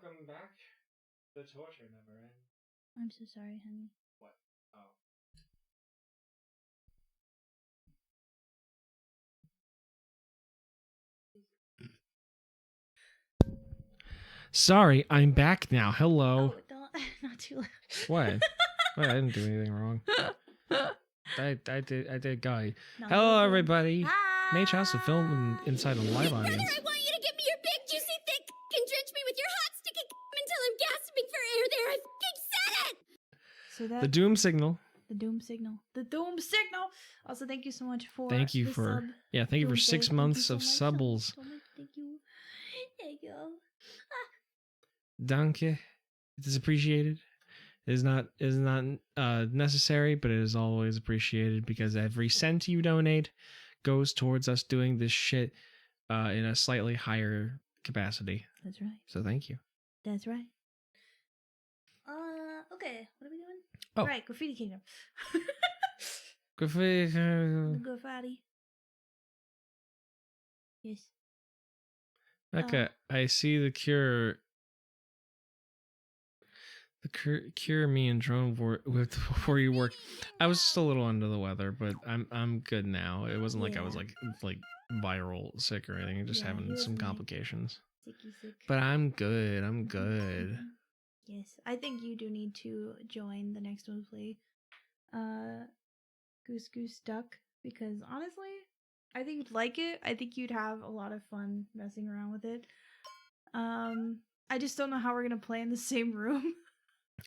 Welcome back. The torture never ends. I'm so sorry, honey. What? Oh. Sorry, I'm back now. Hello. Oh, don't, not too loud. What? What? I didn't do anything wrong. I did, guy. No, Hello, good. everybody. Hi. MageHouse, a film inside a live Brother, audience. I want you to give me your big, juicy, thick and drench me with your hot, sticky until I'm gasping for air there. I fucking said it! So that The Doom Signal. the doom signal. The doom signal. Also, thank you so much for Thank you the for sub. thank you for Doomsday. 6 Thank you months so of much, subbles. so much. Thank you. Thank you. Danke. It is appreciated. It is not necessary, but it is always appreciated because every cent you donate goes towards us doing this shit in a slightly higher capacity. That's right. So thank you. That's right. Okay. What are we doing? Oh. Right, Graffiti Kingdom. Graffiti. Yes. Okay, I see the cure. The cure me and drone with before you work. I was just a little under the weather, but I'm good now. It wasn't like I was Yeah. like viral sick or anything. Just Yeah, having he some wasn't, like, complications. Sick. But I'm good. I'm good. Mhm. Yes, I think you do need to join the next one play. Goose Duck, because honestly, I think you'd like it. I think you'd have a lot of fun messing around with it. I just don't know how we're gonna play in the same room.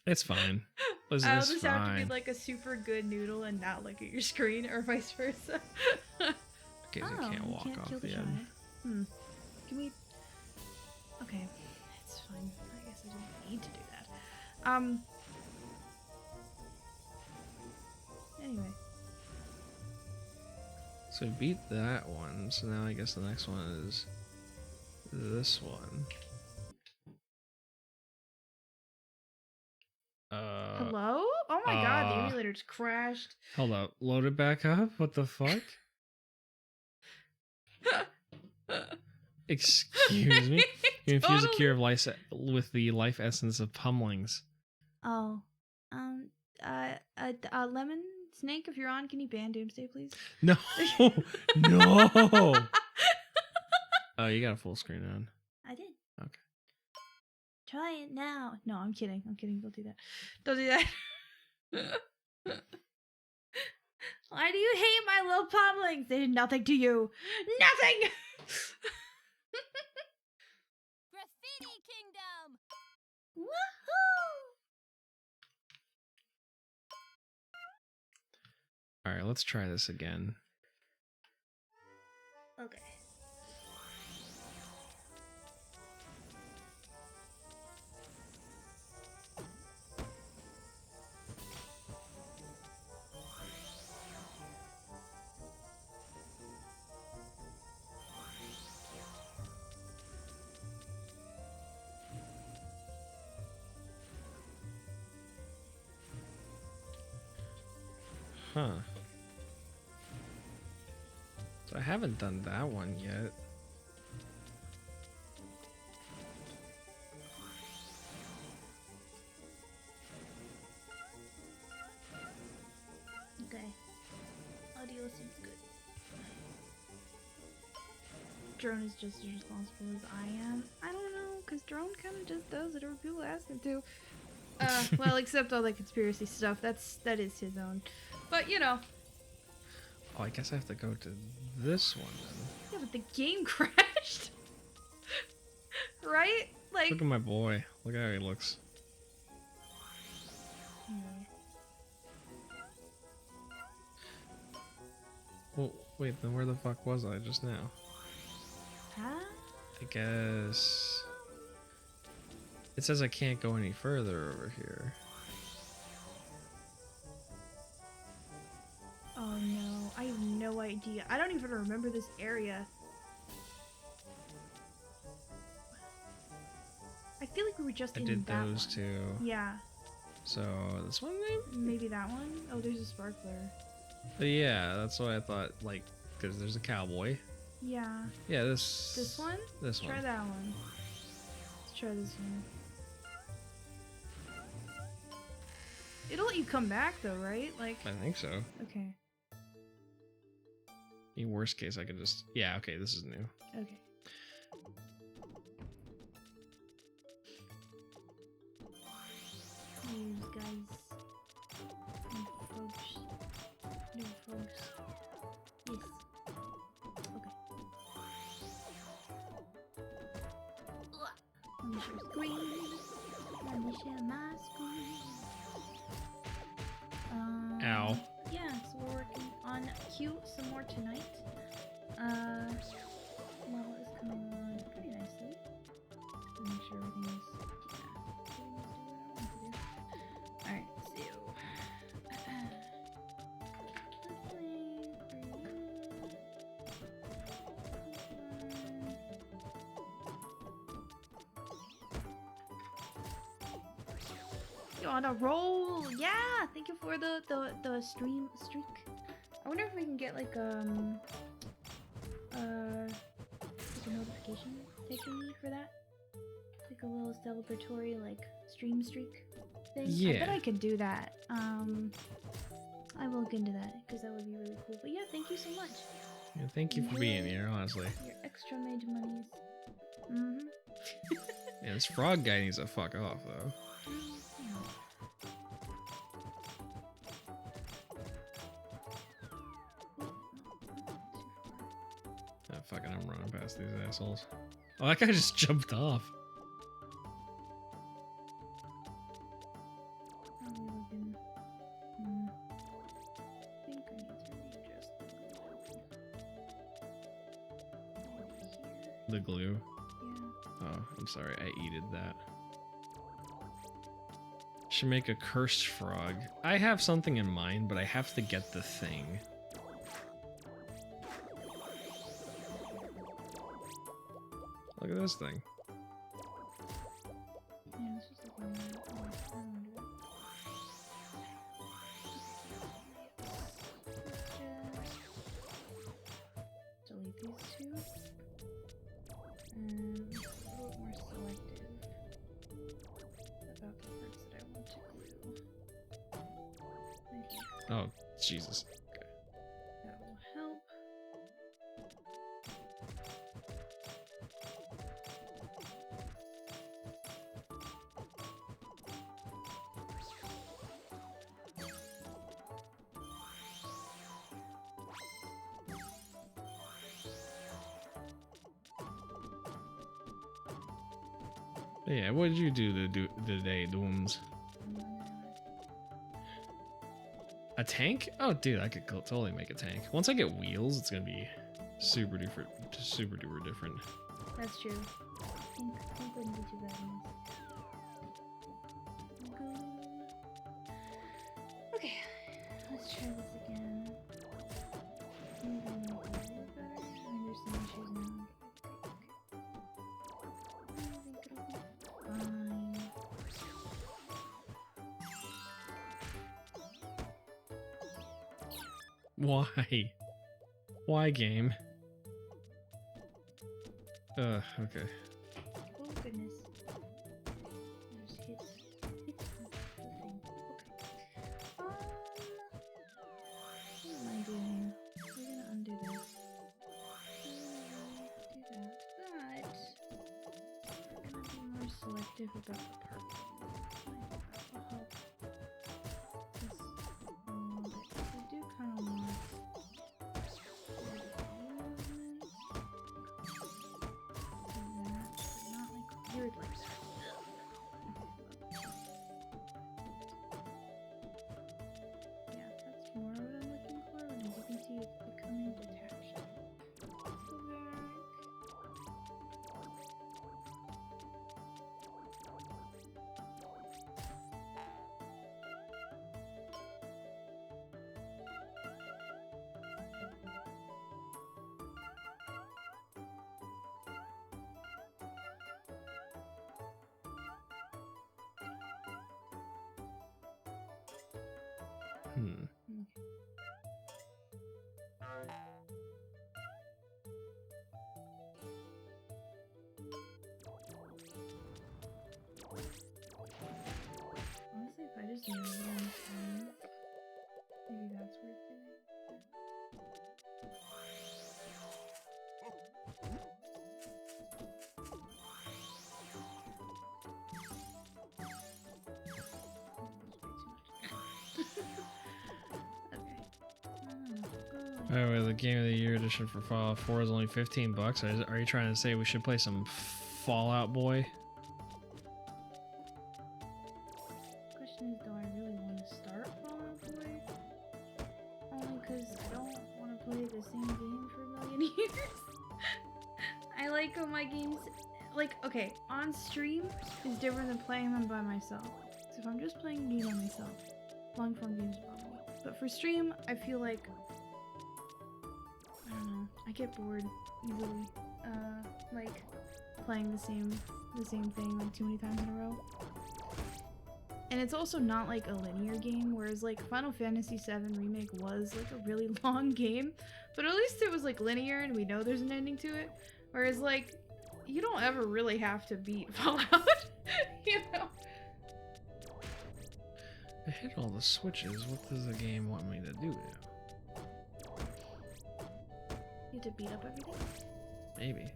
It's fine. I'll It's just have to fine. be like a super good noodle and not look at your screen, or vice versa. Okay, so you can't walk you can't off kill the the edge. giant. Can we? Okay, it's fine. I guess I didn't need to do that. Anyway. So we beat that one. So now I guess the next one is this one. Hello? Oh my god, the emulator's crashed. Hold up. Load it back up? What the fuck? Excuse me? You infuse a cure of life with the life essence of pummelings. Oh. Lemon Snake, if you're on, can you ban Doomsday, please? No! No! Oh, you got a full screen on. I did. Okay. Try it now. No, I'm kidding. Don't do that. Don't do that. Why do you hate my little pommelings? They did nothing to you. Nothing! Graffiti Kingdom! Woohoo! Alright, let's try this again. Okay. Huh. So I haven't done that one yet. Okay. Audio seems good. Drone is just as responsible as I am. I don't know, because Drone kind of just does whatever people ask him to. Well, except all the conspiracy stuff. That is his own. But, you know. Oh, I guess I have to go to this one then. Yeah, but the game crashed. Right? Like. Look at my boy. Look how he looks. Well, wait, then where the fuck was I just now? Huh? I guess... It says I can't go any further over here. Oh no, I have no idea. I don't even remember this area. I feel like we were just I in did that those one. two. Yeah, So, this one maybe? maybe that one. Oh, there's a sparkler. But yeah, that's what I thought, like, because there's a cowboy. Yeah. Yeah, this... This one? This Try one. that one. Let's try this one. It'll let you come back though, right? Like, I think so. okay, In worst case, I could just... Yeah, okay, this is new. okay. These guys, new folks, new folks. Yes. Okay. Let me share screen. Let me share my screen. Ow. Yeah, so we're working on Q some more tonight. Model is coming along pretty nicely. Make sure everything is doing what I want to do. Alright, so you're on a roll! Yeah! Thank you for the stream streak. I wonder if we can get like a notification thingy for that. Like a little celebratory like stream streak thing. Yeah. I bet I could do that. I will look into that because that would be really cool. But yeah, thank you so much. Yeah, thank you for being here, honestly. Your extra mage monies. Mm-hmm. Yeah, this frog guy needs to fuck off, though. Oh, fucking, I'm running past these assholes. Oh, that guy just jumped off. Probably looking. I think I need to readjust The glue. Yeah. Oh, I'm sorry, I eated that. Should make a cursed frog. I have something in mind, but I have to get the thing. Look at this thing. Yeah, it's just like one minute. Oh, I don't wanna do that. Just delete these two. And be a little more selective about the parts that I want to glue. I think Oh, Jesus. that will help. Yeah, what did you do today, Dooms? A tank? Oh, dude, I could totally make a tank. Once I get wheels, it's gonna be super duper different. That's true. Pink wouldn't be too bad in this. Okay, let's try this again. Maybe I'll make it a little better. I understand issues now. I think it'll be fine. Why? Why, game? Okay. Oh goodness. I just hit the thing. Okay. What am I doing? We're gonna undo this. Do that. But we're gonna be more selective about the purple. I think that will help this a little bit. I do kind of want weird like that. Yeah, that's more what I'm looking for. And as you can see, it's becoming detached. Go back. Hmm. By the way, the Game of the Year edition for Fallout 4 is only $15. Are you trying to say we should play some Fallout Boy? Question is, do I really want to start Fallout Boy? Only because I don't want to play the same game for a million years. I like when my games, like, okay, on stream is different than playing them by myself. So if I'm just playing a game by myself, long form games bother me. But for stream, I feel like, I don't know, I get bored easily. Like playing the same thing like too many times in a row. And it's also not like a linear game, whereas like Final Fantasy VII Remake was like a really long game, but at least it was like linear and we know there's an ending to it. Whereas like, you don't ever really have to beat Fallout, you know? I hit all the switches. What does the game want me to do now? You have to beat up everything? Maybe.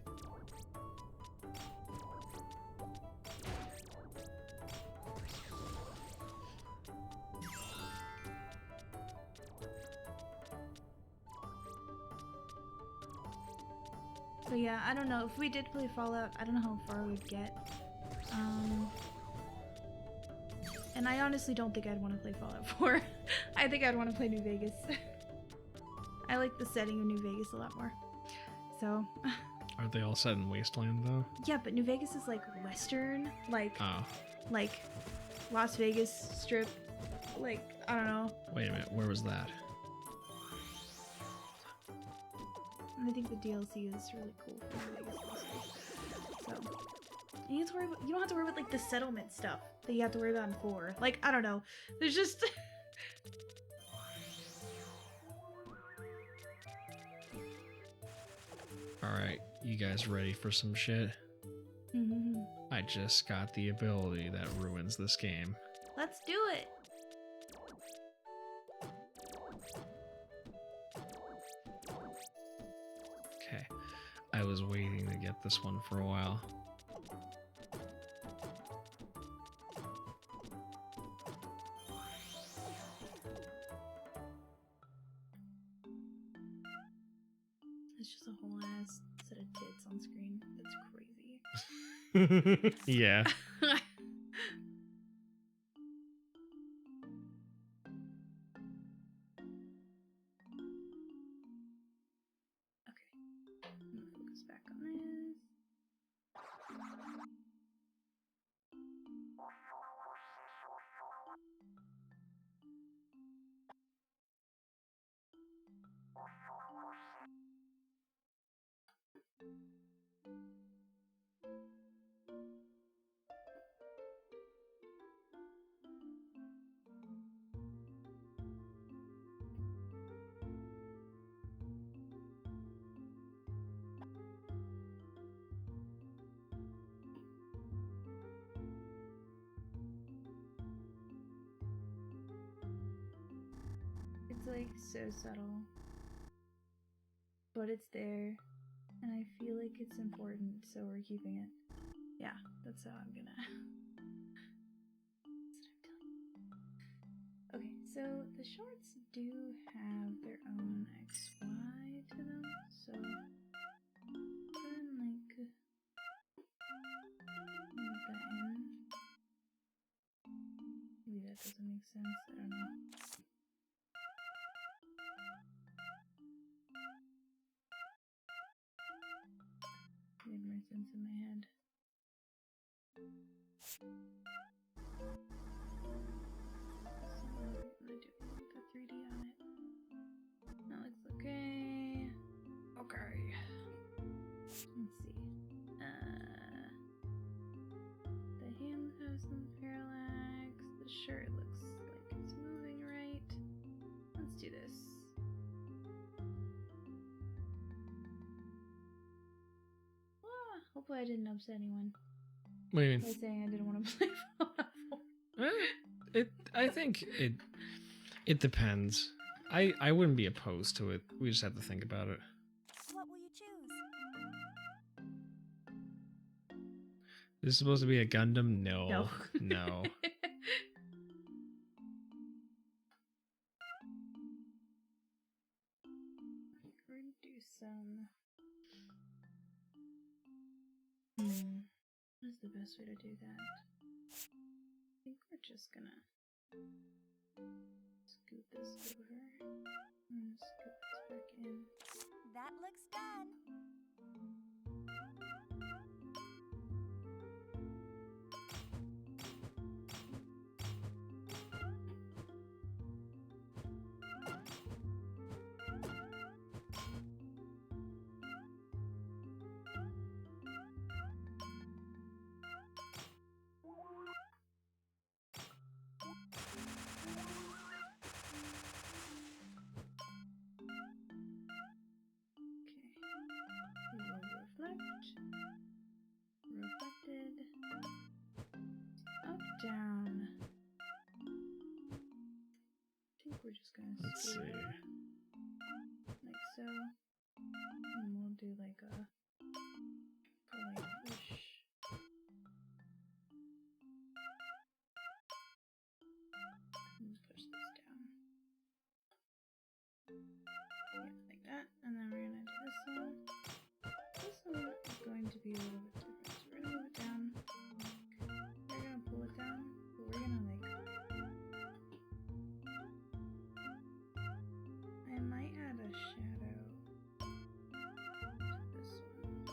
So yeah, I don't know. If we did play Fallout, I don't know how far we'd get. And I honestly don't think I'd want to play Fallout 4. I think I'd want to play New Vegas. I like the setting of New Vegas a lot more. So... Aren't they all set in Wasteland, though? Yeah, but New Vegas is like Western, like... Oh. Like, Las Vegas Strip. Like, I don't know. Wait a minute, where was that? And I think the DLC is really cool for New Vegas also. So... You don't have to worry about, you don't have to worry about like the settlement stuff that you have to worry about in 4. Like, I don't know. There's just Alright, you guys ready for some shit? I just got the ability that ruins this game. Let's do it. Okay. I was waiting to get this one for a while. It's just a whole ass set of tits on screen. That's crazy. Yeah. Okay. I'm gonna focus back on this. It's like so subtle, but it's there, and I feel like it's important, so we're keeping it. Yeah, that's how I'm gonna. Okay, so the shorts do have their own XY to them, so then like put that in. Maybe that doesn't make sense. I don't know. Made more sense in my head. So I'm gonna do the 3D on it. That looks okay. Okay. Let's see. The hand has some parallax. The shirt looks like it's moving right. Let's do this. Hopefully I didn't upset anyone What do you by mean? saying I didn't want to play Fallout 4. I think it depends. I wouldn't be opposed to it. We just have to think about it. What will you choose? This is supposed to be a Gundam? No. No. No. What is the best way to do that? I think we're just gonna scoot this over and scoot this back in. That looks done. Reflected. Up, down. I think we're just gonna Let's scoot see. like so. And we'll do like a polite push. And push this down. Yeah, like that. And then we're gonna do this one. This one is going to be a little bit different. So we're gonna move it down. We're gonna pull it down, but we're gonna like. I might add a shadow to this one.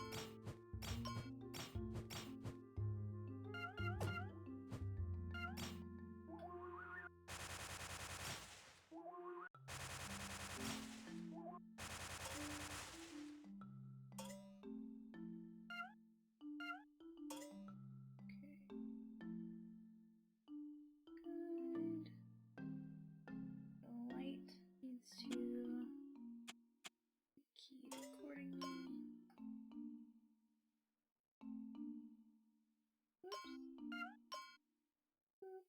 Good. The light needs to be keyed accordingly. Whoops. Boop.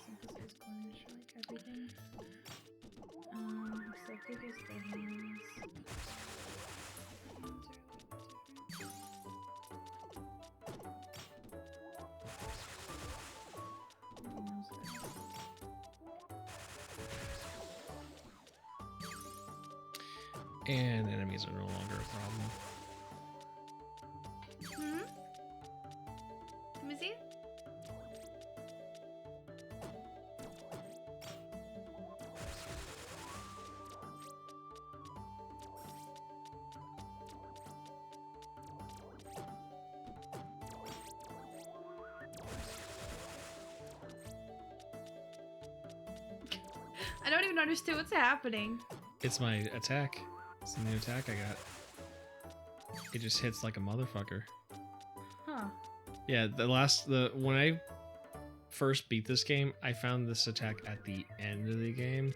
Synthesize corners for like everything. So I think it's the hands. And enemies are no longer a problem. Let me see. I don't even understand what's happening. It's my attack. It's the new attack I got. It just hits like a motherfucker. Huh. Yeah, when I first beat this game, I found this attack at the end of the game,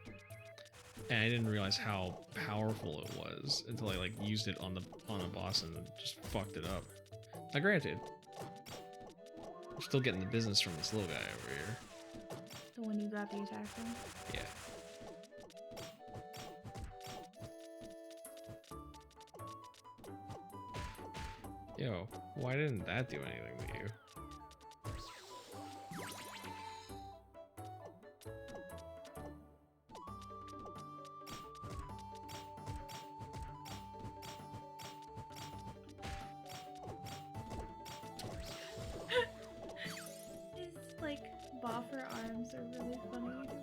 and I didn't realize how powerful it was until I like used it on a boss and just fucked it up. Now, granted, I'm still getting the business from this little guy over here. The one you got the attack from? Yeah. Yo, why didn't that do anything to you? His like boffer arms are really funny to me.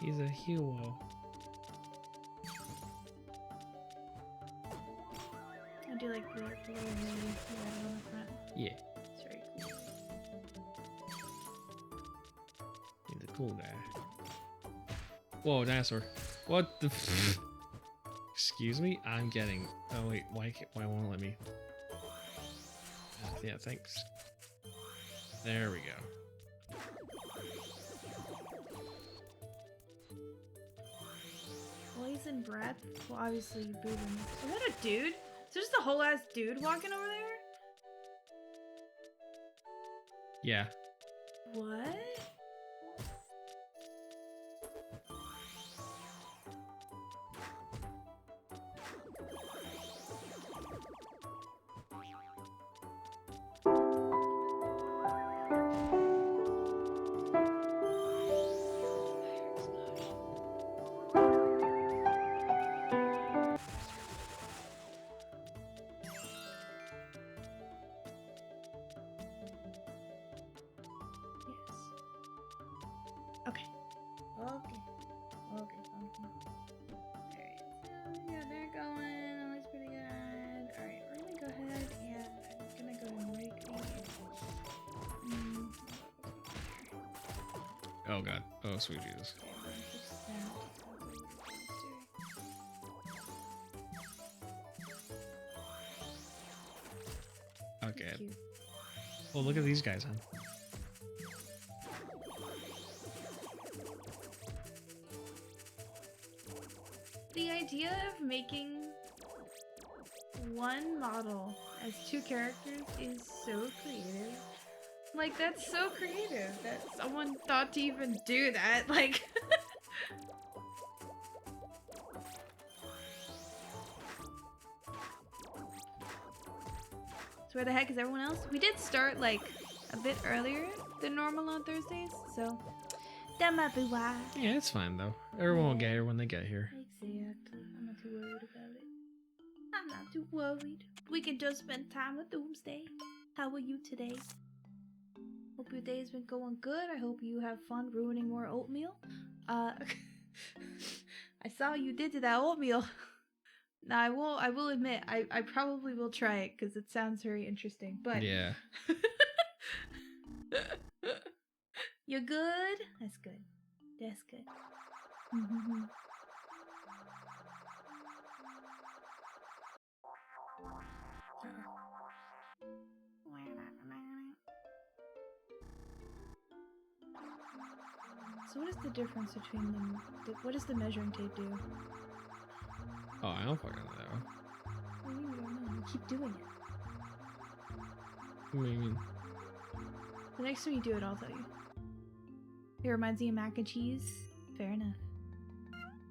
He's a hero. I do like the little lady right on the front. Yeah, It's very cool. he's a cool guy. Whoa, dinosaur. What the Excuse me? I'm getting... Oh wait, why won't it let me? Yeah, thanks. There we go. Poison breath? Well, obviously you breathe in. Is that a dude? Is there just a whole ass dude walking over there? Yeah. What? Okay. Okay, fine. Alright, so yeah, they're going. That looks pretty good. Alright, we're gonna go ahead and I'm gonna go and rake these. Oh god. Oh sweet Jesus. Okay, I'm gonna fix that. Okay. Cute. Well, look at these guys, huh? The idea of making one model as two characters is so creative. Like, that's so creative that someone thought to even do that. Like, so where the heck is everyone else? We did start like a bit earlier than normal on Thursdays, so that might be why. Yeah, it's fine though. Everyone will get here when they get here. Exactly. I'm not too worried about it. I'm not too worried. We can just spend time with Doomsday. How are you today? Hope your day has been going good. I hope you have fun ruining more oatmeal. I saw what you did to that oatmeal. Now I will admit, I probably will try it because it sounds very interesting. But Yeah. You're good? That's good. That's good. So what is the difference between them? What does the measuring tape do? Oh, I don't fucking know. What do you mean you don't know? You keep doing it. What do you mean? The next time you do it, I'll tell you. It reminds me of mac and cheese. Fair enough.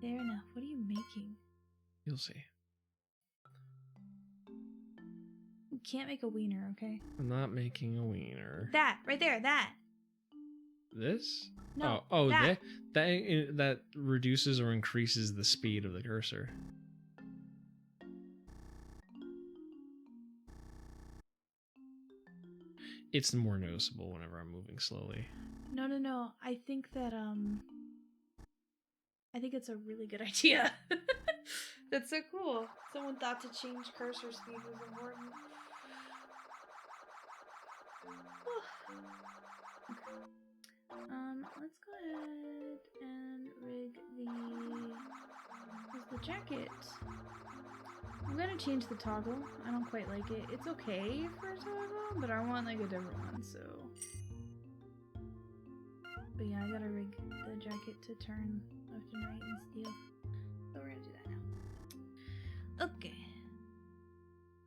Fair enough. What are you making? You'll see. You can't make a wiener, okay? I'm not making a wiener. That! Right there! That! This? No. Oh, that! that reduces or increases the speed of the cursor. It's more noticeable whenever I'm moving slowly. No, no, no. I think that, I think it's a really good idea. That's so cool. Someone thought to change cursor speed was important. Let's go ahead and rig the jacket. I'm gonna change the toggle. I don't quite like it. It's okay for a toggle, but I want like a different one, so. But yeah, I gotta rig the jacket to turn left and right and stuff. So we're gonna do that now. Okay.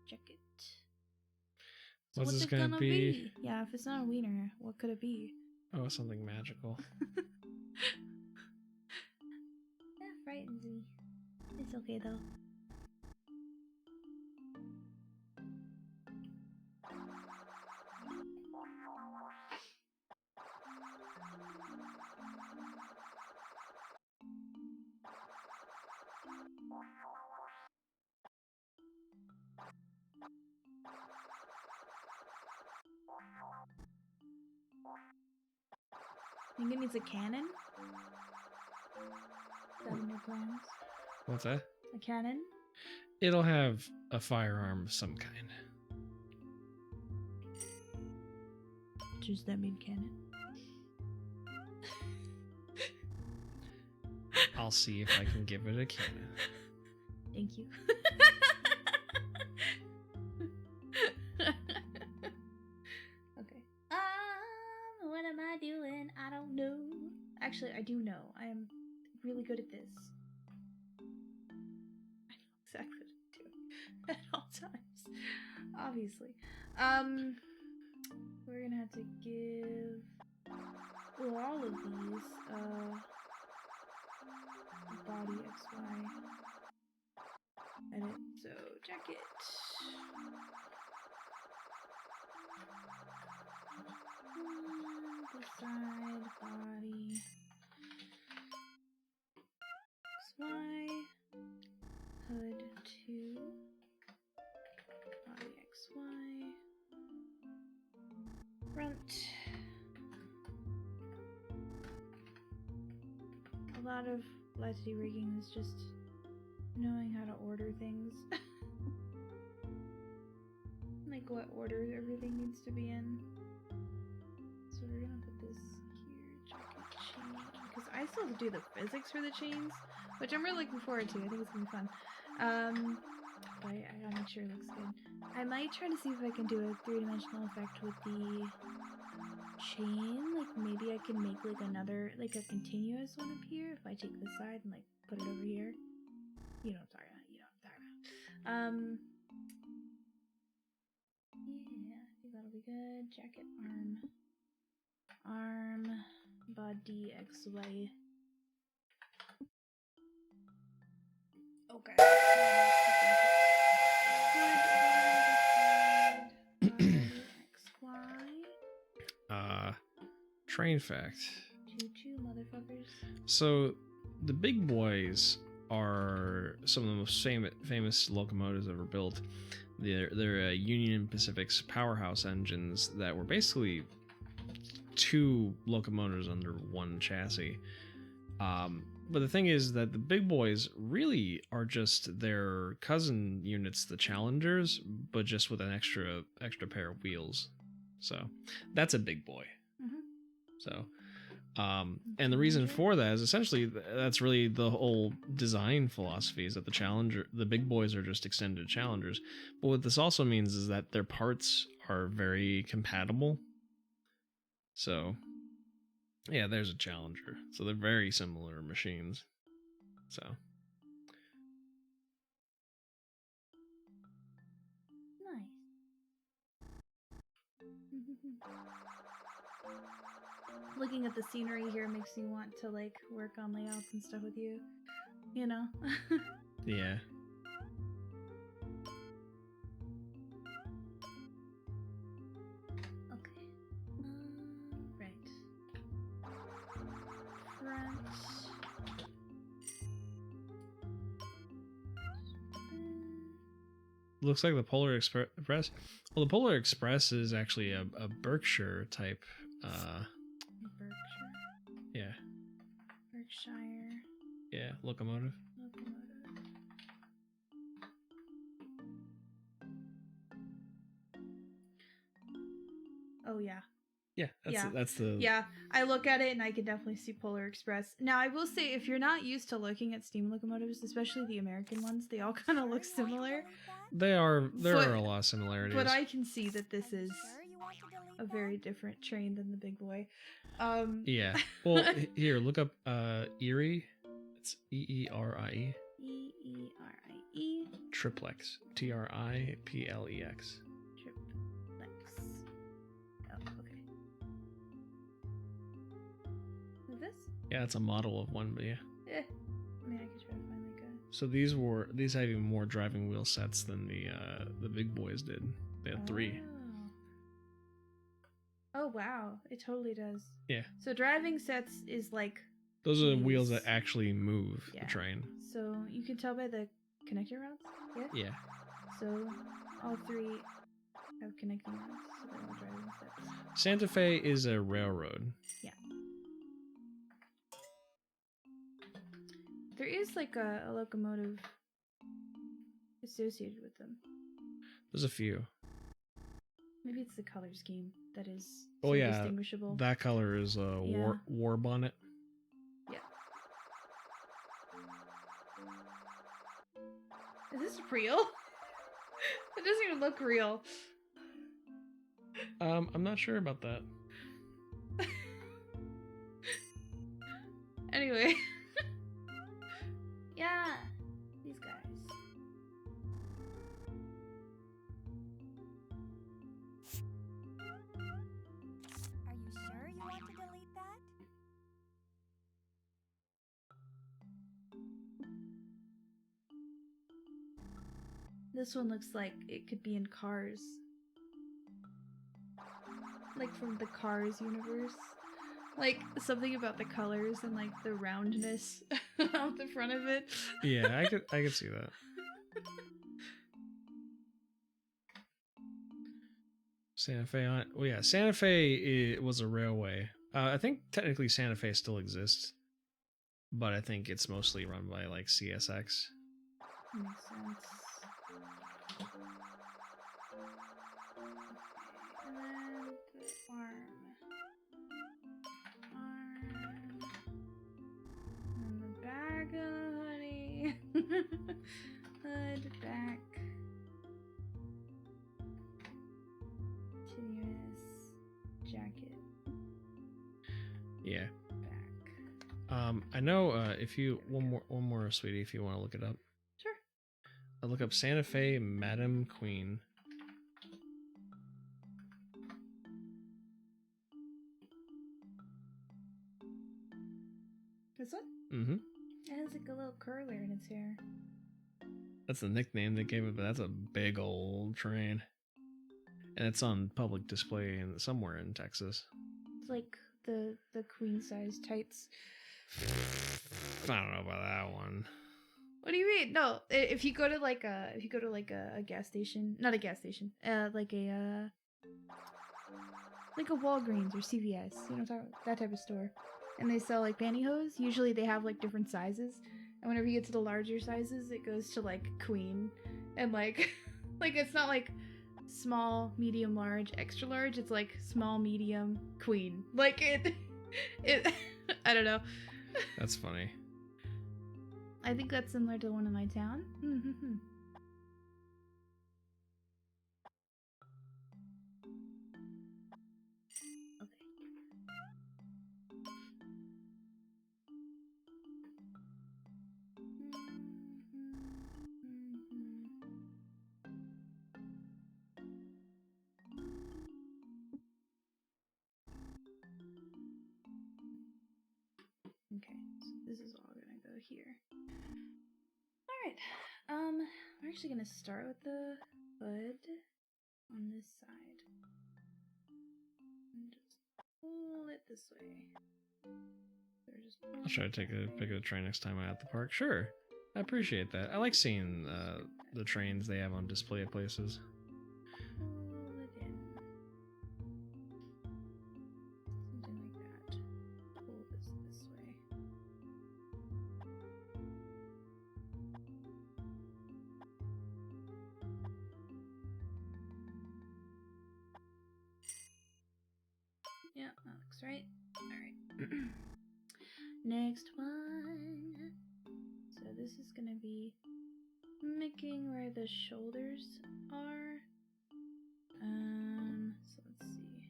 Jacket. So What's this it gonna be? Yeah, if it's not a wiener, what could it be? Oh, something magical. That frightens me. It's okay though. I think it needs a cannon. Is that in your plans? What's that? A cannon? It'll have a firearm of some kind. Does that mean cannon? I'll see if I can give it a cannon. Thank you. Okay. What am I doing? I don't know. Actually, I do know. I am really good at this. I know exactly what to do at all times. Obviously. We're gonna have to give all of these a body XY edit. So jacket. The side body XY hood 2 body XY front lot of Letty rigging is just knowing how to order things. Like what order everything needs to be in. So we're gonna put this here, jacket chain, because I still have to do the physics for the chains, which I'm really looking forward to. I think it's gonna be fun. But I gotta make sure it looks good. I might try to see if I can do a 3-dimensional effect with the chain. Like maybe I can make like another, like a continuous one up here if I take this side and like put it over here. You know what I'm talking about. You know what I'm talking about. Yeah, I think that'll be good. Jacket, arm, body, XY. Okay. Train fact. Choo-choo, motherfuckers. So the big boys are some of the most famous locomotives ever built. They're Union Pacific's powerhouse engines that were basically 2 locomotives under one chassis. But the thing is that the big boys really are just their cousin units, the Challengers, but just with an extra pair of wheels. So that's a big boy. Mm-hmm. So, and the reason for that is essentially that's really the whole design philosophy, is that the big boys are just extended Challengers. But what this also means is that their parts are very compatible. So, yeah, there's a Challenger. So they're very similar machines. So. Nice. Looking at the scenery here makes me want to like work on layouts and stuff with you. You know? Yeah. Okay. Right. Front. Looks like the Polar Express. Well, the Polar Express is actually a Berkshire type. Berkshire. Yeah. Berkshire. Yeah, locomotive. Oh yeah. Yeah, that's the. Yeah, I look at it and I can definitely see Polar Express. Now, I will say, if you're not used to looking at steam locomotives, especially the American ones, they all kind of look similar. There are a lot of similarities. But I can see that this is a very different train than the big boy. Yeah. Well, here, look up Erie. It's Eerie. Eerie. Triplex. Triplex. Oh, okay. Is this? Yeah, it's a model of one, but yeah. I mean, I could try to find like a. So these have even more driving wheel sets than the big boys did. They had 3. Oh wow, it totally does. Yeah. So driving sets is like. Those are the wheels that actually move the train. So you can tell by the connector rods. Yeah. Yeah. So all 3 have connecting rods, so they're all driving sets. Santa Fe is a railroad. Yeah. There is like a locomotive associated with them. There's a few. Maybe it's the color scheme that is so distinguishable. That color is a war bonnet. Yeah. Is this real? It doesn't even look real. I'm not sure about that. Anyway. Yeah. These guys. Are you sure you want to delete that? This one looks like it could be in Cars. Like from the Cars universe. Like something about the colors and like the roundness on the front of it. Yeah, I could see that. Santa Fe on. Well, yeah, Santa Fe was a railway. I think technically Santa Fe still exists. but I think it's mostly run by like CSX. Makes sense. And then the farm. And the bag of honey. Hood, back. Continuous. Jacket, Yeah. back. I know if you one more, sweetie, if you want to look it up. Sure. I'll look up Santa Fe Madam Queen. This one? Mm-hmm. It has like a little curler in its hair. That's the nickname they gave it, but that's a big old train. And it's on public display somewhere in Texas. It's like the queen size tights. I don't know about that one. What do you mean? No, if you go to like a gas station, not a gas station, like a Walgreens or CVS, you know, that type of store, and they sell like pantyhose. Usually they have like different sizes, and whenever you get to the larger sizes, it goes to like queen, and like like it's not like small, medium, large, extra large. It's like small, medium, queen. Like it I don't know. That's funny. I think that's similar to one in my town. Okay, so this is all gonna go here. Alright, we're actually gonna start with the hood on this side. And just pull it this way. So we're just I'll try to take a pick of the train next time I'm at the park. Sure. I appreciate that. I like seeing the trains they have on display at places. pull it in. Something like that. Pull this way. Yeah, that looks right. Alright. Next one. So this is gonna be mimicking where the shoulders are. So let's see.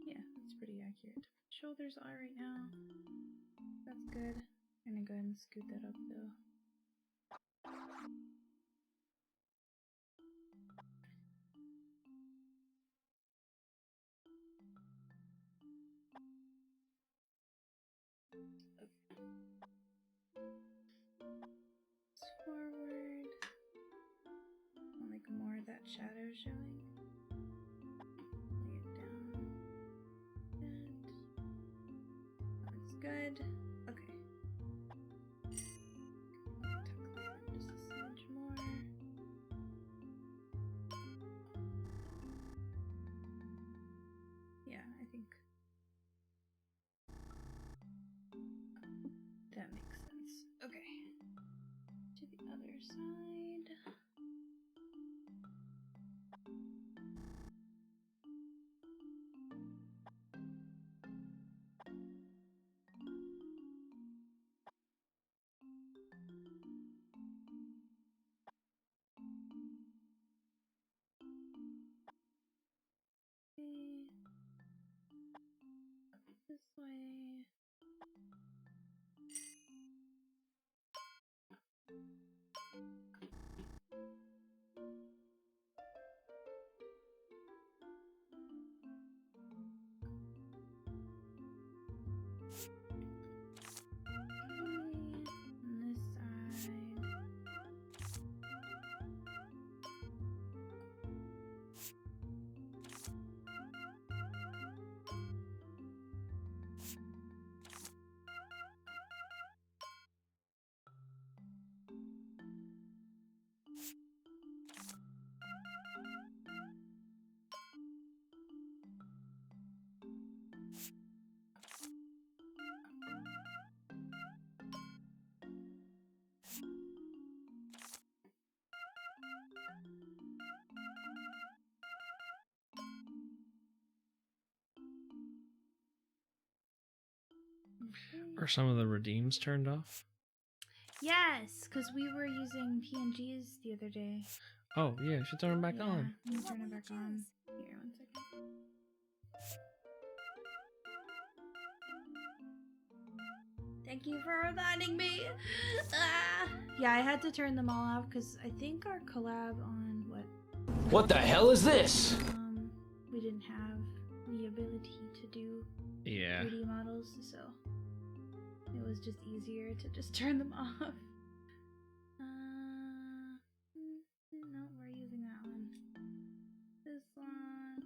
Yeah, that's pretty accurate. Shoulders are right now. That's good. I'm gonna go ahead and scoot that up though. Forward. I'll make more of that shadow showing. Lay it down. That looks good. Okay. Tuck that in just a smidge more. Yeah, I think that makes sense. Okay. To the other side. Okay. Up this way. On this side. Are some of the redeems turned off? Yes, because we were using PNGs the other day. Oh, yeah, you should turn them back on. Let me What turn will it you back on. choose? Here, 1 second. Thank you for reminding me. Yeah, I had to turn them all off because I think our collab on What the hell is this? we didn't have the ability to do Yeah. 3D models, so it was just easier to just turn them off. No, we're using that one. This one.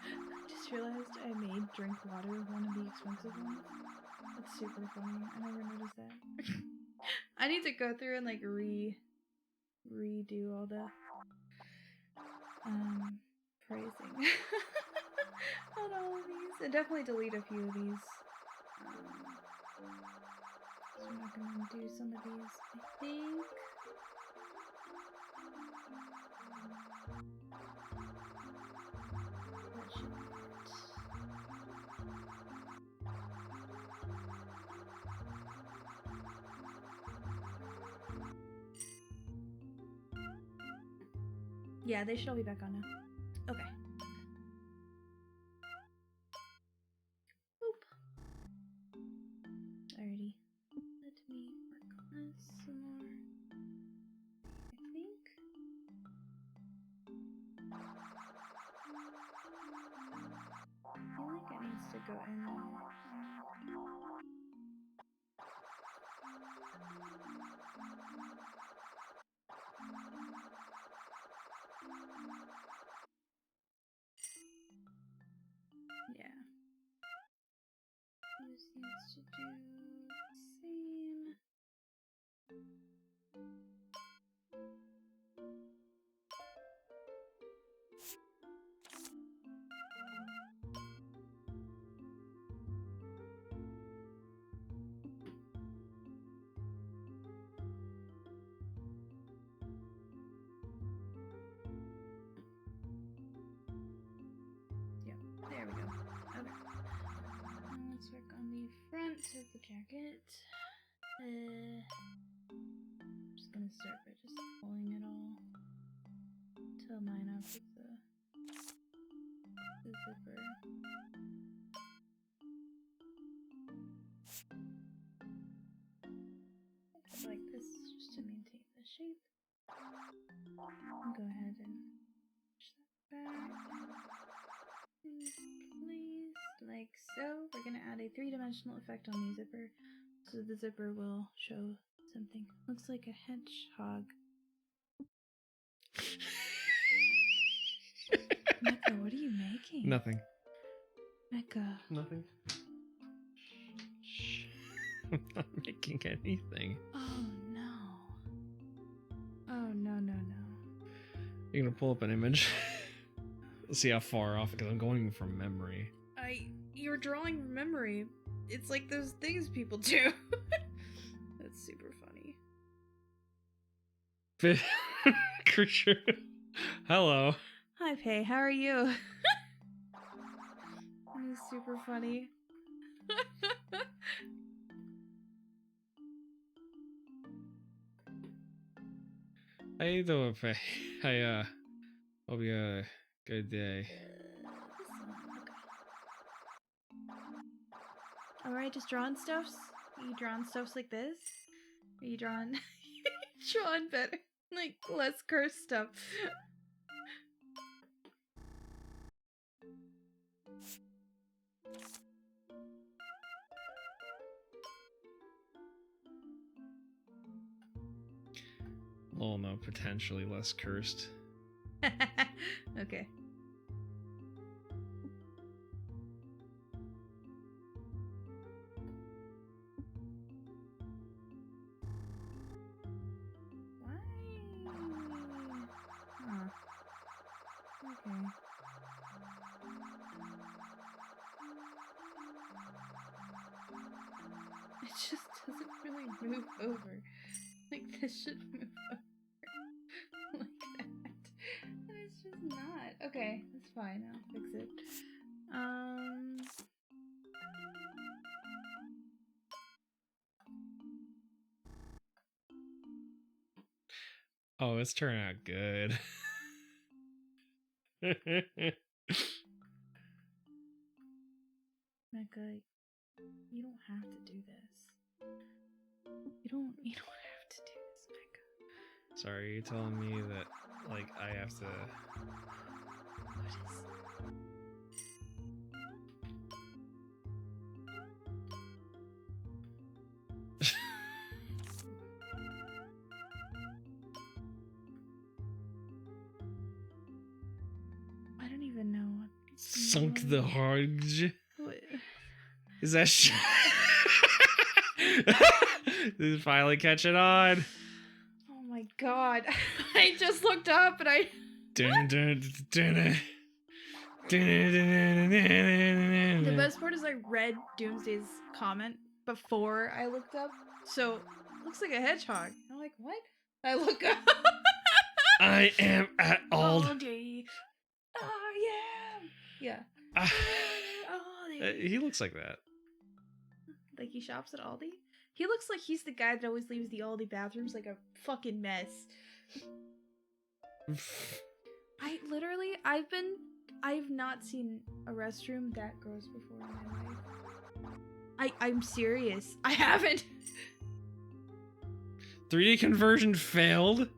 I just realized I made drink water one of the expensive ones. That's super funny. I never noticed that. I need to go through and like redo all the phrasing on all of these. And definitely delete a few of these. So I'm not gonna do some of these, I think. That should be it. Yeah, they should all be back on now. Okay. Boop. Alrighty. Let me work on this some more. I think. I feel like it needs to go in there. Yeah. This needs to do the same. Yep, there we go. Okay. Now let's work on the front of the jacket. I'm just gonna start by just pulling it all to line up with the zipper. I like this just to maintain the shape. I'll go ahead and push that back. Please, like so. We're gonna add a 3-dimensional effect on the zipper, so the zipper will show something. Looks like a hedgehog. Mecca, what are you making? Nothing. Mecca. Nothing. I'm not making anything. Oh no. Oh no. You're gonna pull up an image. Let's see how far off, because I'm going from memory. You're drawing from memory. It's like those things people do. That's super funny. Creature. Hello. Hi, Pei. How are you? That is super funny. How you doing, Faye? I hope you had a good day. Alright, just drawing stuffs? Are you drawing stuffs like this? Are you drawing drawing better? Like less cursed stuff. Oh no, potentially less cursed. Okay. Why? Huh. Okay. It just doesn't really move over. Like, this should move over like that. And it's just not. Okay, that's fine. I'll fix it. Oh, it's turning out good. Mecca, you don't have to do this. You don't have to do this, Mecca. Sorry, you're telling me that, like, I have to... What is... I don't even know what... Sunk the Harge? What? Is that shit? This is finally catching on. Oh my god. I just looked up and I... The best part is I read Doomsday's comment before I looked up. So, it looks like a hedgehog. I'm like, what? I look up. I am at old. Aldi. Oh, yeah. Yeah. Aldi. He looks like that. Like he shops at Aldi? He looks like he's the guy that always leaves the Aldi bathrooms like a fucking mess. I've not seen a restroom that gross before in my life. I'm serious. I haven't. 3D conversion failed.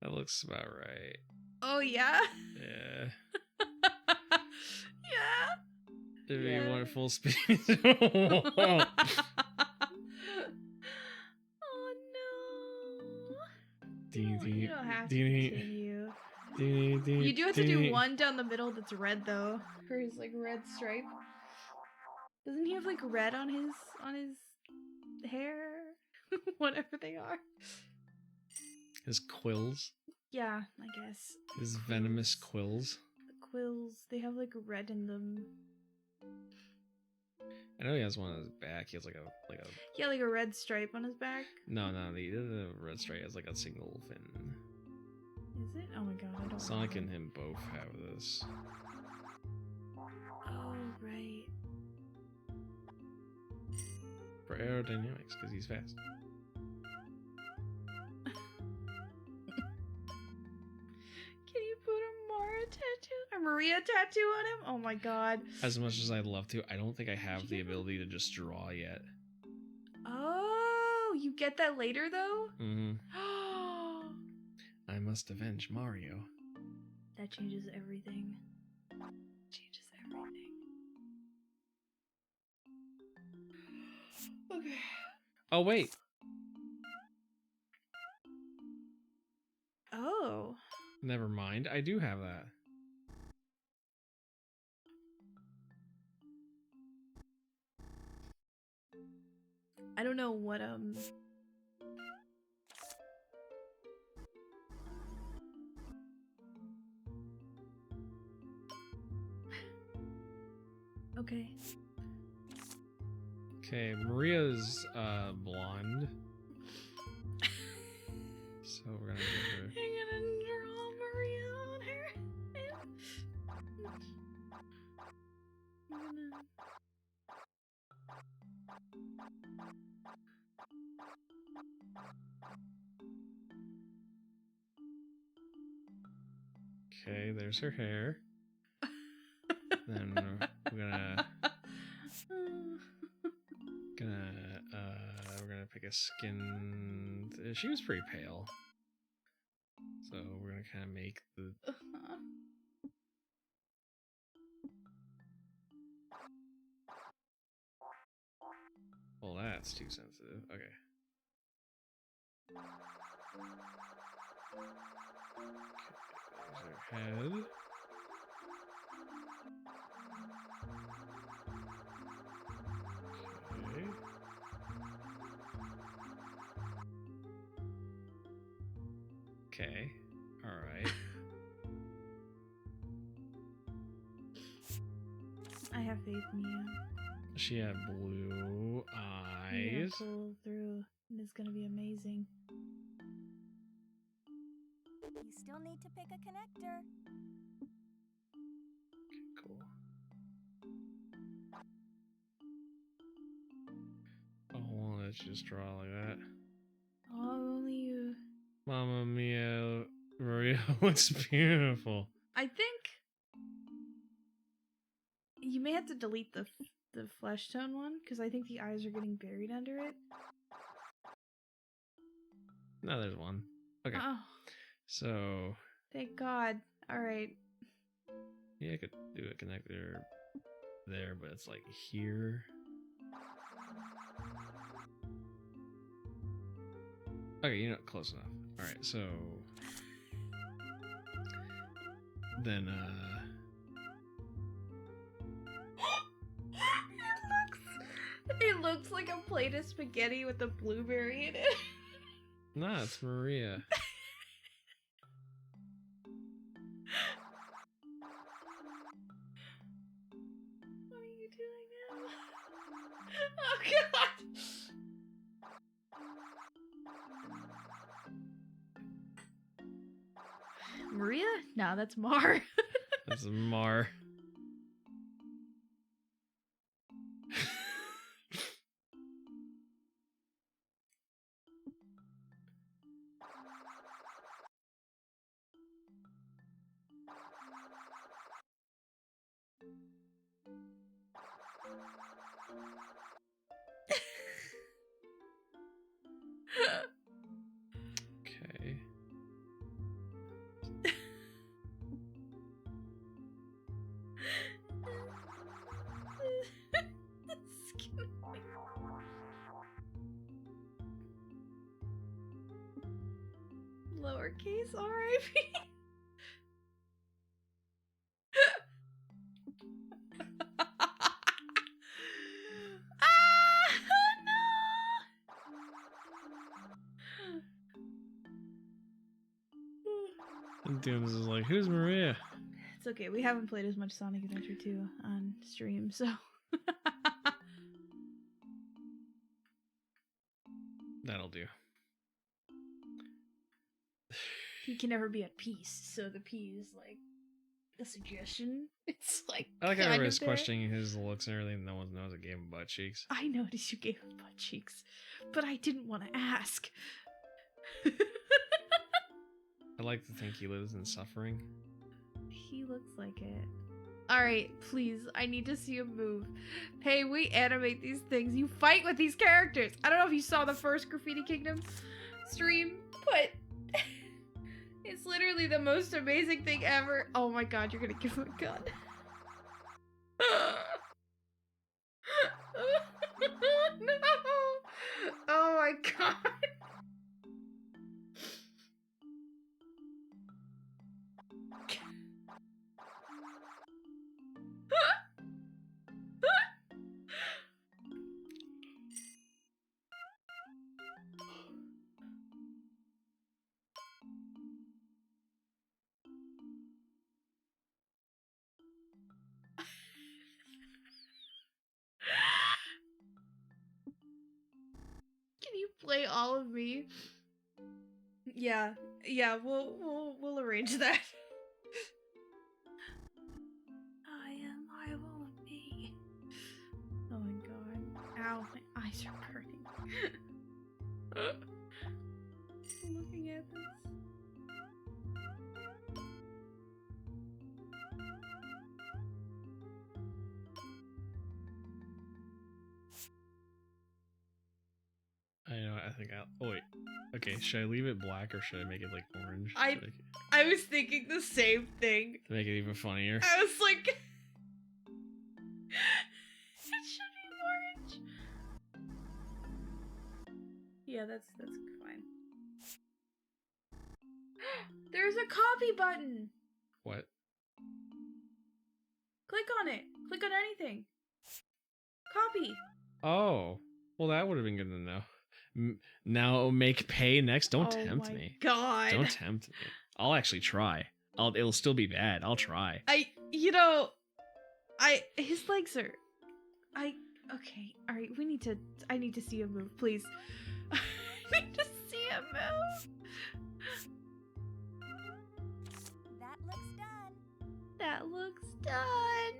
That looks about right. Oh, yeah? Yeah. Yeah. It'd be Yeah. wonderful speed. Oh, no. You don't have to continue. You do have to do one down the middle that's red, though. For his, like, red stripe. Doesn't he have, like, red on his hair? Whatever they are. His quills. Yeah, I guess. His venomous quills. The quills, they have, like, red in them. I know he has one on his back. He has like a Yeah, like a red stripe on his back. No, the red stripe has like a single fin. Is it? Oh my god, I don't Sonic know. and him both have this. Oh, right. For aerodynamics, because he's fast. Can you put a Maria tattoo on him? Oh my god. As much as I'd love to, I don't think I have the ability to just draw yet. Oh, you get that later though? Mm-hmm. I must avenge Mario. That changes everything. Changes everything. Okay. Oh, wait. Oh. Never mind. I do have that. I don't know what Okay. Okay, Maria's blonde. So we're gonna give her. I'm gonna draw Maria on her. I'm gonna... Okay, there's her hair. Then we're gonna pick a skin. She was pretty pale, so we're gonna kind of make the. Well, that's too sensitive. Okay. There's her head. Okay. Okay. All right. faith in you. She had blue You're gonna eyes. pull through, and it's gonna be amazing. You still need to pick a connector. Cool. Oh, well, let's just draw like that. Oh, only you. Mamma mia, Maria looks beautiful. I think you may have to delete the flesh tone one because I think the eyes are getting buried under it. No, there's one. Okay. Oh, So, thank God. All right. yeah, I could do a connector there, but it's like here. Okay, you know, close enough. All right, so then It looks like a plate of spaghetti with a blueberry in it. nah, it's Maria. What are you doing now? Oh God! Maria? No, that's Mar. That's Mar. Okay. Lowercase R.I.P. And Dooms is like, who's Maria? It's okay. We haven't played as much Sonic Adventure 2 on stream, so. That'll do. He can never be at peace, so the P is like a suggestion. It's like. I like how kind everybody's of there. questioning his looks and everything. No one knows I gave him butt cheeks. I noticed you gave him butt cheeks, but I didn't want to ask. I like to think he lives in suffering. He looks like it. Alright, please, I need to see him move. Hey, we animate these things. You fight with these characters. I don't know if you saw the first Graffiti Kingdom stream, but it's literally the most amazing thing ever. Oh my God, you're gonna give him a gun. No! Oh my God. Can you play all of me? Yeah, we'll arrange that. I won't be. Oh my God. Ow, my eyes are burning. Looking at this. I know, I think I'll... Oh, wait. Okay, should I leave it black or should I make it, like, orange? I was thinking the same thing. To make it even funnier. I was like, it should be orange. Yeah, that's fine. There's a copy button. What? Click on it. Click on anything. Copy. Oh. Well, that would have been good to know. Now make pay next. Don't tempt me. God. Don't tempt me. I'll actually try. It'll still be bad. I'll try. His legs are... Okay, alright, I need to see him move, please. I need to see him move. That looks done. That looks done.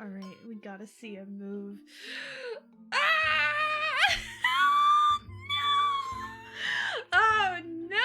Alright, we gotta see him move. Ah! No! Oh no!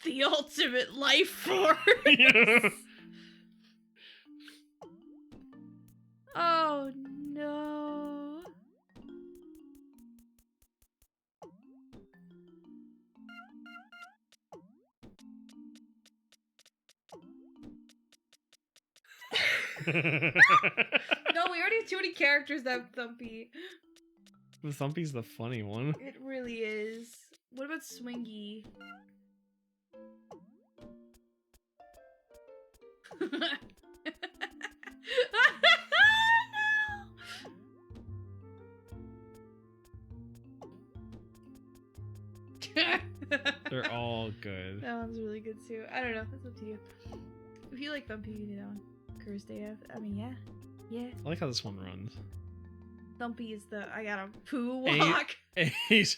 The ultimate life force. Oh no. No, we already have too many characters that have Thumpy. The Thumpy's the funny one. It really is. What about Swingy? They're all good. That one's really good too. I don't know. That's up to you. If you like Thumpy, you do that one. Curse Day F. I mean, yeah. Yeah. I like how this one runs. Thumpy is the I gotta poo And walk. And he's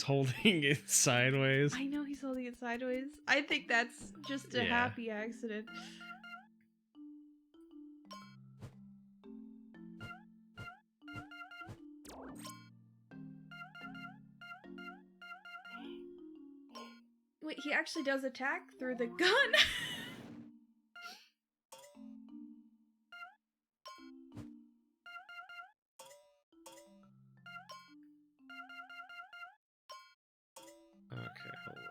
holding it sideways. I know he's holding it sideways. I think that's just a happy accident. Wait, he actually does attack through the gun? Okay, hold on.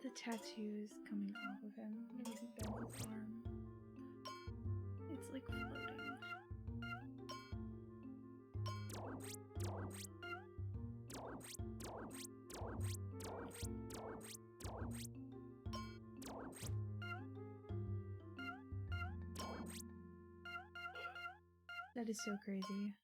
The tattoo is coming off of him whenever he bends his arm. It's like floating. That is so crazy.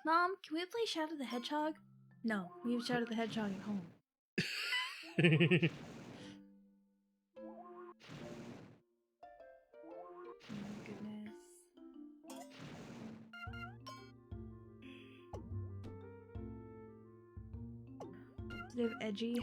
Mom, can we play Shadow the Hedgehog? No, we have Shadow the Hedgehog at home. Oh my goodness. Do they have Edgy?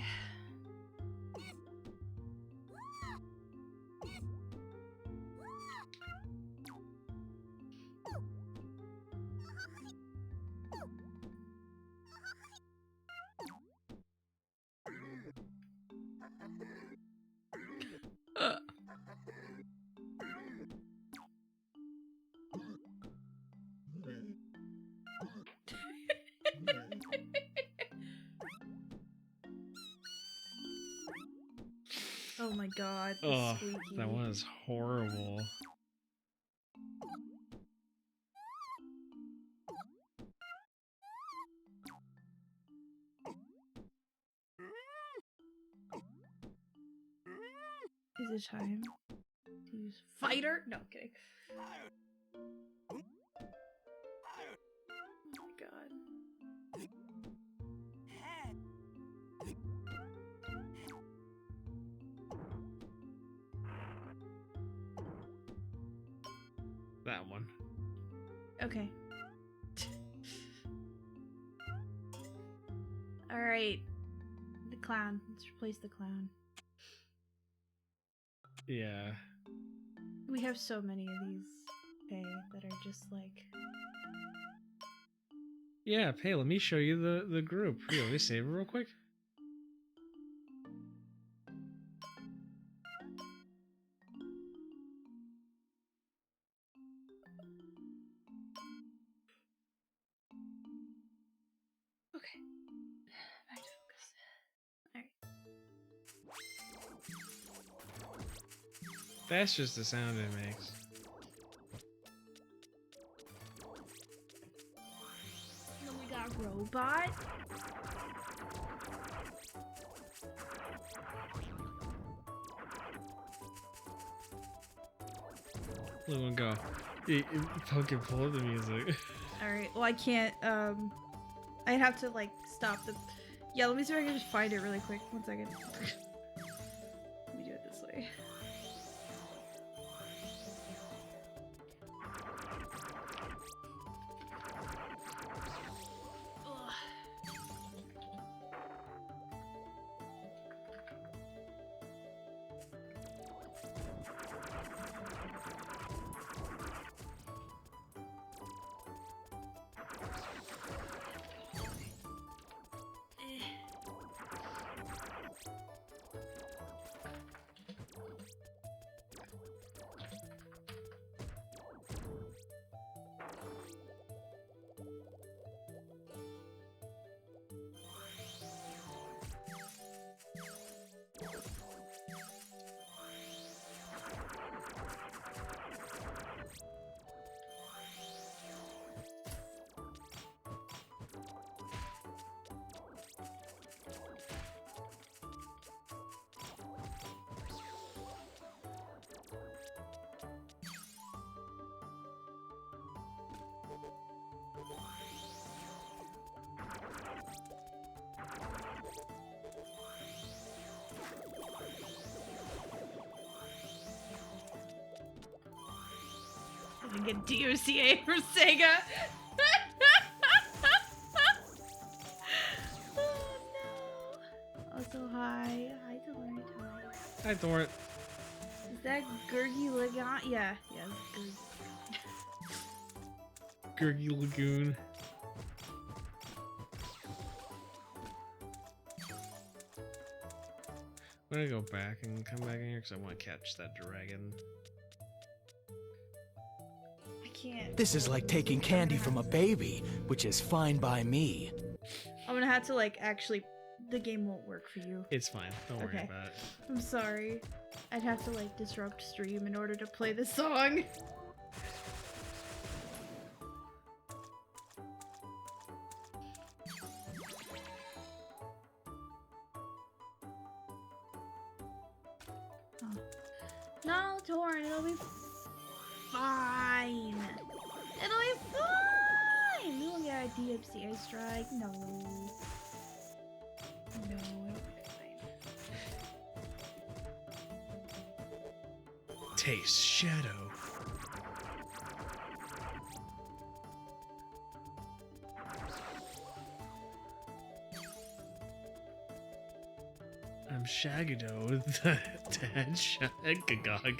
Oh my god, the Oh, squeaky. that one is horrible. Is it time to use fighter? No, I'm kidding. Oh my god. That one. Okay. Alright. The clown. Let's replace the clown. Yeah. We have so many of these, Pay, that are just like... Yeah, Pay, let me show you the group. Here, let me save it real quick. Okay. Back to focus. Alright. That's just the sound it makes. Then we got Robot. Let one go. Fucking pull up the music. Alright, well I can't, I'd have to like stop the... Yeah, let me see if I can just find it really quick. 1 second. Let me do it this way. Ugh. I get DOCA from Sega. Oh no. Also, hi. Hi, Delort. Hi. Hi, Thor. Is that Gurgi Lagoon? Yeah, yeah, it's Gurgi. Gurgi Lagoon. I'm gonna go back and come back in here because I want to catch that dragon. I can't. This is like taking candy from a baby, which is fine by me. I'm gonna have to like actually. The game won't work for you. It's fine. Don't worry Okay. about it. I'm sorry. I'd have to like disrupt stream in order to play the song. Huh. No, Torn, it'll be fine. It'll be fine. We won't get a DMCA strike. No. No, it'll be fine. Taste shadow. I'm Shagado, the dead Shagagog.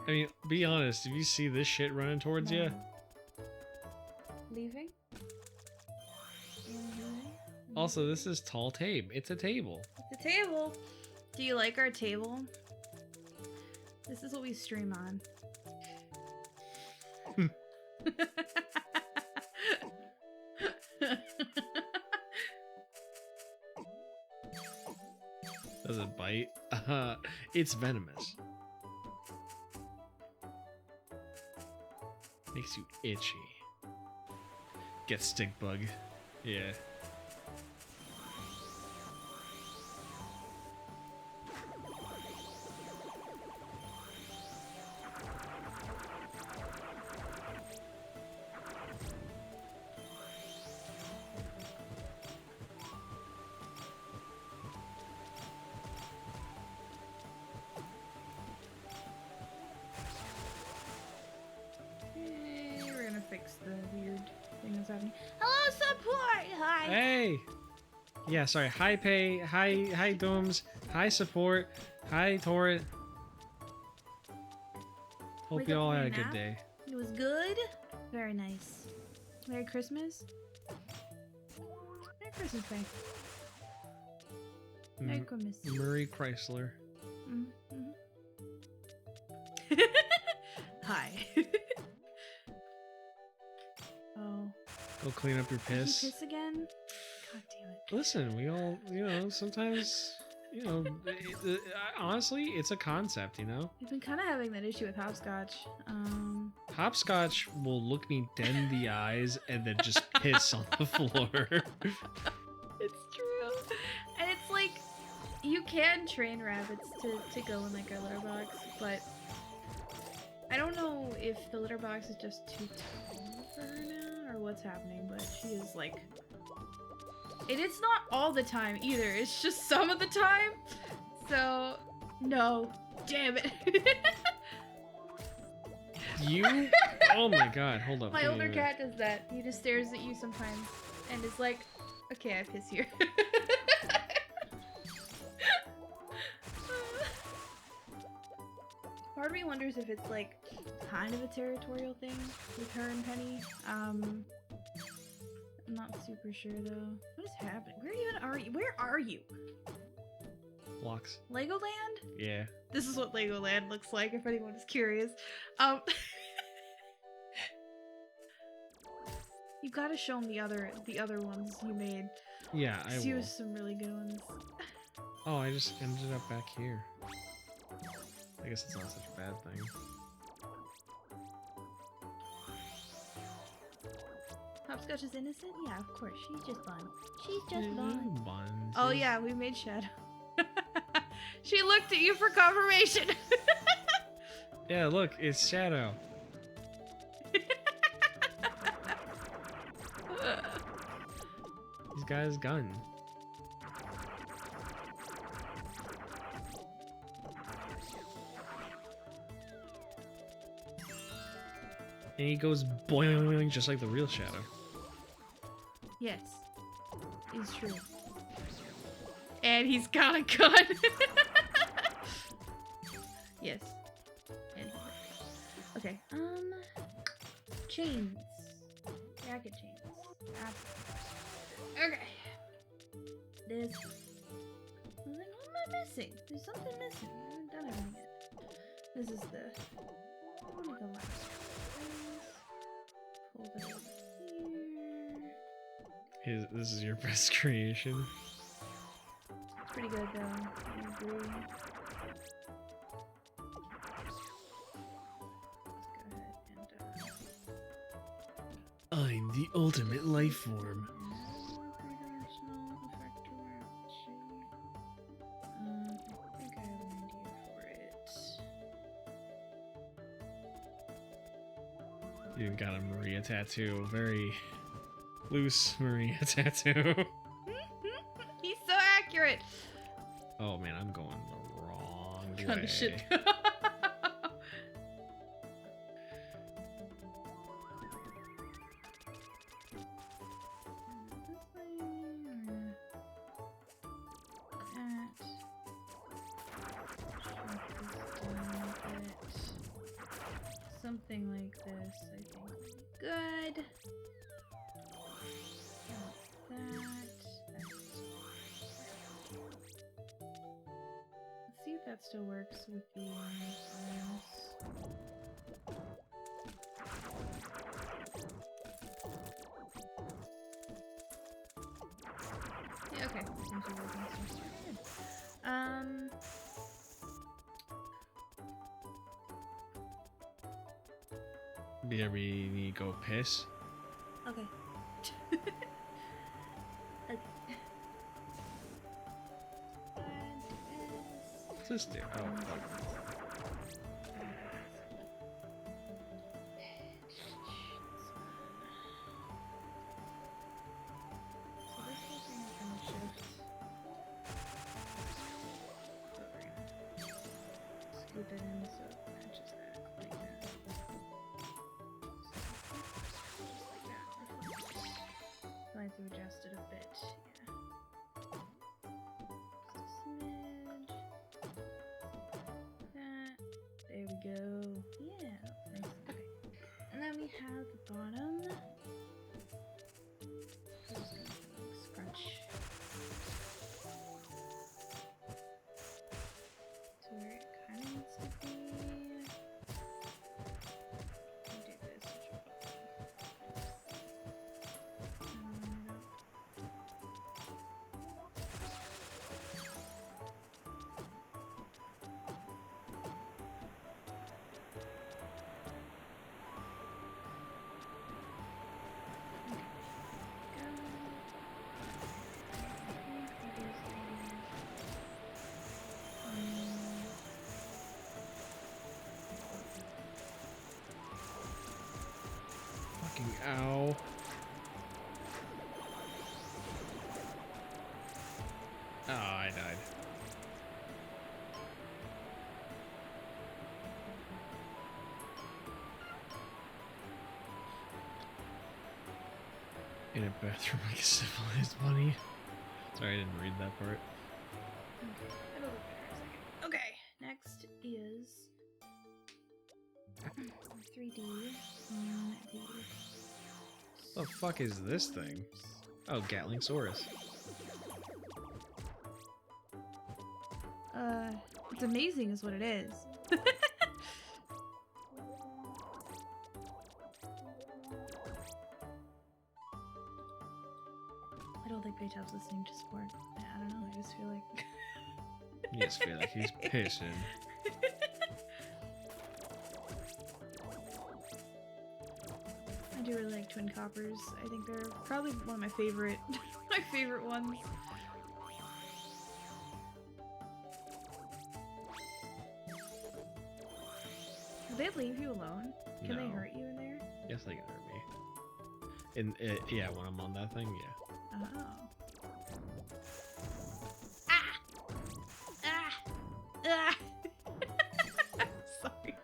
I mean, be honest, if you see this shit running towards you, Leaving? also, this is tall tape. It's a table. The table. Do you like our table? This is what we stream on. Does it bite? It's venomous. Makes you itchy. Get stick bug. Yeah. fix the weird thing that's happening. Hello, support! Hi! Hey. Yeah, sorry. Hi, Pay. Hi, Dooms. Hi, support. Hi, Torrent. Hope Wake you up all from had a your good nap? day. It was good. Very nice. Merry Christmas. Merry Christmas, Faye. Merry M- Christmas. Murray Chrysler. Mm-hmm. Hi. Oh. Go clean up your Did you piss. piss again? God damn it. Listen, we all, sometimes, honestly, it's a concept, We've been kind of having that issue with hopscotch. Hopscotch will look me dead in the eyes and then just piss on the floor. It's true. And it's like, you can train rabbits to go in like a litter box, but I don't know if the litter box is just too tall for her now or what's happening, but she is like... And it's not all the time either, it's just some of the time. So, no. Damn it. You? Oh my god, hold up. My wait, older wait. cat does that. He just stares at you sometimes and is like, okay, I piss here. Part of me wonders if it's like kind of a territorial thing with her and Penny. I'm not super sure though. What is happening? Where even are you? Where are you? Blocks. Legoland? Yeah. This is what Legoland looks like if anyone is curious. You gotta show them the other ones you made. Yeah, I You will. have some really good ones. Oh, I just ended up back here. I guess it's not such a bad thing. Hopscotch is innocent? Yeah, of course. She's just fun. She's just fun. Buns. Oh yeah, we made Shadow. She looked at you for confirmation. Yeah, look, it's Shadow. He's got his gun. And he goes boing just like the real Shadow. Yes, it's true. And he's got a gun. Yes. And okay. Chains. Jacket chains. Okay. This. I was like, what am I missing? There's something missing. I haven't done everything yet. This is the. The last one. Pull that over here. This is your best creation. It's pretty good though. I agree. Let's go ahead and I'm the ultimate life form. I think I have an idea for it. You even got a Maria tattoo. Very loose Maria tattoo. He's so accurate. Oh man, I'm going the wrong Kind way. of shit. Something like this, I think, would be good. Let's see if that still works with the arms. Yeah, okay. Seems to be working. Seems to be good. Be ever you need to go piss? Okay. Okay. What's this do? Oh, fuck. So this whole thing is gonna shift. But we're gonna scoop it in so it matches that like that. then we have the bottom. Just gonna scrunch to where it kind of needs to be. I'll do this, which will line it up. Fucking ow. Oh, I died. In a bathroom like a civilized bunny. Sorry, I didn't read that part. Okay, it'll look better in a second. Okay, next is 3D on the The fuck is this thing? Oh, Gatling Saurus. It's amazing is what it is. I don't think MageHouse listening to support. I don't know, I just feel like... You just feel like he's pissing. I do really like Twin Coppers. I think they're probably one of my favorite, my favorite ones. Do they leave you alone? Can they No. hurt you in there? Yes, they can hurt me. Yeah, when I'm on that thing, yeah. Oh. Ah! Ah! Ah! Sorry.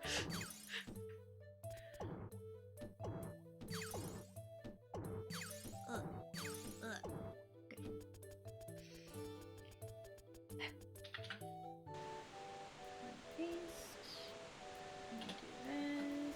Okay. Paste. And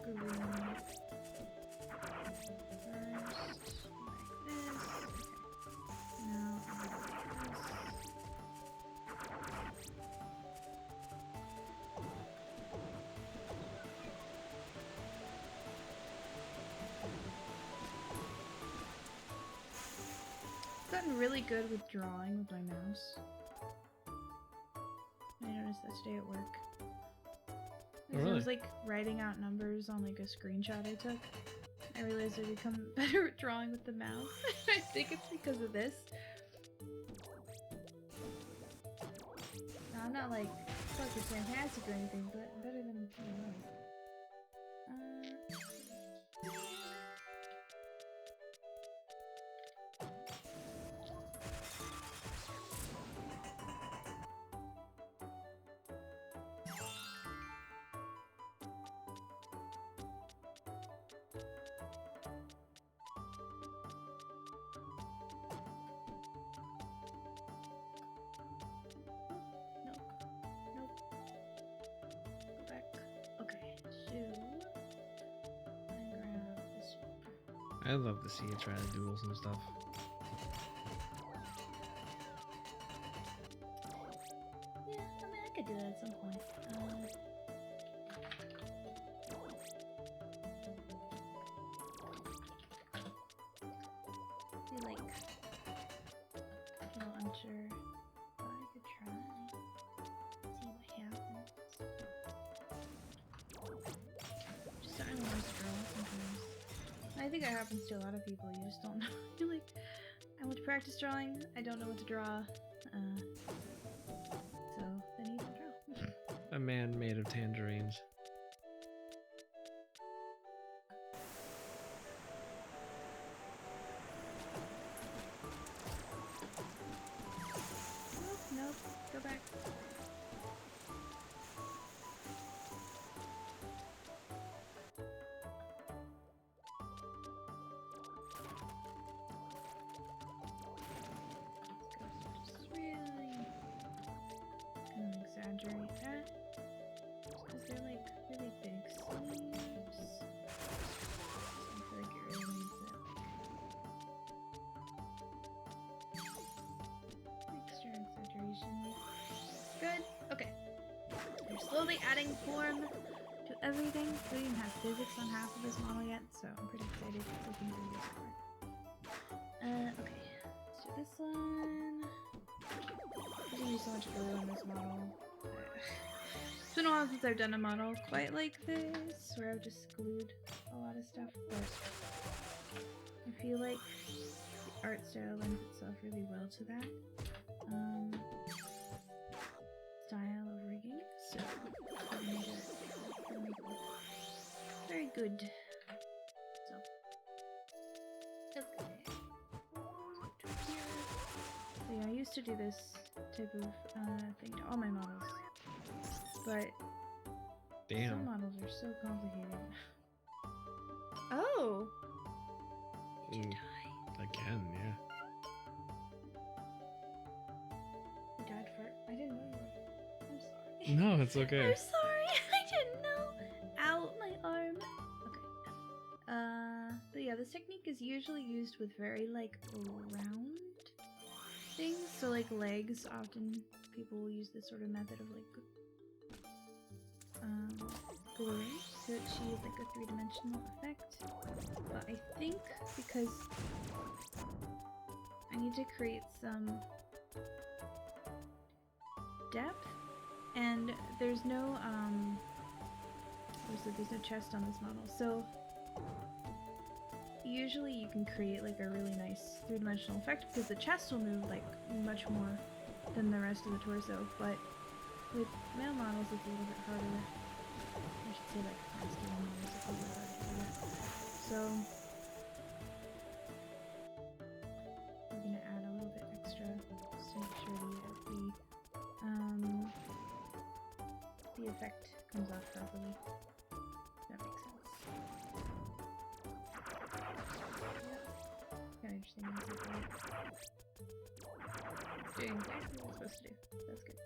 do this. Gotten really good with drawing with my mouse. I noticed that today at work. As I really? was like writing out numbers on like a screenshot I took. I realized I become better at drawing with the mouse. I think it's because of this. Now, I'm not like fucking fantastic or anything, but I'm better than anyone else. Nope. Go back. Okay, so I grab this one. I love to see you try to doodle some stuff. Yeah, I mean, I could do that at some point. Be like a little unsure, but I could try. See what happens. Just starting to lose draw sometimes. I think that happens to a lot of people. You just don't know. You're like, I want to practice drawing. I don't know what to draw. So then you don't draw. A man made of tangerines. slowly adding form to everything. We don't even have physics on half of this model yet, so I'm pretty excited looking through this part. Okay, let's do this one. There's gonna be so much glue on this model. It's been a while since I've done a model quite like this, where I've just glued a lot of stuff, but I feel like the art style lends itself really well to that style of rigging, so I'll make it very good. So, okay. So yeah, I used to do this type of thing to all my models, but Damn. some models are so complicated. Oh! Again, yeah. You died for it. I didn't know you were. I'm sorry. No, it's okay. I'm sorry. I didn't know. Ow, my arm. Okay. But yeah, this technique is usually used with very like round things. So like legs, often people will use this sort of method of like gluing to achieve like a three-dimensional effect. But I think because I need to create some depth, and there's no there's no chest on this model, so usually you can create like a really nice three-dimensional effect because the chest will move like much more than the rest of the torso, but with male models it's a little bit harder. I should say like masculine models, it's a little bit harder to do that. So we're gonna add a little bit extra just to make sure the effect comes off properly. That makes sense. Yeah. Kind of interesting. Doing exactly what it's supposed to do. That's good.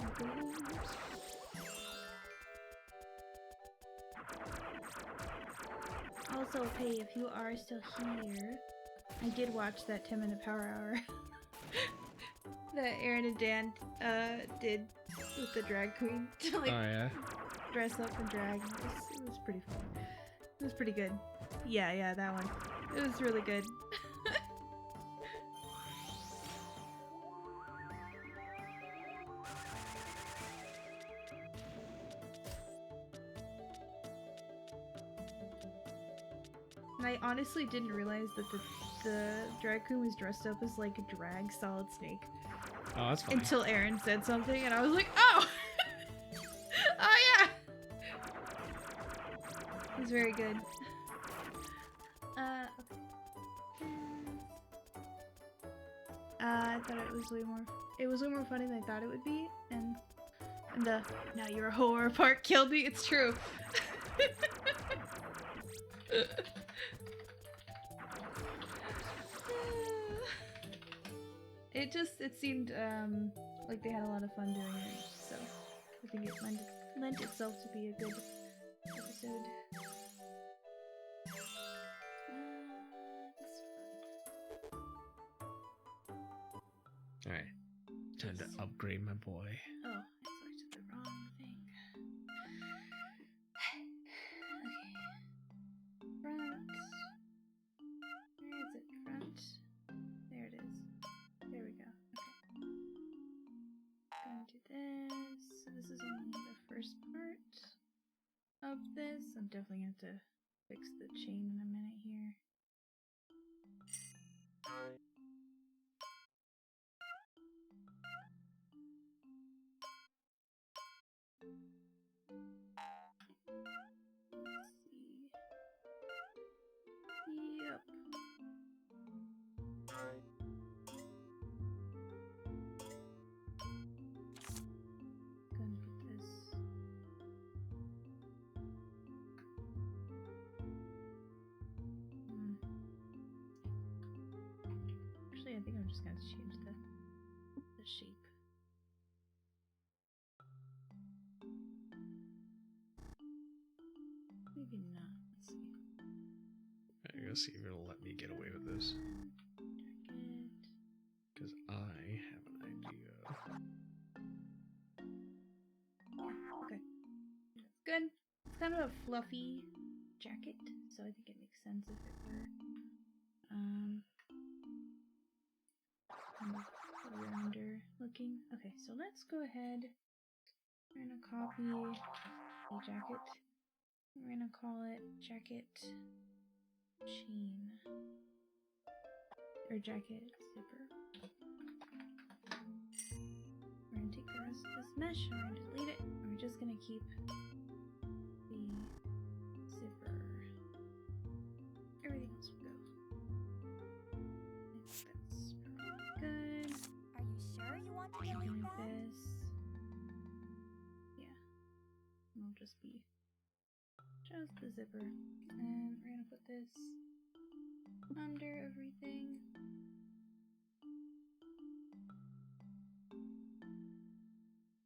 Okay. Also, hey, if you are still here, I did watch that 10-minute power hour that Aaron and Dan did with the drag queen to like Oh yeah. dress up and drag. It was pretty fun. It was pretty good. Yeah, that one. It was really good. And I honestly didn't realize that the drag queen was dressed up as like a drag Solid Snake Oh, that's fine. until Aaron said something, and I was like, oh! Oh yeah! It was very good. Okay. I thought it was way more funny than I thought it would be, and the "now you're a whore" part killed me. It's true. It seemed like they had a lot of fun doing it, so I think it lent itself to be a good episode. Alright. Time to upgrade my boy. Oh, I selected the wrong thing. Okay. Front. Where is it? Front. There it is. There we go. Okay. Gonna do this. So this is only the first part of this. I'm definitely gonna have to fix the chain in a minute here. Yep. Gonna put this. Actually, I think I'm just gonna change the shape. Maybe not. Let's see. I'm gonna see if it'll let me get away with this. Jacket. kind of a fluffy jacket, so I think it makes sense if it were kind of rounder looking. Okay, so let's go ahead. We're gonna copy the jacket. We're gonna call it jacket chain or jacket zipper. We're gonna take the rest of this mesh and we're gonna delete it. And we're just gonna keep the zipper. Everything else will go. I think that's probably good. Are you sure you want to delete Remove that? this. Yeah. It'll just be just the zipper. And we're gonna put this under everything.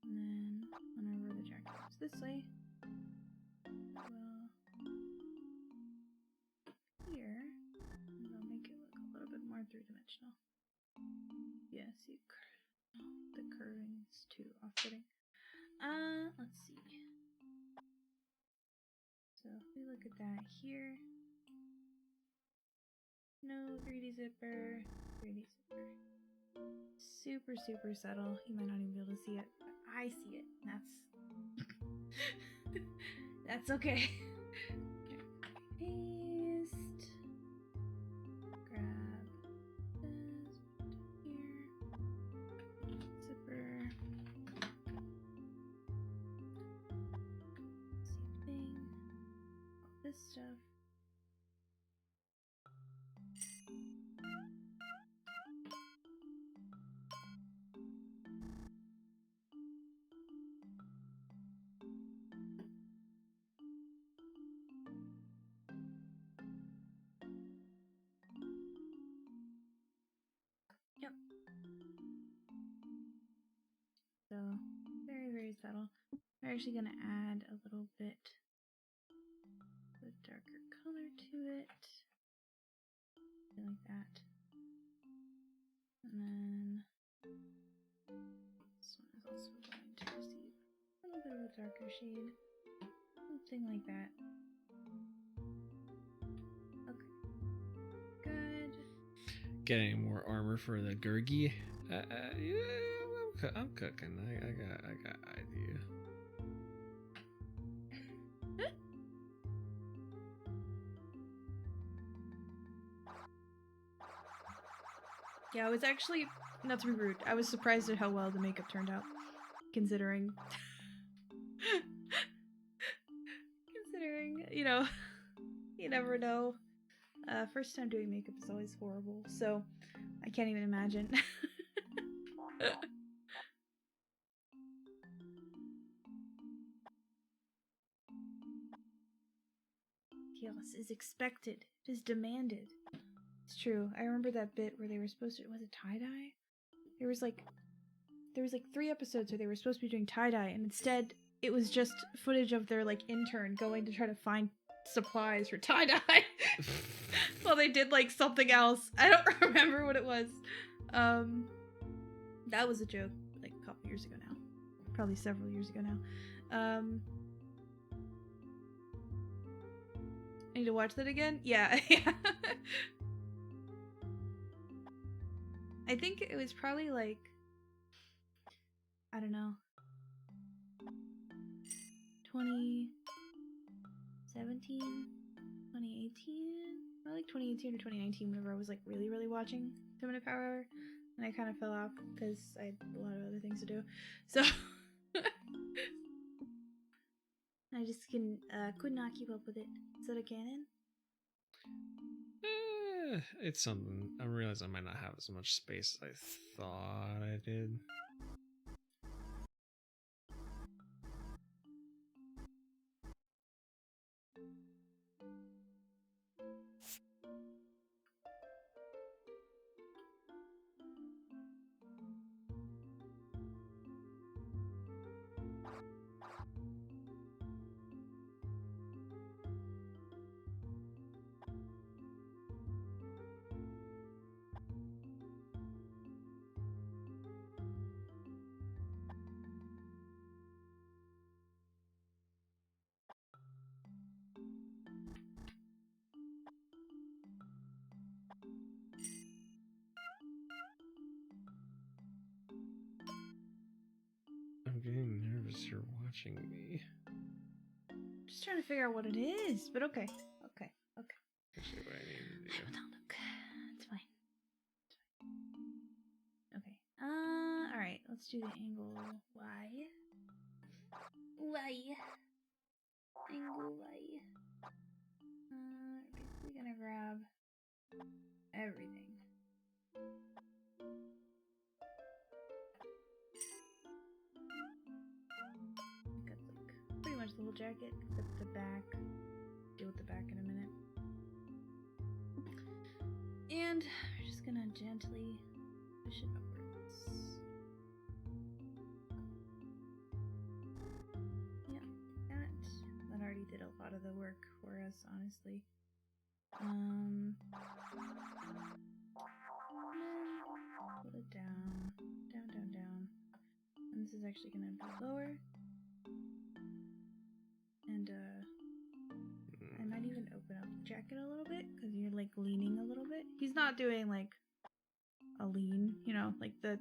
And then whenever the jacket goes this way, we'll here, and we'll make it look a little bit more three-dimensional. Yeah, see, the curving's too off-putting. Let's see. So if we look at that here, no 3D zipper, 3D zipper. Super, super subtle. You might not even be able to see it, but I see it. That's okay. Paste. Grab this here. Zipper. Same thing. All this stuff. Yep. So, very, very subtle. We're actually going to add a little bit of a darker color to it. Something like that. And then this one is also going to receive a little bit of a darker shade. Something like that. Okay. Good. Getting more armor for the Gurgi. Yeah, I'm cooking. I got idea. Yeah, I was actually, not to be rude, I was surprised at how well the makeup turned out, considering, you know, you never know. First time doing makeup is always horrible, so I can't even imagine. Chaos is expected. It is demanded. It's true. I remember that bit where they were supposed to, was it tie-dye? There was like 3 episodes where they were supposed to be doing tie-dye, and instead it was just footage of their like intern going to try to find supplies for tie-dye. Well, they did like something else. I don't remember what it was. That was a joke like a couple years ago now. Probably several years ago now. I need to watch that again? Yeah. I think it was probably like, I don't know, 2017, 2018, or like 2018 or 2019 whenever I was like really, really watching 2 Minute Power Hour, and I kind of fell off because I had a lot of other things to do. So I just could not keep up with it. Is that a canon? It's something. I realize I might not have as much space as I thought I did. watching me. Just trying to figure out what it is, but okay. Actually, what I need to do. Don't look. It's fine. Okay. Alright, let's do the angle Y. Angle Y. We're gonna grab everything. Got like pretty much the whole jacket, except the back. Deal with the back in a minute. And we're just gonna gently push it upwards. Yeah, that already did a lot of the work for us, honestly. Put it down, down. And this is actually gonna be lower. And I might even open up the jacket a little bit because you're like leaning a little bit. He's not doing like a lean, you know, like the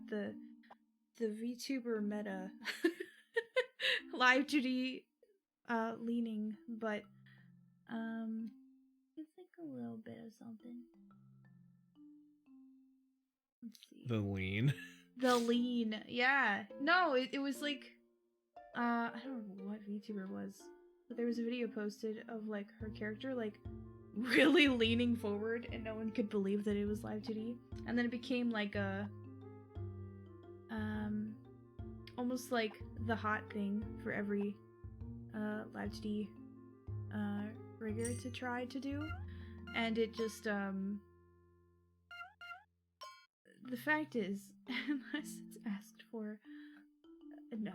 Vtuber meta live 2D leaning, but it's like a little bit of something. Let's see. The lean. The lean, yeah. No, it was like I don't know what VTuber was, but there was a video posted of like her character like really leaning forward and no one could believe that it was live 2D. And then it became like a almost like the hot thing for every live 2D rigger to try to do. And it just the fact is, unless it's asked for, no.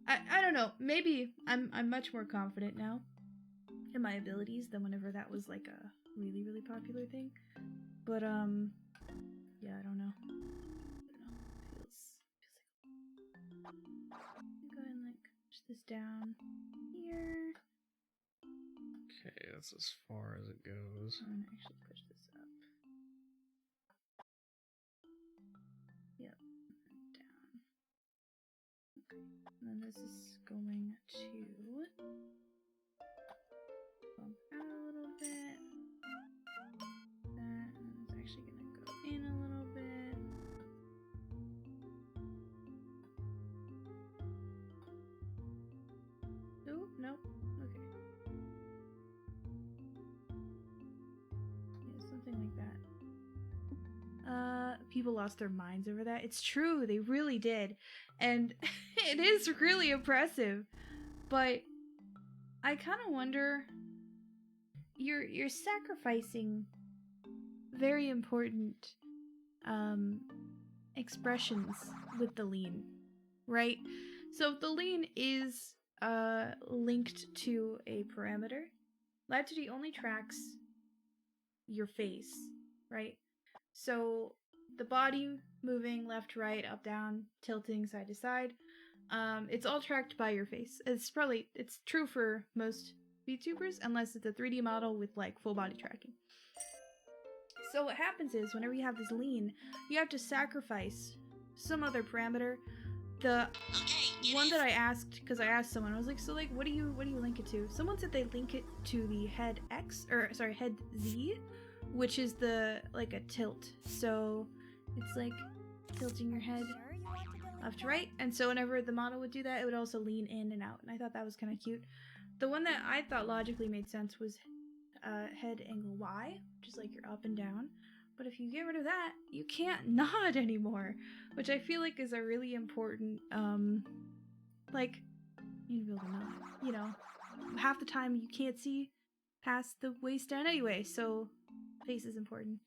I don't know. Maybe I'm much more confident now in my abilities than whenever that was like a really, really popular thing. But yeah, I don't know. Feels like go ahead and like push this down here. Okay, that's as far as it goes. I'm gonna actually push this up. Yep, down. Okay, and then this is going to bump out a little bit. That and it's actually gonna go in a little bit. Oh, nope. Okay. Yeah, something like that. People lost their minds over that. It's true, they really did. And it is really impressive. But I kind of wonder, you're sacrificing very important expressions with the lean, right? So if the lean is linked to a parameter, Live2D only tracks your face, right? So the body moving left, right, up, down, tilting side to side, it's all tracked by your face. It's true for most VTubers, unless it's a 3D model with like full body tracking. So what happens is, whenever you have this lean, you have to sacrifice some other parameter. The one that I asked, because I asked someone, I was like, so like, what do you link it to? Someone said they link it to the head X, or sorry, head Z, which is the like a tilt. So it's like tilting your head left to right, and so whenever the model would do that, it would also lean in and out, and I thought that was kind of cute. The one that I thought logically made sense was head angle Y, which is like your up and down. But if you get rid of that, you can't nod anymore, which I feel like is a really important, like, you need to be able to nod. You know, half the time you can't see past the waistband anyway, so face is important.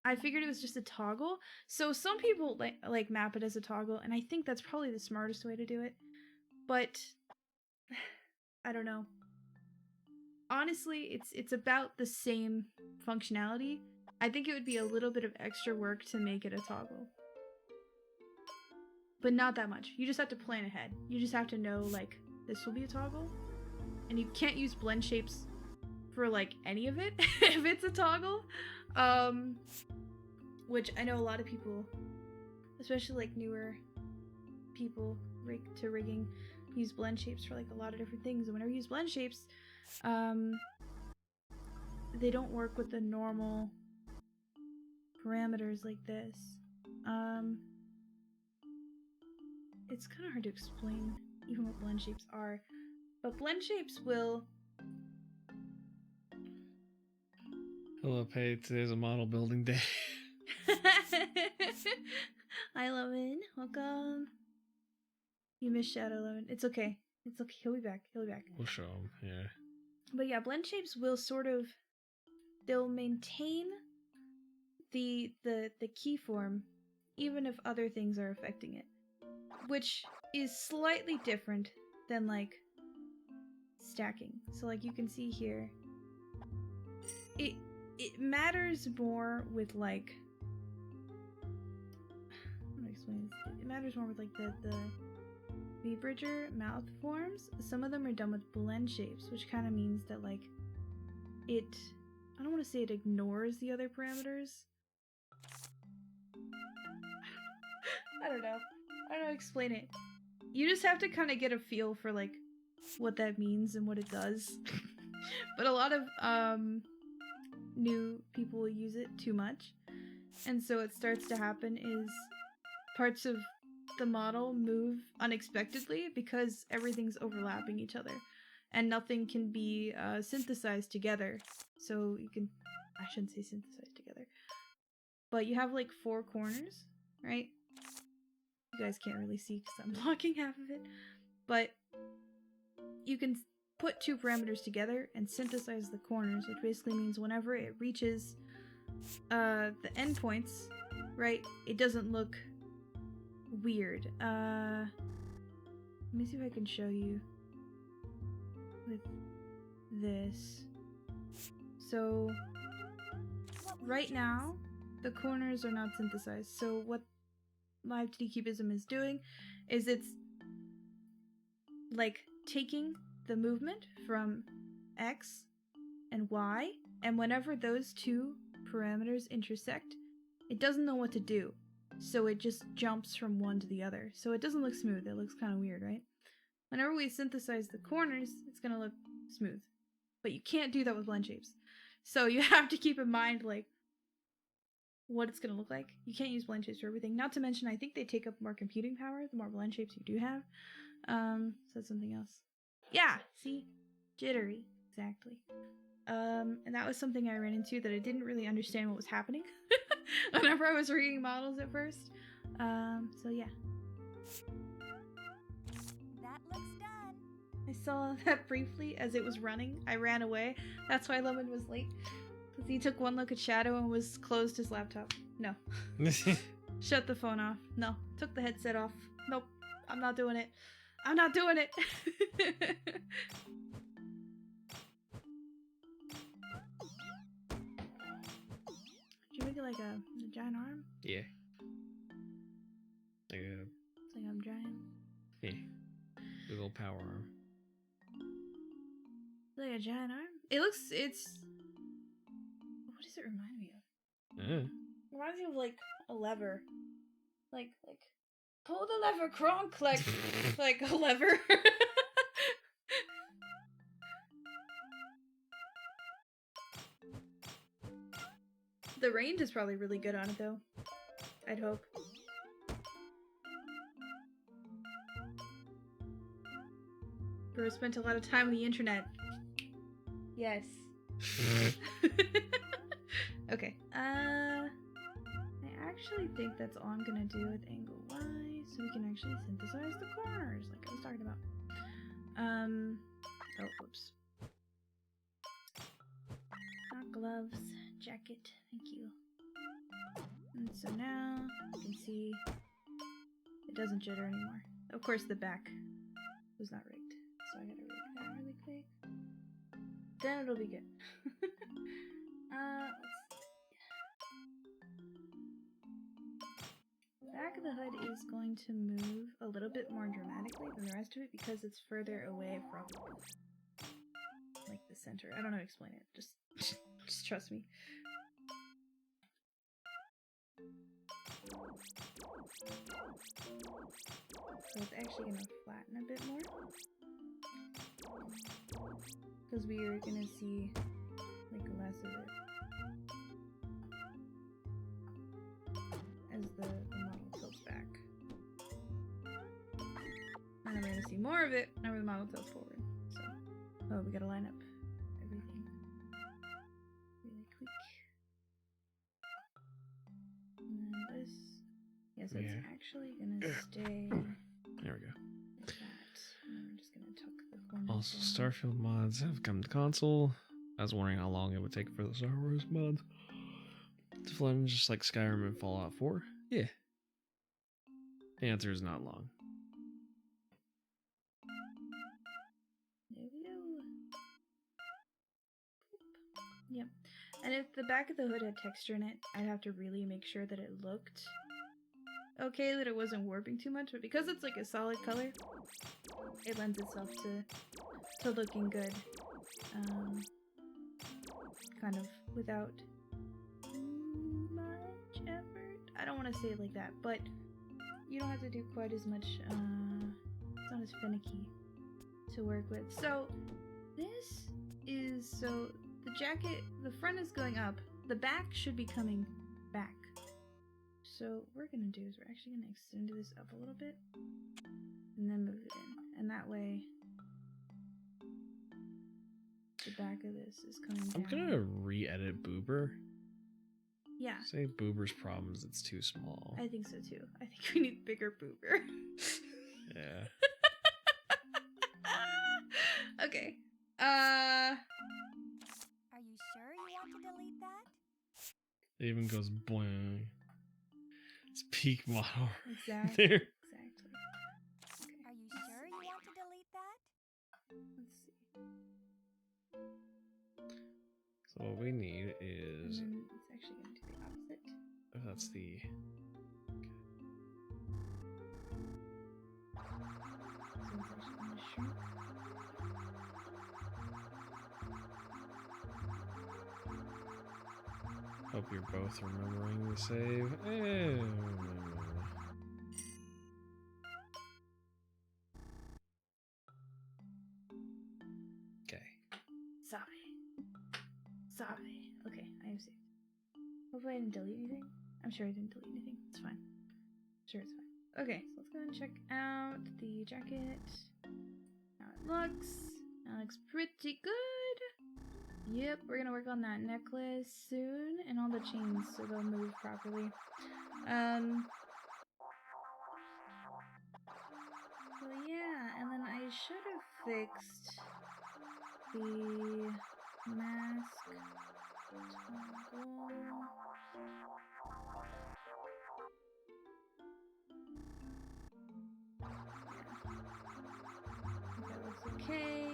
I figured it was just a toggle, so some people like map it as a toggle, and I think that's probably the smartest way to do it, but I don't know. Honestly, it's about the same functionality. I think it would be a little bit of extra work to make it a toggle. But not that much. You just have to plan ahead. You just have to know, like, this will be a toggle. And you can't use blend shapes for, like, any of it if it's a toggle. Which I know a lot of people, especially, like, newer people to rigging, use blend shapes for like a lot of different things, and whenever you use blend shapes, they don't work with the normal parameters like this. It's kind of hard to explain even what blend shapes are, but blend shapes will... Hello, Paige. Today's a model building day. Hi, Lemon. Welcome. You missed Shadow, Lemon. It's okay. It's okay. He'll be back. He'll be back. We'll show him. Yeah. But yeah, blend shapes will sort of... They'll maintain the key form even if other things are affecting it, which is slightly different than like stacking. So like you can see here, it matters more with like, how do I explain this? It matters more with like the V-Bridger mouth forms. Some of them are done with blend shapes, which kind of means that like it, I don't want to say it ignores the other parameters. I don't know how to explain it. You just have to kind of get a feel for like what that means and what it does. But a lot of new people use it too much, and so what starts to happen is parts of the model move unexpectedly because everything's overlapping each other and nothing can be synthesized together. So you can, I shouldn't say synthesized together, but you have like 4 corners, right? You guys can't really see because I'm blocking half of it, but you can put 2 parameters together and synthesize the corners, which basically means whenever it reaches the endpoints, right, it doesn't look weird. Let me see if I can show you with this. So right now the corners are not synthesized, so what Live 2D Cubism is doing is it's like taking the movement from X and Y, and whenever those 2 parameters intersect, it doesn't know what to do, so it just jumps from one to the other. So it doesn't look smooth, it looks kind of weird, right? Whenever we synthesize the corners, it's gonna look smooth, but you can't do that with blend shapes. So you have to keep in mind like what it's gonna look like. You can't use blend shapes for everything. Not to mention, I think they take up more computing power the more blend shapes you do have. So that's something else. Yeah, see? Jittery. Exactly. And that was something I ran into that I didn't really understand what was happening whenever I was reading models at first. So yeah. That looks done. I saw that briefly as it was running. I ran away. That's why Lemon was late. Because he took one look at Shadow and was closed his laptop. No. Shut the phone off. No. Took the headset off. Nope. I'm not doing it. I'm not doing it. Did you make it like a giant arm? Yeah. Like a, It's like I'm giant. yeah. Big old power arm. Like a giant arm? It's... What does it remind me of? It reminds me of like a lever. Like, pull the lever, Kronk! Like a lever. The range is probably really good on it though. I'd hope. Bro spent a lot of time on the internet. Yes. Okay. I actually think that's all I'm gonna do with angle Y, so we can actually synthesize the corners, like I was talking about. Oh, whoops. Not gloves, jacket, thank you. And so now you can see it doesn't jitter anymore. Of course, the back was not rigged, so I gotta rig that really quick. Then it'll be good. Let's see. The back of the hood is going to move a little bit more dramatically than the rest of it because it's further away from like the center. I don't know how to explain it. Just trust me. So it's actually going to flatten a bit more. Because we are going to see like less of it as the model tilts back. And then we're going to see more of it whenever the model tilts forward. So, oh, we got to line up everything really quick. And then this, yes, it's actually going to stay There we go. like that. And we're just going to tuck the corners Also, down. Starfield mods have come to console. I was wondering how long it would take for the Star Wars mods to flood in, just like Skyrim and Fallout 4. Yeah. The answer is not long. There we go. Yep. And if the back of the hood had texture in it, I'd have to really make sure that it looked okay, that it wasn't warping too much. But because it's like a solid color, it lends itself to looking good. Kind of without much effort. I don't want to say it like that, but you don't have to do quite as much. It's not as finicky to work with. So this is, so the jacket, the front is going up, the back should be coming back. So what we're gonna do is we're actually gonna extend this up a little bit and then move it in, and that way the back of this is coming down. I'm gonna re-edit Boober. Yeah, Say Boober's problem is it's too small. I think so too. I think we need bigger Boober. Yeah. Okay. Are you sure you want to delete that? It even goes boing. It's peak model Exactly. there. Exactly. Okay. Are you sure you want to delete that? Let's see. So what we need And is, then it's actually going to do the opposite. oh, that's the, So it's actually going to shrink. hope you're both remembering the save. Okay. Sorry. Okay, I am saved. Hopefully I didn't delete anything. I'm sure I didn't delete anything. It's fine. Sure, it's fine. Okay, so let's go ahead and check out the jacket. How it looks. That looks pretty good. Yep, we're gonna work on that necklace soon and all the chains so they'll move properly. So yeah, and then I should have fixed the mask toggle. That looks okay.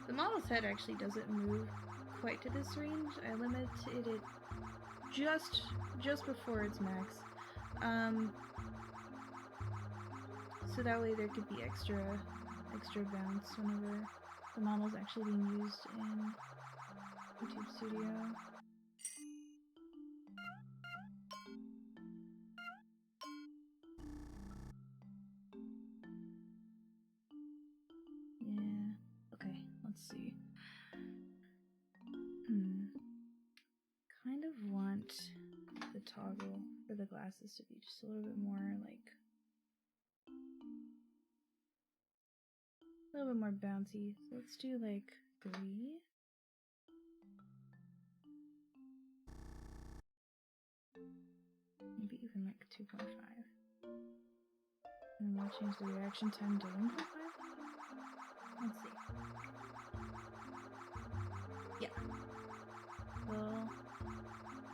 The model's head actually doesn't move quite to this range. I limited it just before its max. So that way there could be extra bounce whenever the model's actually being used in YouTube Studio. Yeah. Okay, let's see. Kind of want the toggle for the glasses to be just a little bit more like a little bit more bouncy. So let's do like 3. Maybe even like 2.5. And we'll change the reaction time to 1.5. Let's see. Yeah. They'll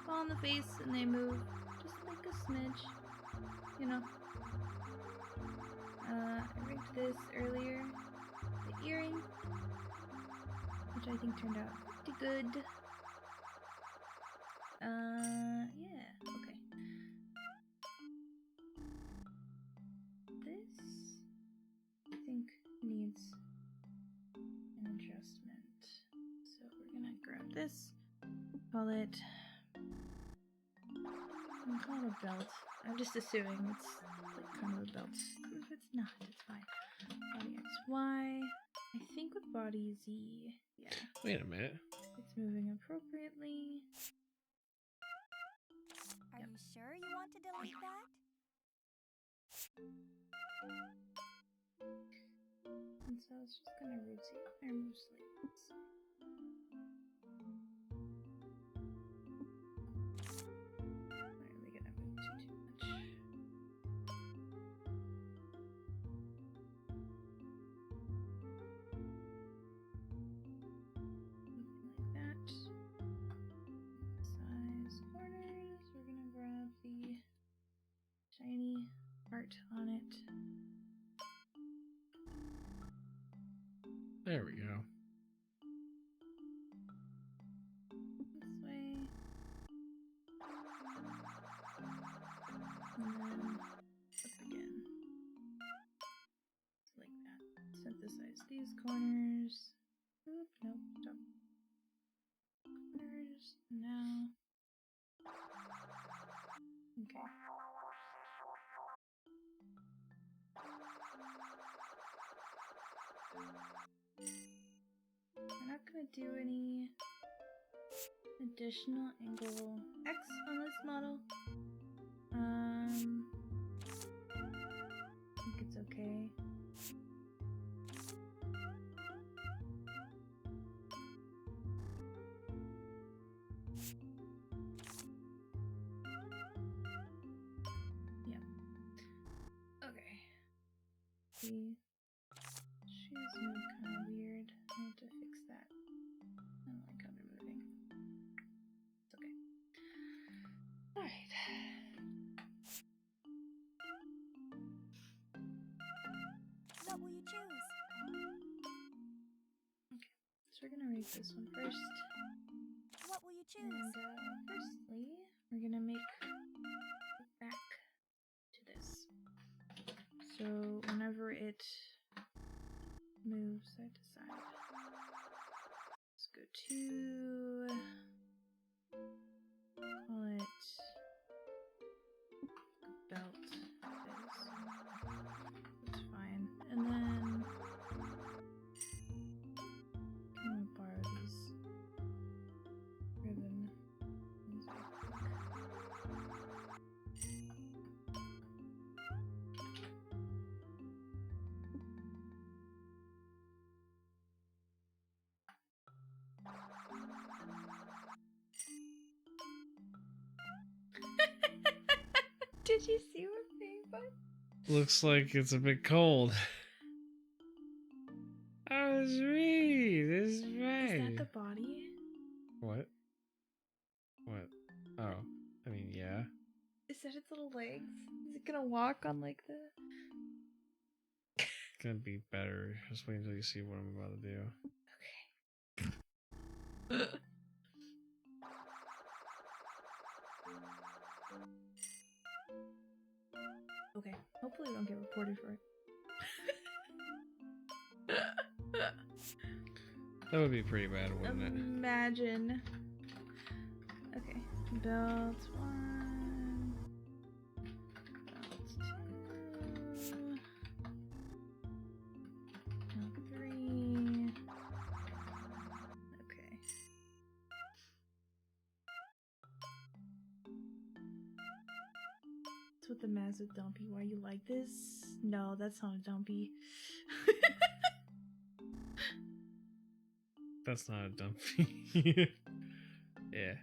fall on the face and they move just like a smidge. You know. I rigged this earlier. The earring, which I think turned out pretty good. Yeah, okay. This, I think, needs an adjustment. So we're gonna grab this, call it I'm calling it a belt. I'm just assuming it's like kind of a belt. If it's not, it's fine. Body X, Y. I think with body Z. Yeah. Wait a minute. It's moving appropriately. Are you sure you want to delete that? And so it's just gonna rotate my moves like this. Not really gonna move too much. Something like that. Size corners. We're gonna grab the shiny art on it. There we go. This way. And then up again. Like that. Synthesize these corners. Oop, nope, stop. Corners. Now. Okay. We're not gonna do any additional angle X on this model. I think it's okay. Yeah. Okay. See, shoes move kind of weird. I need to fix that. I don't like how they're moving. It's okay. Alright. What will you choose? So we're gonna rate this one first. What will you And choose? firstly, we're gonna make it back to this. So whenever it moves side to side, let's go to call it belt. It's fine. And then I'm gonna borrow these ribbon things, I Did you see what thing? Looks like it's a bit cold. Oh, it's me. This is Is right. that the body? What? What? Oh, I mean, yeah. Is that its little legs? Is it gonna walk on like the? It's gonna be better. Just wait until you see what I'm about to do. Okay. Okay. Hopefully, we don't get reported for it. That would be pretty bad, wouldn't it? Imagine. Okay. Belt 1. Belt 2. Belt 3. Okay. That's what the mask with Dumpy. Why you like this? No, that's not a Dumpy. That's not a dumb feat. Yeah,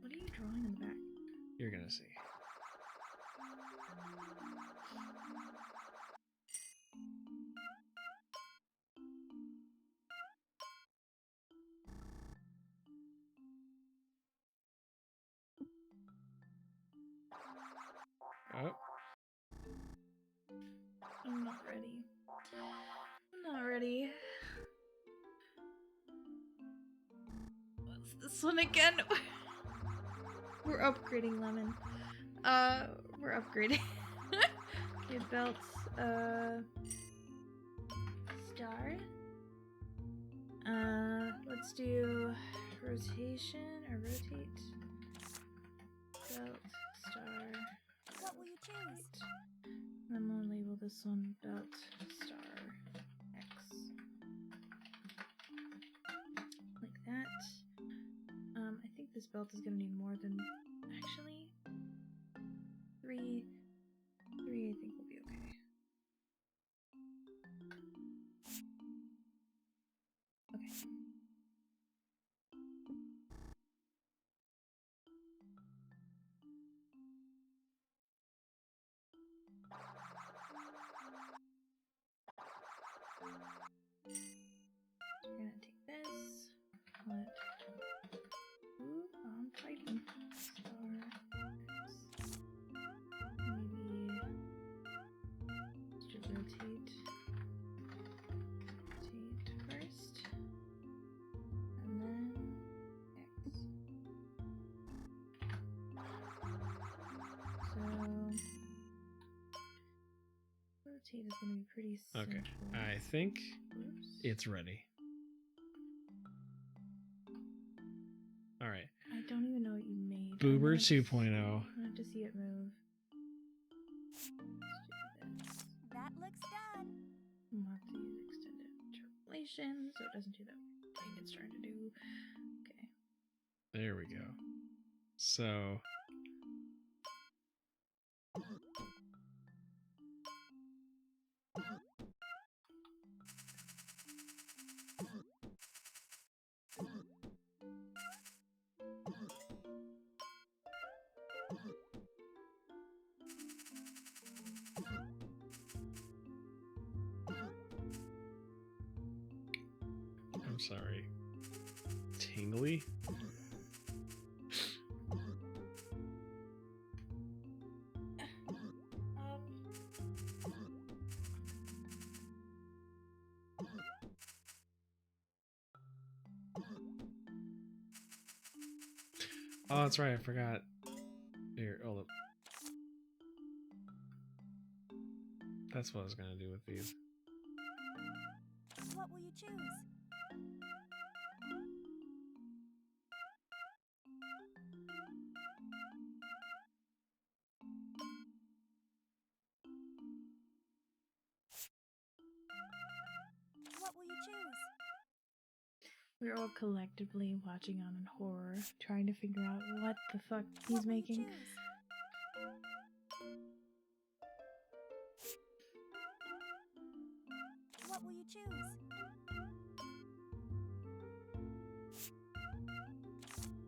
What are you drawing in the back? you're gonna see. Oh, I'm not ready. I'm not ready. What's this one again? We're upgrading Lemon. We're upgrading. Okay, belts. Star. Let's do rotation or rotate. Belt, star. this one belt star X. Like that. I think this belt is gonna need more than actually three. Three I think will be okay. Okay. We're gonna take this. Ooh, I'm fighting. Star X. Maybe just rotate first, and then X. So rotate is gonna be pretty simple. Okay, I think Oops. it's ready. All right, I don't even know what you made. Boober I'm 2.0. gonna have to see it move. Let's do this. That looks done. I'm gonna have to use extended interpolation so it doesn't do that thing it's trying to do. Okay. There we go. So I'm sorry. Tingly? Oh, that's right. I forgot. Here, hold up. That's what I was gonna do with these. What will you choose? What will you choose? We're all collectively watching on in horror, trying to figure out what the fuck he's What will you making. choose? What will you choose?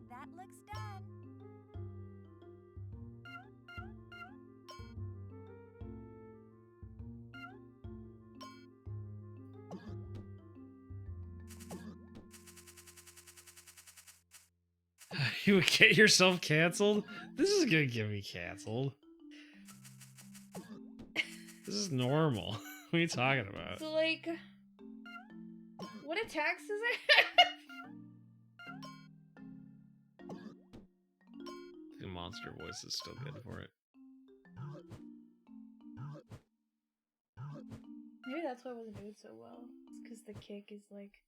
That looks done. You would get yourself canceled? This is gonna get me canceled. This is normal. What are you talking about? So, like, what attacks does it have? The monster voice is still good for it. Maybe that's why it wasn't doing so well. It's because the kick is like.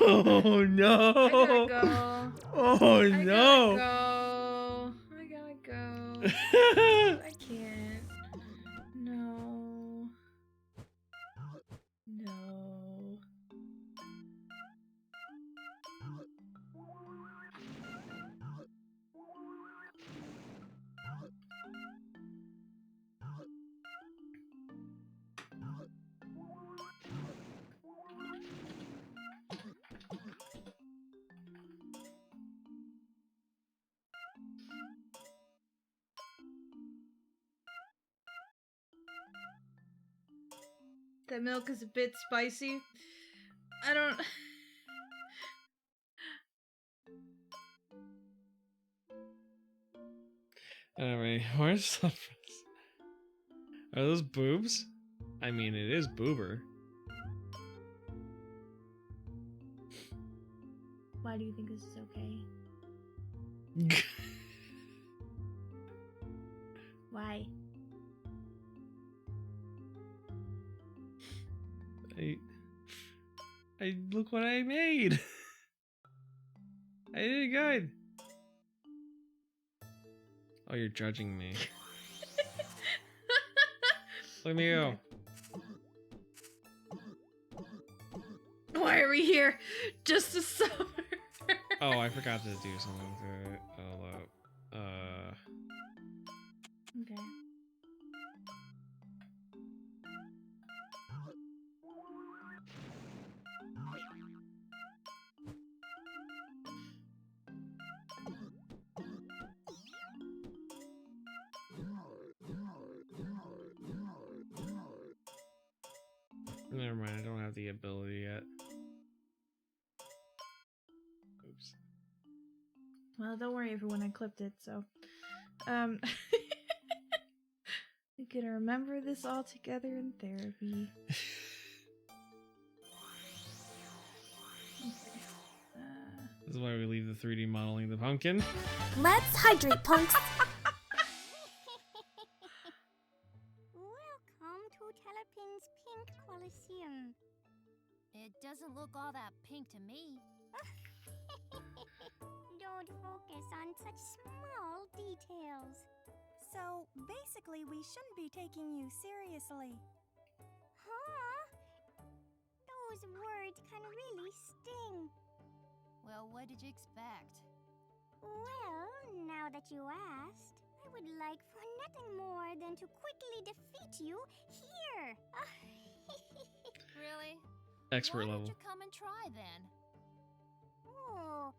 Oh no! I gotta go. Oh I no! gotta go. I can't. No. No. That milk is a bit spicy. I don't. Alright, where's the... Are those boobs? I mean, it is boober. Why do you think this is okay? Why? I look what I made. I did it good. Oh, you're judging me. Look at me go. Why are we here? Just to suffer. Oh, I forgot to do something to it. Hold up. Okay. Never mind, I don't have the ability yet. Oops. Well, don't worry everyone, I clipped it, so we can remember this all together in therapy. Okay. This is why we leave the 3D modeling the pumpkin. Let's hydrate, punks. Welcome to Telepin's Pink Coliseum. It doesn't look all that pink to me. Don't focus on such small details. So, basically, we shouldn't be taking you seriously. Huh? Those words can really sting. Well, what did you expect? Well, now that you asked, I would like for nothing more than to quickly defeat you here. Really? Expert Why level. don't you come and try then? Oh,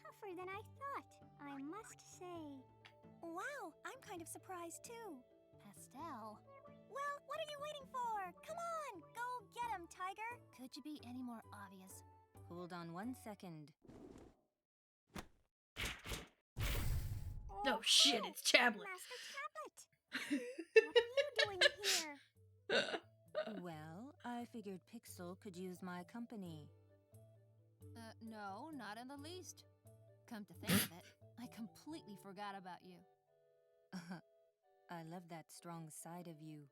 tougher than I thought, I must say. Wow, I'm kind of surprised too. Pastel? Well, what are you waiting for? Come on, go get him, Tiger. Could you be any more obvious? Hold on 1 second. Oh shit, it's Tablet. Master Tablet! What are you doing here? Well, I figured Pixel could use my company. No, not in the least. Come to think of it, I completely forgot about you. I love that strong side of you.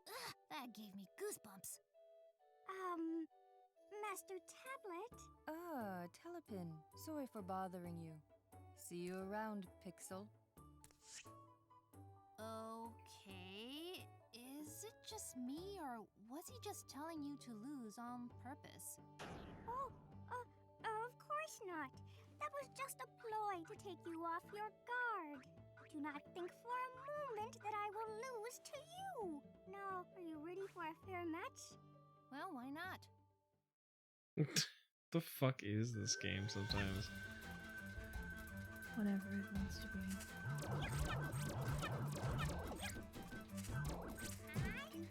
Ugh, that gave me goosebumps. Master Tablet? Ah, Telepin. Sorry for bothering you. See you around, Pixel. Okay, is it just me, or was he just telling you to lose on purpose? Oh, of course not. That was just a ploy to take you off your guard. Do not think for a moment that I will lose to you. Now, are you ready for a fair match? Well, why not? The fuck is this game sometimes? Whatever it wants to be.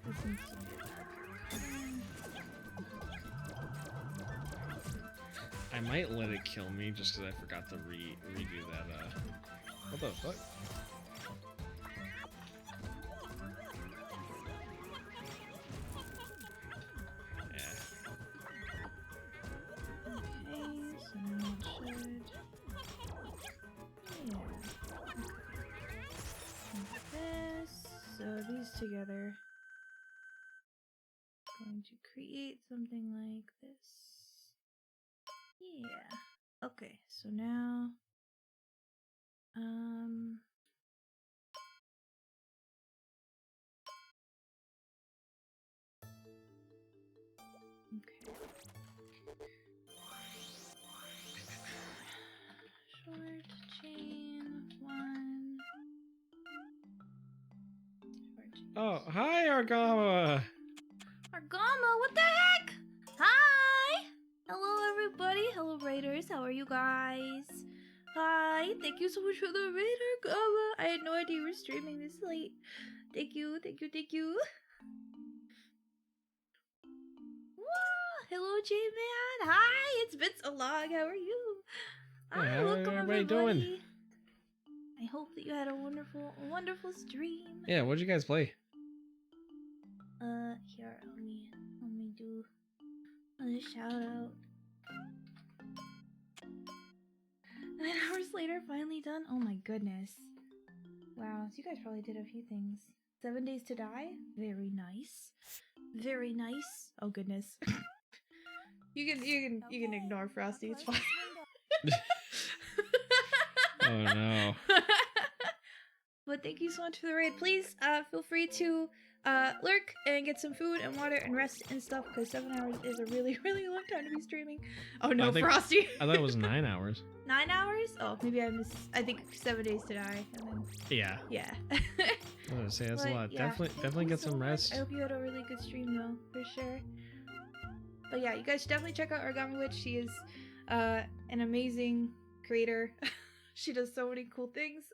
This needs to be I might let it kill me just because I forgot to redo that. What the fuck? Yeah. Okay, so now it should. Yeah. Like this. So these together. Going to create something like this. Yeah. Okay, so now okay. Short chain 1. Short chain. Oh, hi, Argama! Argama, what the heck? Hi! Hello, everybody. Hello, Raiders. How are you guys? Hi. Thank you so much for the raid, Argama. I had no idea you were streaming this late. Thank you, thank you, thank you. Whoa! Hello, J-Man. Hi, it's been so long. How are you? Hey, how welcome, everybody everybody. doing? I hope that you had a wonderful stream. Yeah, what'd you guys play? Here, let me do a shout out. 9 hours later, finally done. Oh my goodness. Wow, so you guys probably did a few things. 7 days to die? Very nice. Very nice. Oh goodness. you can ignore Frosty, it's fine. Oh no. But thank you so much for the raid. Please feel free to lurk and get some food and water and rest and stuff, because 7 hours is a really, really long time to be streaming. Oh no, Frosty. I thought it was 9 hours. 9 hours? Oh, maybe I missed. I think 7 days to die. And then, Yeah. yeah. I was gonna say that's a lot. Yeah, Definitely thank you get so some much. rest. I hope you had a really good stream though, for sure. But yeah, you guys should definitely check out Origami Witch. She is an amazing creator. She does so many cool things.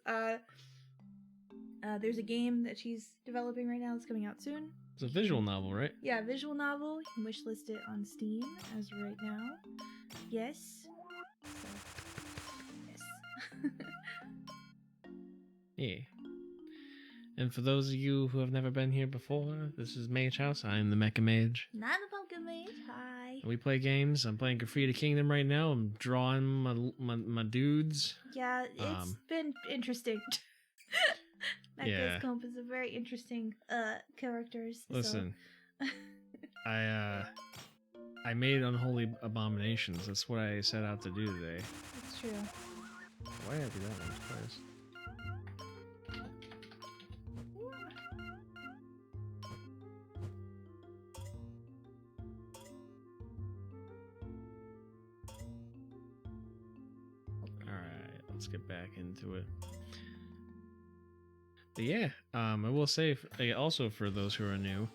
There's a game that she's developing right now that's coming out soon. It's a visual novel, right? Yeah, visual novel. You can wishlist it on Steam as of right now. Yes. Yes. Yeah. And for those of you who have never been here before, this is MageHouse. I'm the Mecha Mage. Not the pumpkin mage. Hi. We play games. I'm playing Graffiti Kingdom right now. I'm drawing my dudes. Yeah, it's been interesting. Yeah. Comp is a very interesting characters. Listen, I made unholy abominations. That's what I set out to do today. It's true. Why did I do that one twice? Alright, let's get back into it. But yeah, I will say also for those who are new,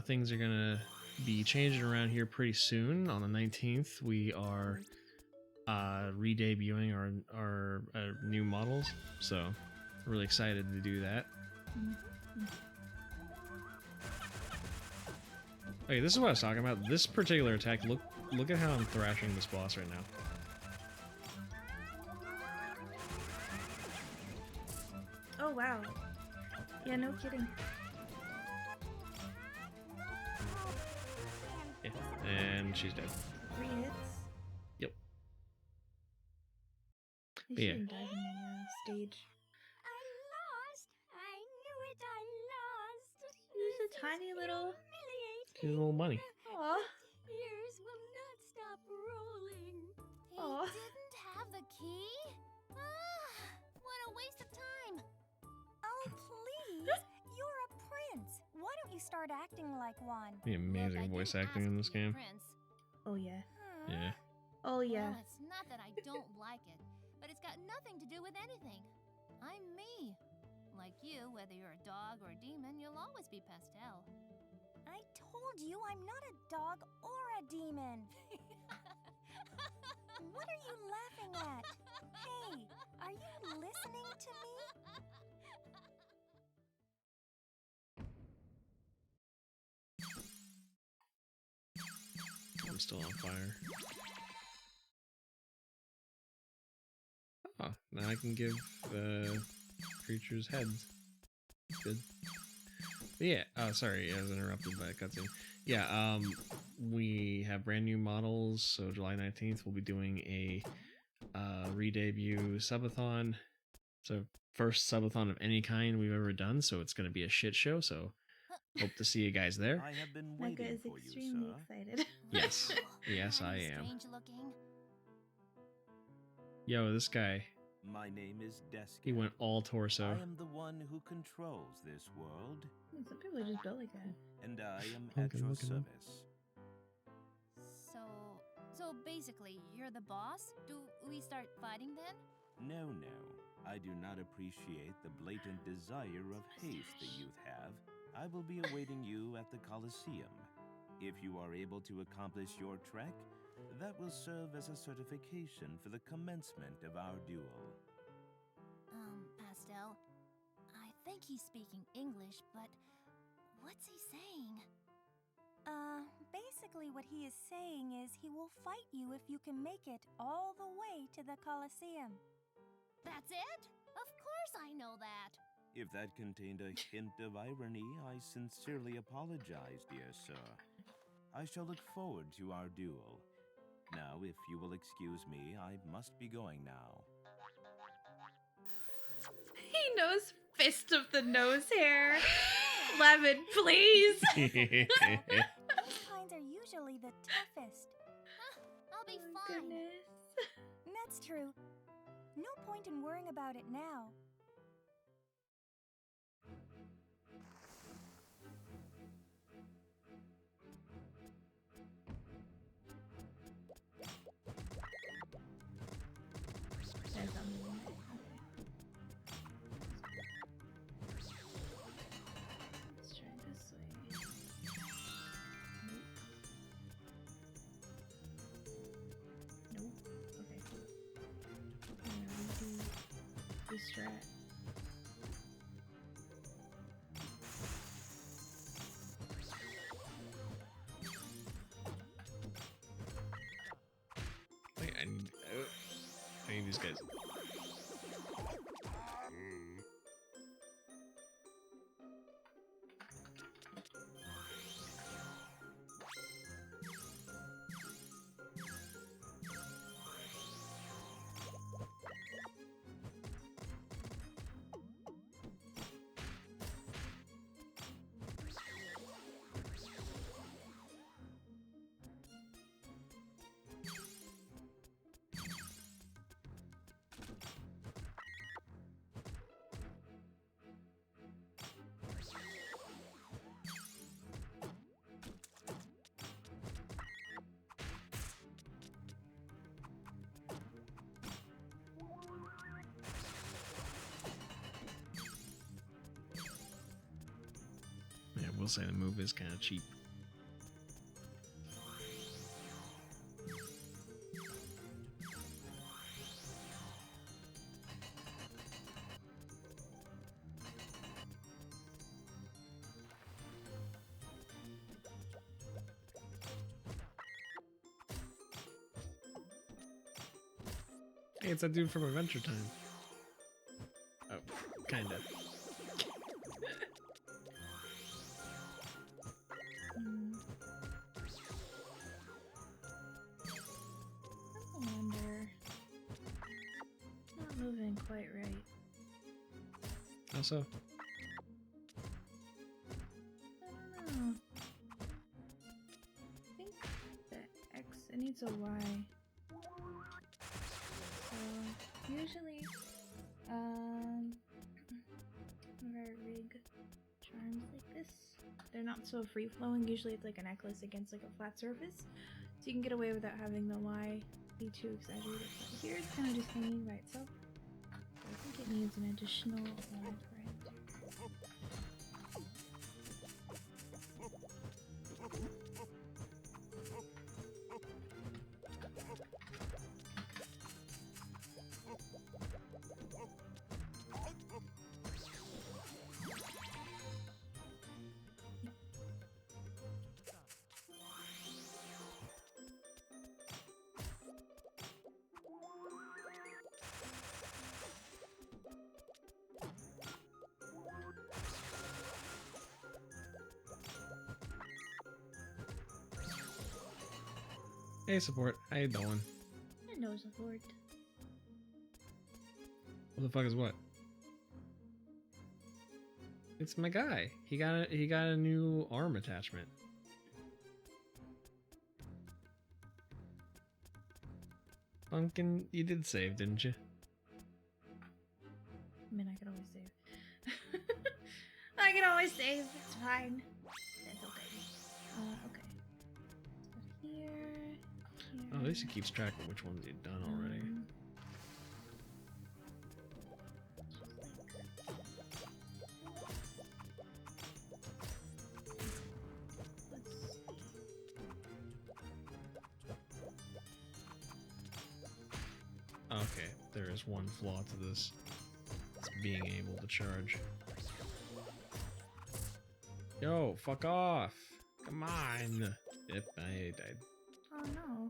things are gonna be changing around here pretty soon. On the 19th, we are re-debuting our new models, so really excited to do that. Okay, this is what I was talking about. This particular attack, look at how I'm thrashing this boss right now. Oh wow. Yeah, no kidding. Yeah, and she's dead. 3 hits. Yep. They Yeah. shouldn't die in the stage. I lost. I knew it. I lost. There's a tiny little. She's a little money. Aw. Tears will not stop rolling. He Aw. didn't have the key? Ah, what a waste of time. Oh, please. You're a prince. Why don't you start acting like one? The amazing voice acting in this game. Oh yeah. Yeah. Oh yeah. Well, it's not that I don't like it, but it's got nothing to do with anything. I'm me. Like you, whether you're a dog or a demon, you'll always be Pastel. I told you I'm not a dog or a demon. What are you laughing at? Hey, are you listening to me? I'm still on fire. Oh, now I can give creatures heads. Good. But yeah, sorry, I was interrupted by a cutscene. Yeah, we have brand new models, so July 19th we'll be doing a re-debut subathon. So first subathon of any kind we've ever done, so it's gonna be a shit show, so hope to see you guys there. I have been Micah waiting is for you, extremely sir. excited. Yes. Yes, I am. Strange looking. Yo, this guy, My name is Desk. he went all torso. I am the one who controls this world, Some people are just built like that. and I am Okay, at your look at him. service. So basically, you're the boss? Do we start fighting then? No, no. I do not appreciate the blatant desire of haste the youth have. I will be awaiting you at the Colosseum. If you are able to accomplish your trek, that will serve as a certification for the commencement of our duel. Pastel, I think he's speaking English, but what's he saying? Basically what he is saying is he will fight you if you can make it all the way to the Colosseum. That's it? Of course I know that. If that contained a hint of irony, I sincerely apologize, dear sir. I shall look forward to our duel. Now, if you will excuse me, I must be going now. He knows fist of the nose hair. Lemon, please. Those kinds are usually the toughest. I'll be Oh, fine. goodness. That's true. No point in worrying about it now. There's something in there. Let's try this way. Nope. Nope. Okay, cool. Redo the strat. Wait, I need these guys. Yeah, we'll say the move is kind of cheap. Hey, it's that dude from Adventure Time. Oh, kinda. I wonder. Not moving quite right. Also, I don't know. I think the X, it needs a Y. So, usually, whenever I rig charms like this, they're not so free-flowing. Usually it's like a necklace against like a flat surface. So you can get away without having the Y be too exaggerated. But here it's kind of just hanging by itself. So I think it needs an additional Y for it. hey support, how you doing? I know support. What the fuck is what? It's my guy. He got a new arm attachment. Pumpkin, you did save, didn't you? I mean, I can always save. I can always save. It's fine. That's okay. Okay. So here. Oh, at least he keeps track of which ones you've done already. Okay, there is one flaw to this. It's being able to charge. Yo, fuck off! Come on! Yep, I died. Oh no.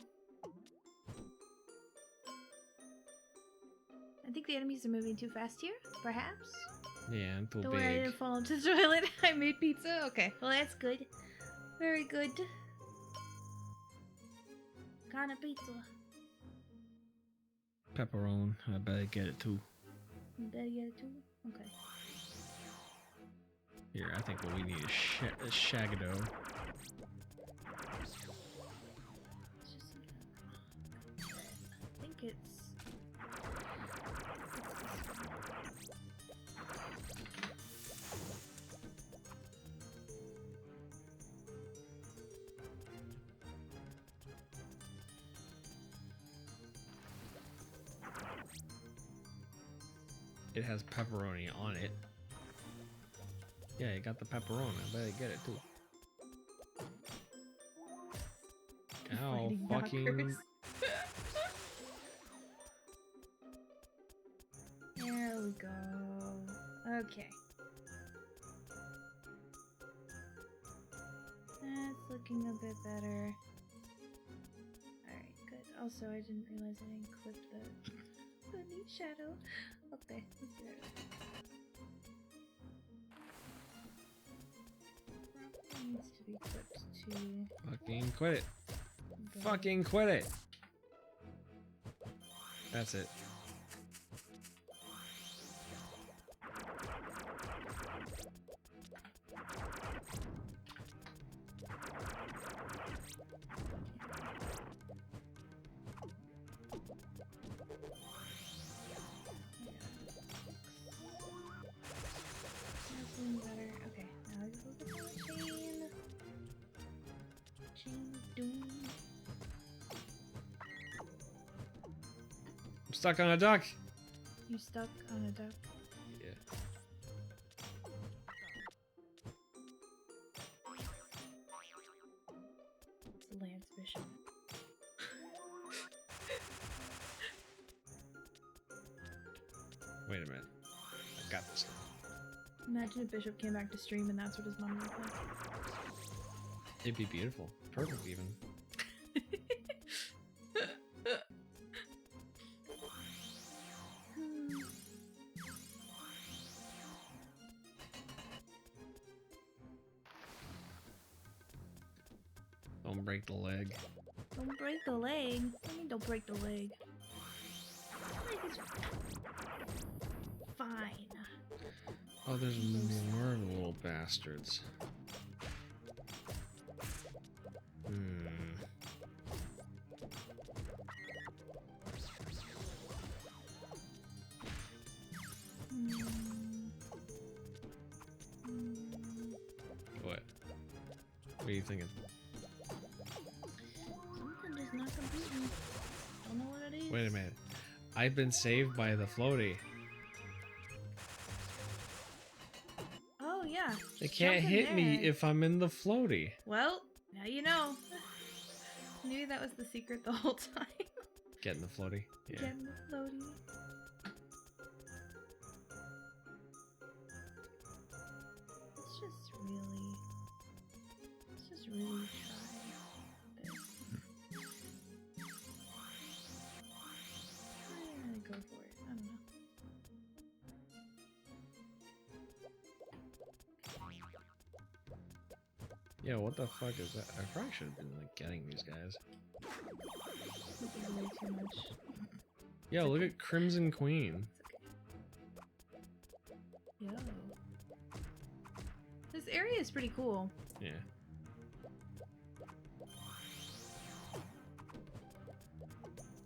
I think the enemies are moving too fast here, perhaps? Yeah, I'm too Don't worry, I big. didn't fall into the toilet. I made pizza. Okay, well that's good. Very good. kind of pizza? Pepperoni. I better get it too. You better get it too? Okay. Here, I think what we need is shagado. It's just I think it's... It has pepperoni on it. Yeah, you got the pepperoni. I better get it too. Ow, Fighting fucking. knockers. There we go. Okay. That's looking a bit better. Alright, good. Also, I didn't realize I didn't clip the neat shadow. Okay, let's do it. Needs to be clipped to... Fucking quit it. Fucking quit it. That's it. Better. Okay, now I just look at the chain. Chain doom. I'm stuck on a duck. You stuck on a duck? Yeah. It's Lance Bishop. Wait a minute. I got this. Imagine if Bishop came back to stream and that's what his mom looked like. It'd be beautiful. Perfect, even. Don't break the leg. Don't break the leg. What do you mean don't break the leg? The leg is fine. Oh, there's more little bastards. What? What are you thinking? Something just not computing. Don't know what it is. Wait a minute. I've been saved by the floaty. Oh yeah. They just can't jump in hit me there. if I'm in the floaty. Well, now you know. Maybe that was the secret the whole time. Get in the floaty. Yeah. Getting the floaty. Let's just really try this. I'm gonna go for it. I don't know. Yeah, what the fuck is that? I probably should have been like getting these guys. This is way too much. Yo, look at Crimson Queen. Yo. This area is pretty cool. Yeah.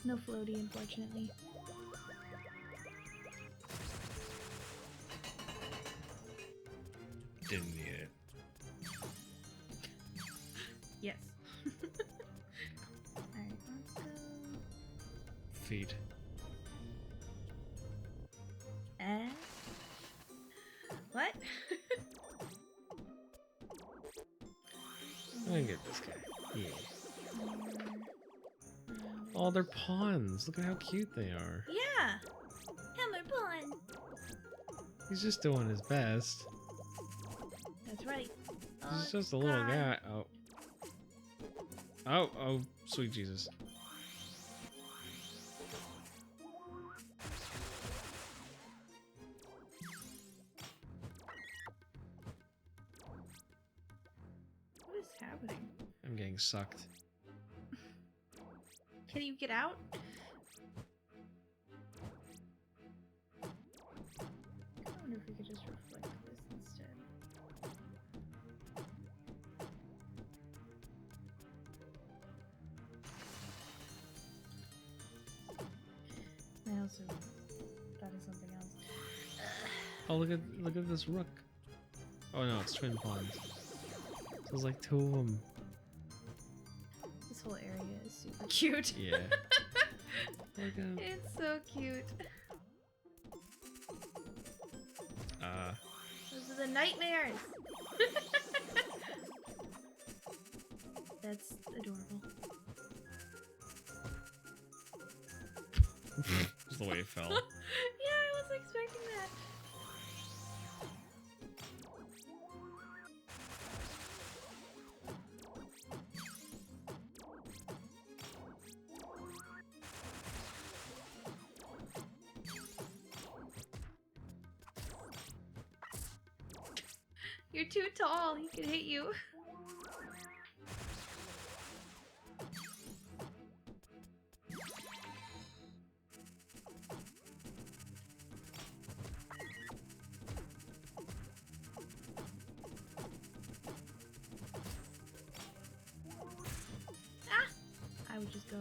No floaty, unfortunately. Didn't need it. Yes. Alright, let's go. Feet. What? I can get this guy. Yeah. Oh, they're pawns. Look at how cute they are. Yeah! Hammer pawn! He's just doing his best. That's right. He's just a little God. guy. Oh. Oh, oh, sweet Jesus. What is happening? I'm getting sucked. Can you get out? I wonder if we could just reflect this instead. I also thought of something else. Oh, look at this rook. Oh no, it's twin pawns. So there's like 2 of them. This whole area is super cute. Yeah. Look at It's so cute. Those are the nightmares. That's adorable. Just the way it fell. Yeah, I wasn't expecting that. You're too tall. He could hit you. Ah! I would just go.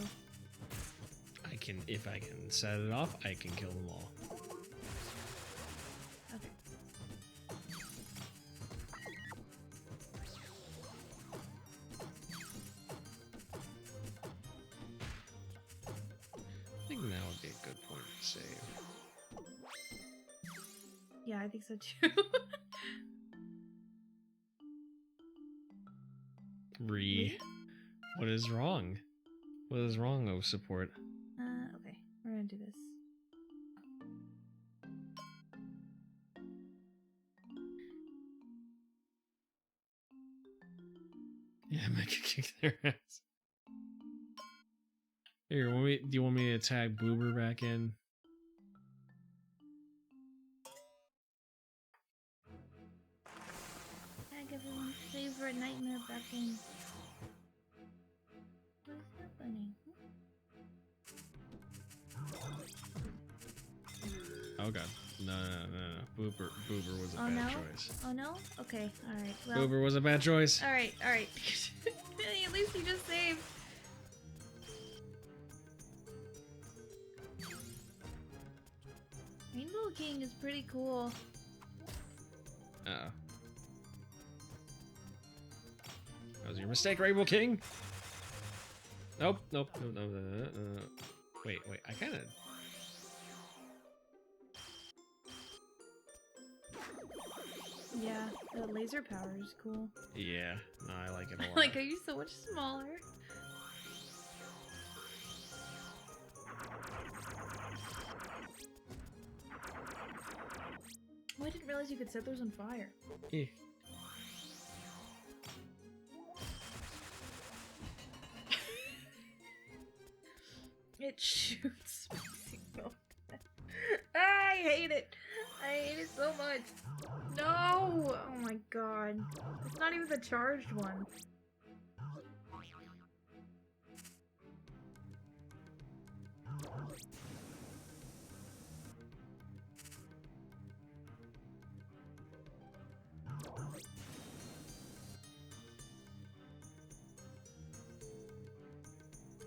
If I can set it off, I can kill them all. Okay. I think now would be a good point to save. Yeah, I think so too. What is wrong? What is wrong, oh support? Okay, we're gonna do this. Yeah, make a kick their ass. Here, do you want me to tag Boober back in? Tag everyone's favorite nightmare back in. What is happening? Oh god. No. Boober was a Oh bad no? choice. Oh no? Okay, alright. Well, Boober was a bad choice. alright. At least you just saved. Rainbow King is pretty cool. Uh-oh. That was your mistake, Rainbow King. Nope. Wait. I kind of. Yeah, the laser power is cool. Yeah. No, I like it a lot. Like, are you so much smaller? Oh, I didn't realize you could set those on fire. Eh. It shoots spicy milk. I hate it. I hate it so much. No! Oh my god. It's not even the charged one.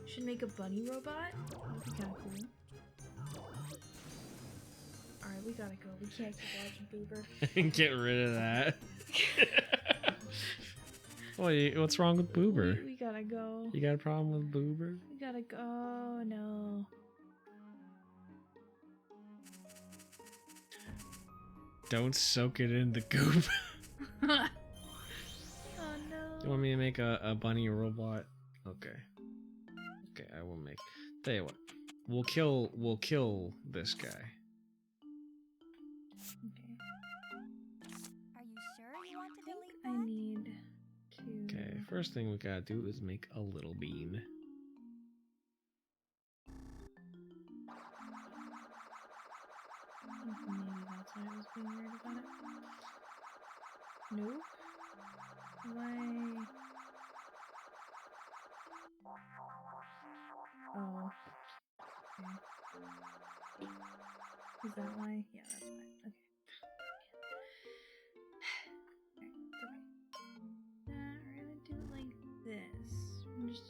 Should make a bunny robot. That'd be kind of cool. Alright, we gotta go. We can't keep watching Boober. Get rid of that. What's wrong with Boober? We gotta go. You got a problem with Boober? We gotta go. Oh, no. Don't soak it in the goop. Oh no. You want me to make a bunny robot? Okay. Okay, I will make. Tell you what, we'll kill this guy. Okay. Are you sure you want to delete I that? need to. Okay, first thing we gotta do is make a little bean. Maybe that's why I was being weird about it. Nope. Why? Oh.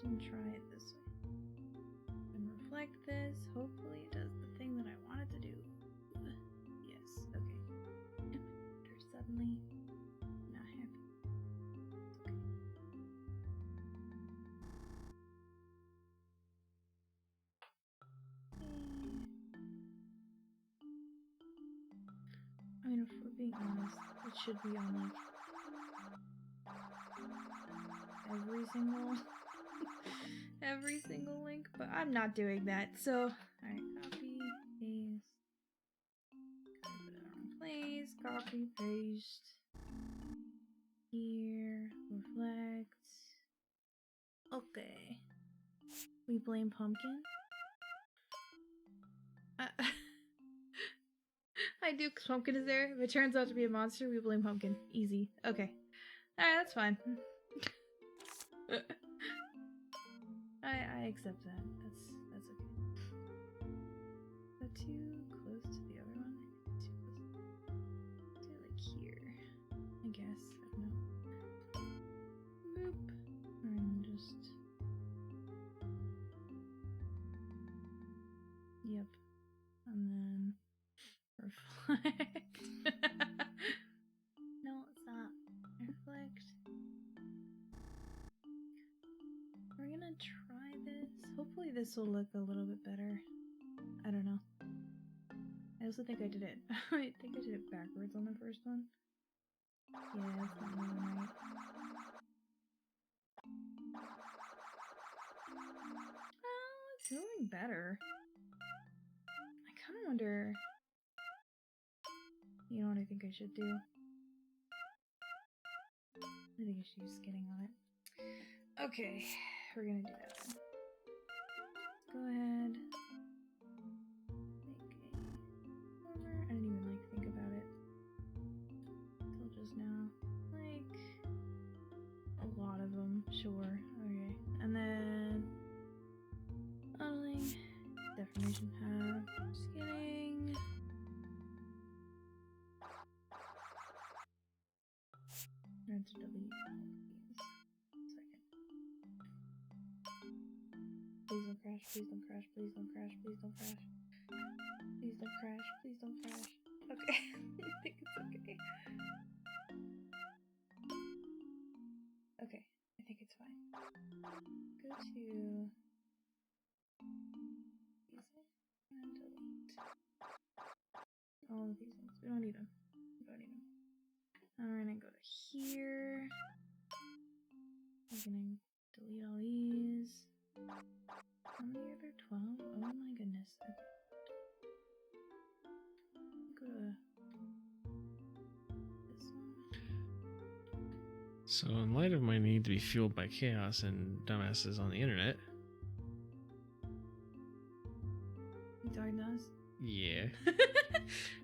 gonna try it this way. And reflect this. Hopefully it does the thing that I wanted to do. Yes, okay. They're suddenly not happy. It's okay. I mean, if we're being honest, it should be on like every single link, but I'm not doing that. So, alright, copy, paste, put it on place, copy, paste, here, reflect. Okay. We blame Pumpkin. I do, because Pumpkin is there. If it turns out to be a monster, we blame Pumpkin. Easy. Okay. Alright, that's fine. I accept that. That's okay. Is that too close to the other one? Too close. Do it like here. I guess. I don't know. Boop. And just. Yep. And then reflect. No, stop. Reflect. We're gonna try this. Hopefully this will look a little bit better. I don't know. I also think I did it. I think I did it backwards on the first one. Yeah, that's not moving right. Oh, it's moving better. I kind of wonder. You know what I think I should do? I think I should use skinning on it. Okay, we're gonna do that then. Let's go ahead. Make a corner. I didn't even like think about it until just now. Like a lot of them, sure. Okay, and then modeling, deformation path, skinning. We're going to delete all of these. Second. Please don't crash, please don't crash, please don't crash, please don't crash. Please don't crash, please don't crash. Okay, I think it's okay. Okay, I think it's fine. Go to these and delete all of these ones. We don't need them. We don't need them. We're gonna go to here. We're gonna delete all these. How many are there? 12? Oh my goodness. Go to this one. So, in light of my need to be fueled by chaos and dumbasses on the internet, You talking to us? yeah.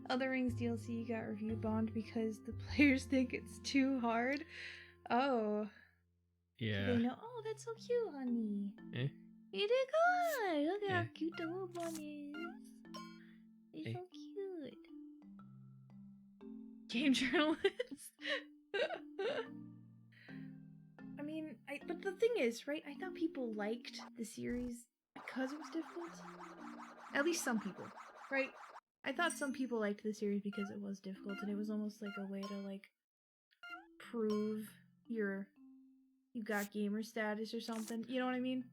Elden Rings DLC got review bombed because the players think it's too hard. Oh. Yeah. They know. Oh, that's so cute, honey. Eh? You did good. Look at how Yeah. cute the little one is. It's Eh. so cute. Game journalist. I mean, but the thing is, right? I thought people liked the series because it was difficult. At least some people, right? I thought some people liked the series because it was difficult, and it was almost like a way to like prove you got gamer status or something. You know what I mean?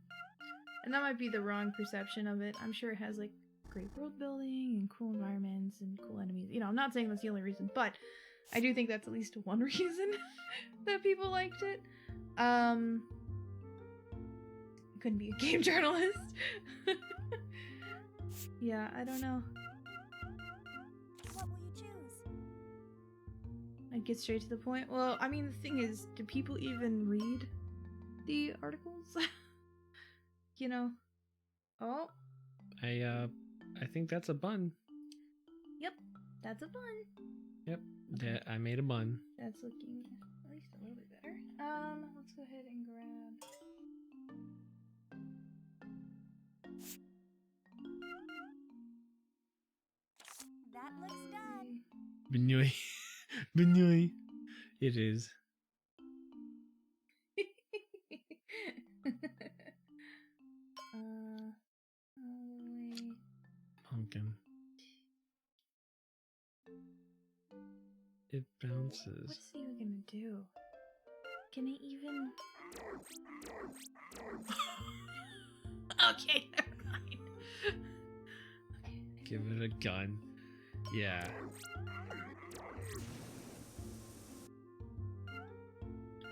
And that might be the wrong perception of it. I'm sure it has like great world building and cool environments and cool enemies. You know, I'm not saying that's the only reason, but I do think that's at least one reason that people liked it. Couldn't be a game journalist. Yeah, I don't know. What will you choose? I'd get straight to the point. Well, I mean, the thing is, do people even read the articles? You know? Oh. I think that's a bun. Yep, that's a bun. Yep. That I made a bun. That's looking at least a little bit better. Let's go ahead and grab. That looks done. Benoy. Benoy. It is. It bounces. What is it even gonna do? Can it even? Okay, never mind. Okay. Give it a gun. Yeah.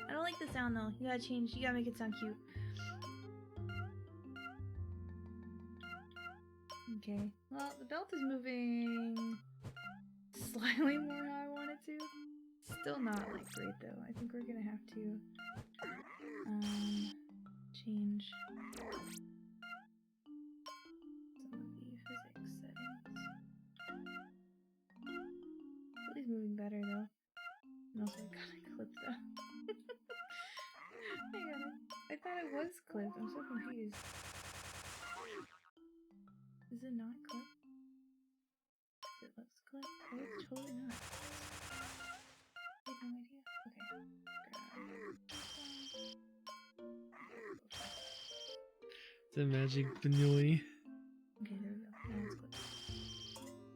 I don't like the sound though. You gotta change. You gotta make it sound cute. Okay. Well, the belt is moving slightly more how I want it to. Still not like great though. I think we're gonna have to change some of the physics settings. He's moving better though. And also I gotta clip that. I thought it was clipped. I'm so confused. Is it not clipped? It looks clipped. Oh, it's totally not. I have no idea. Okay. The magic vanilla. Okay, there we go. Now it's clipped.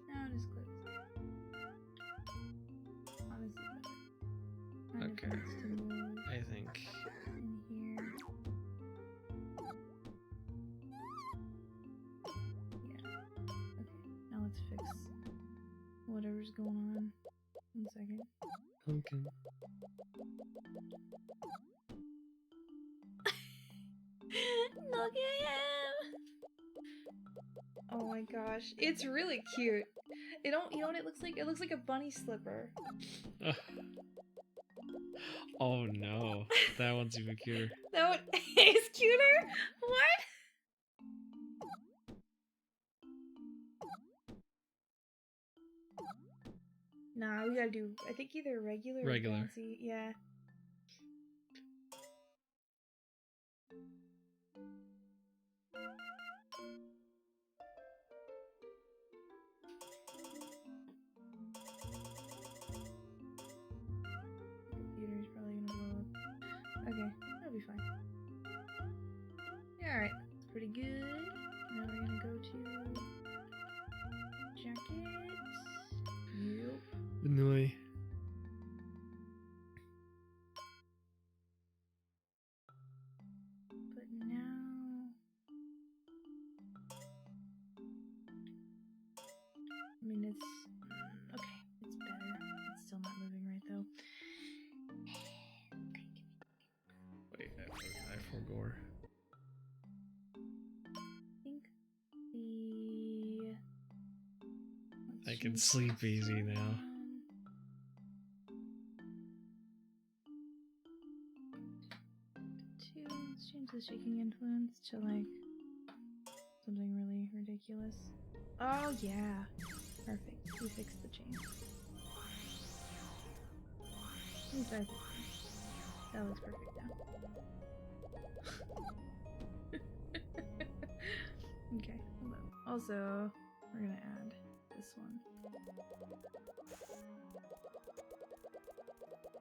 Now it is clipped. Honestly, better. Okay. Needs to move I think. in here. Yeah. Okay. Now let's fix whatever's going on. 1 second. Pumpkin. Look at him! Oh my gosh, it's really cute. It don't, you know what it looks like? It looks like a bunny slipper. Oh no, that one's even cuter. That one is cuter? What? Nah, we gotta do, I think either regular or fancy. Yeah. Computer's probably gonna blow up. Okay, that'll be fine. Yeah, alright. That's pretty good. Now we're gonna go to jacket. Yep. Vanilla. But now... I mean, it's... okay, it's better. It's still not moving right, though. Wait, I forgot. I think the... let's I can change sleep this easy now. one. Let's change the shaking influence to like something really ridiculous. Oh yeah, perfect. We fixed the chain. At least I think that looks perfect now. Okay, hold on. Also, we're gonna add this one.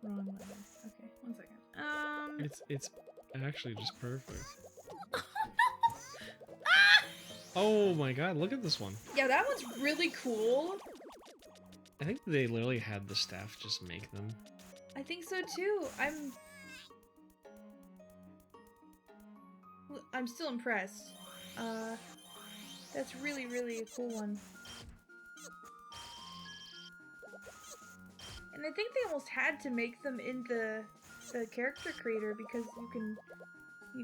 Wrong letter. Okay, 1 second. It's actually just perfect. Ah! Oh my god, look at this one. Yeah, that one's really cool. I think they literally had the staff just make them. I think so too. I'm still impressed. That's really, really a cool one. And I think they almost had to make them in the character creator because you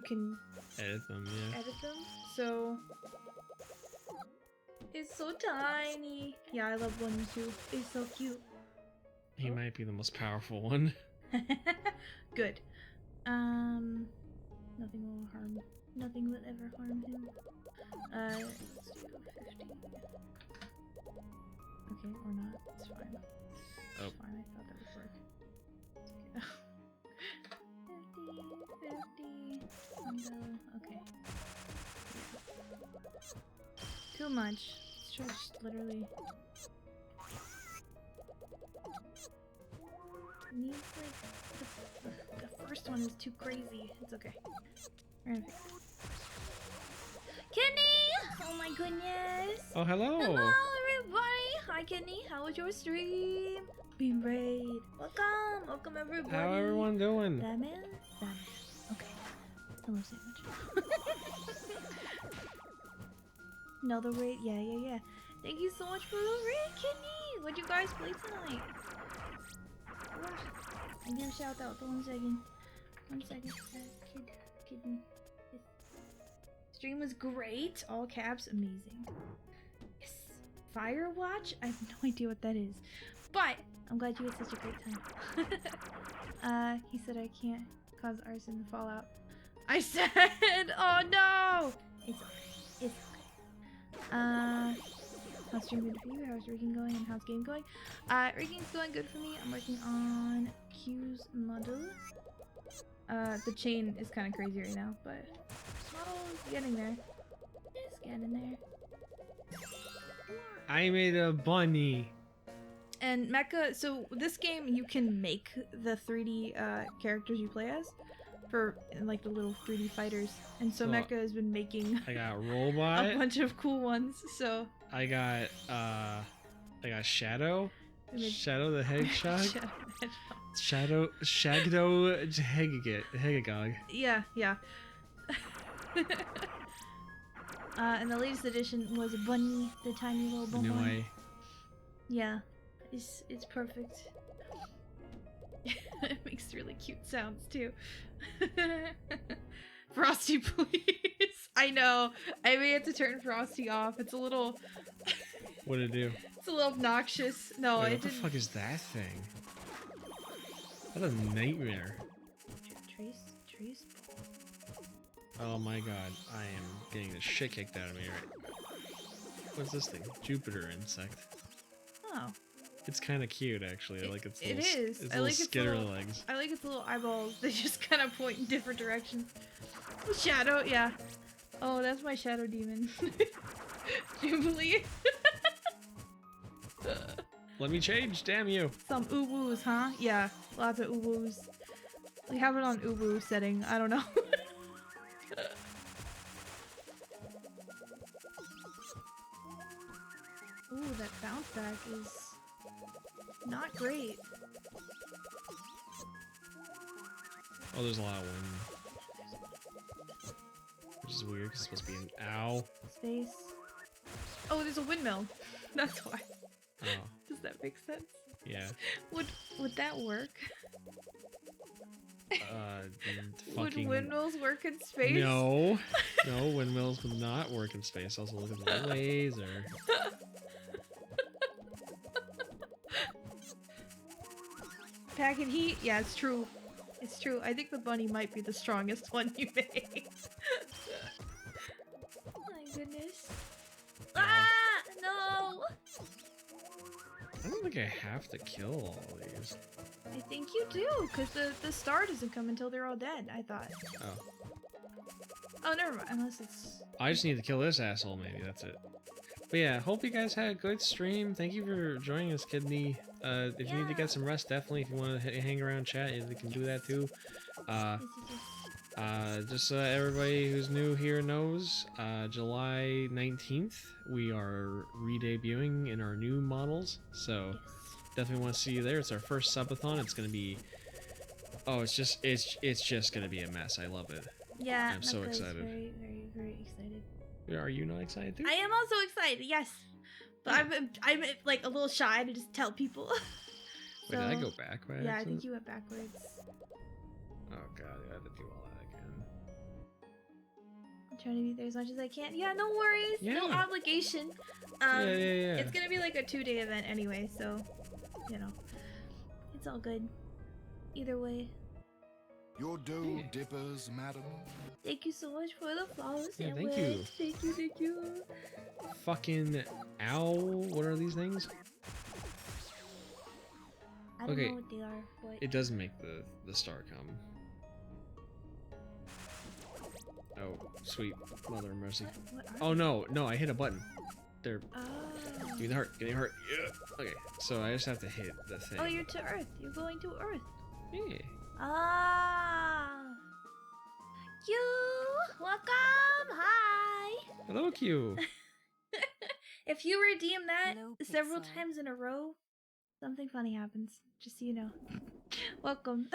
can Edit them, yeah. edit them. So it's so tiny. Yeah, I love Bunny too. It's so cute. He might be the most powerful one. Good. Nothing will ever harm him. Let's do 50. Okay, or not. It's fine. Oh. It's fine. I thought that would work. Okay. 50. Okay. Yeah. Too much. Let's try just literally. Needs like the first one is too crazy. It's okay. We're gonna fix it. Kenny! Oh my goodness! Oh, hello! Hello everybody! Hi, Kidney. How was your stream? Beam raid. Welcome. Welcome, everybody. How everyone doing? Batman? Batman. Okay. Hello, sandwich. Another raid? Yeah. Thank you so much for the raid, Kidney. What'd you guys play tonight? I'm gonna shout out for 1 second. 1 second. Kidney. Stream was great. All caps, amazing. Yes. Firewatch? I have no idea what that is. But I'm glad you had such a great time. He said I can't cause arson and fallout. I said, oh no! It's okay. It's okay. How's stream good for you? How's rigging going and how's game going? Rigging's going good for me. I'm working on Q's model. The chain is kind of crazy right now, but model's getting there. It's getting there. I made a bunny. And Mecha, so this game you can make the 3D characters you play as for like the little 3D fighters, and so Mecha has been making I got robot. a bunch of cool ones. So I got Shadow. Shadow the Hedgehog. Shadow Hegagog. Yeah. And the latest edition was a bunny, the tiny little bunny. No way. Yeah, it's perfect. It makes really cute sounds too. Frosty, please. I know. I may have to turn Frosty off. It's a little. What did it do? It's a little obnoxious. No, Wait, it what the didn't. fuck is that thing? What a nightmare. Trace. Oh my god, I am getting the shit kicked out of me right. What's this thing? Jupiter insect. Oh. It's kind of cute, actually. I like its little, It is. Its I little like its skitter little, legs. I like its little eyeballs. They just kind of point in different directions. Shadow, yeah. Oh, that's my shadow demon. Jubilee. Let me change, damn you. Some uwoos, huh? Yeah, lots of uwoos. We have it on uwu setting. I don't know. Ooh, that bounce back is not great. Oh, there's a lot of wind. Which is weird, because it's supposed to be an ow. Space. Oh, there's a windmill. That's why. Oh, Does that make sense? yeah. Would that work? Would Fucking... windmills work in space? No. No, windmills would not work in space. Also, look at the laser. Pack and heat? Yeah, it's true. It's true. I think the bunny might be the strongest one you made. Oh my goodness. No. Ah! No! I don't think I have to kill all these. I think you do, because the star doesn't come until they're all dead, I thought. Oh. Oh, never mind. Unless it's... I just need to kill this asshole, maybe. That's it. But yeah, hope you guys had a good stream. Thank you for joining us, Kidney. If you need to get some rest, definitely. If you want to hang around chat, you can do that too. Just so everybody who's new here knows, July 19th, we are re-debuting in our new models. So definitely want to see you there. It's our first subathon. It's going to be... Oh, it's just going to be a mess. I love it. Yeah, I'm so excited. Very, very, very excited. Are you not excited too? I am also excited, yes. But I'm like a little shy to just tell people. Wait, did I go back by Yeah, I accident? think you went backwards. Oh god, I had to do all that again. I'm trying to be there as much as I can. Yeah, no worries. No Yeah. obligation. Yeah. It's gonna be like a 2-day event anyway, so you know. It's all good. Either way. Your dough dippers, madam. Thank you so much for the flowers. Yeah, sandwich. thank you. Thank you. Fucking ow! What are these things? I don't Okay. know what they are. What? It doesn't make the star come. Oh, sweet mother of mercy. What are Oh no, I hit a button. There. Oh. Give me the heart. Give me the heart. Yeah. Okay, so I just have to hit the thing. Oh, you're to Earth. You're going to Earth. Yeah. Ah. You welcome. Hi. Hello, Q. If you redeem that Hello, several Pixel. times in a row, something funny happens. Just so you know. Welcome.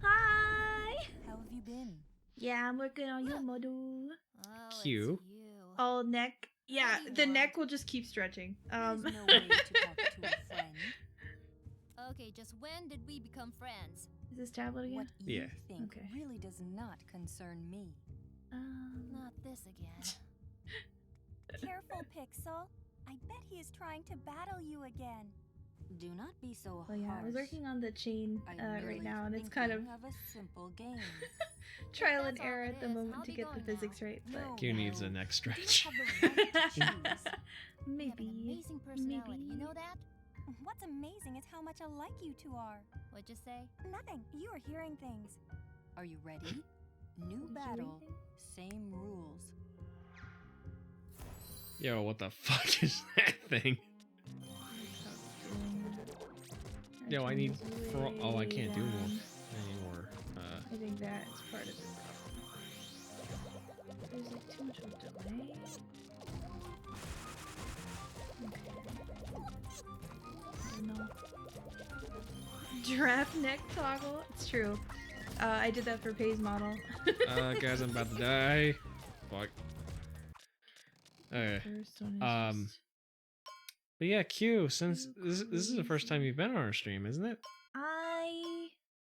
Hi. How have you been? Yeah, I'm working on your model. Oh, Q. It's you. Oh, neck. Yeah, do you the want? neck will just keep stretching. There's no way to talk to a friend. Okay, just when did we become friends? Is this tablet again? What you Yeah. think Okay. really does not concern me. Not this again. Careful, Pixel. I bet he is trying to battle you again. Do not be so Oh yeah, I was harsh. working on the chain I'm right merely now, and it's kind of thinking a simple game. trial that's and all error it at the is, moment I'll to be get the going now. physics right. But No. Q needs a neck You stretch. have the right to choose. You have an maybe. amazing personality. Maybe. You know that? What's amazing is how much alike you two are. What'd you say? Nothing. You are hearing things. Are you ready? New Did you battle, read same rules. Yo, what the fuck is that thing? Yo, I need. Oh, I can't do more anymore. I think that's part of it. There's like too much of a delay. Okay. Oh no. Giraffe neck toggle. It's true. I did that for Pay's model. Guys, I'm about to die. Fuck. Okay. First one is just- But yeah, Q, since this is the first time you've been on our stream, isn't it? I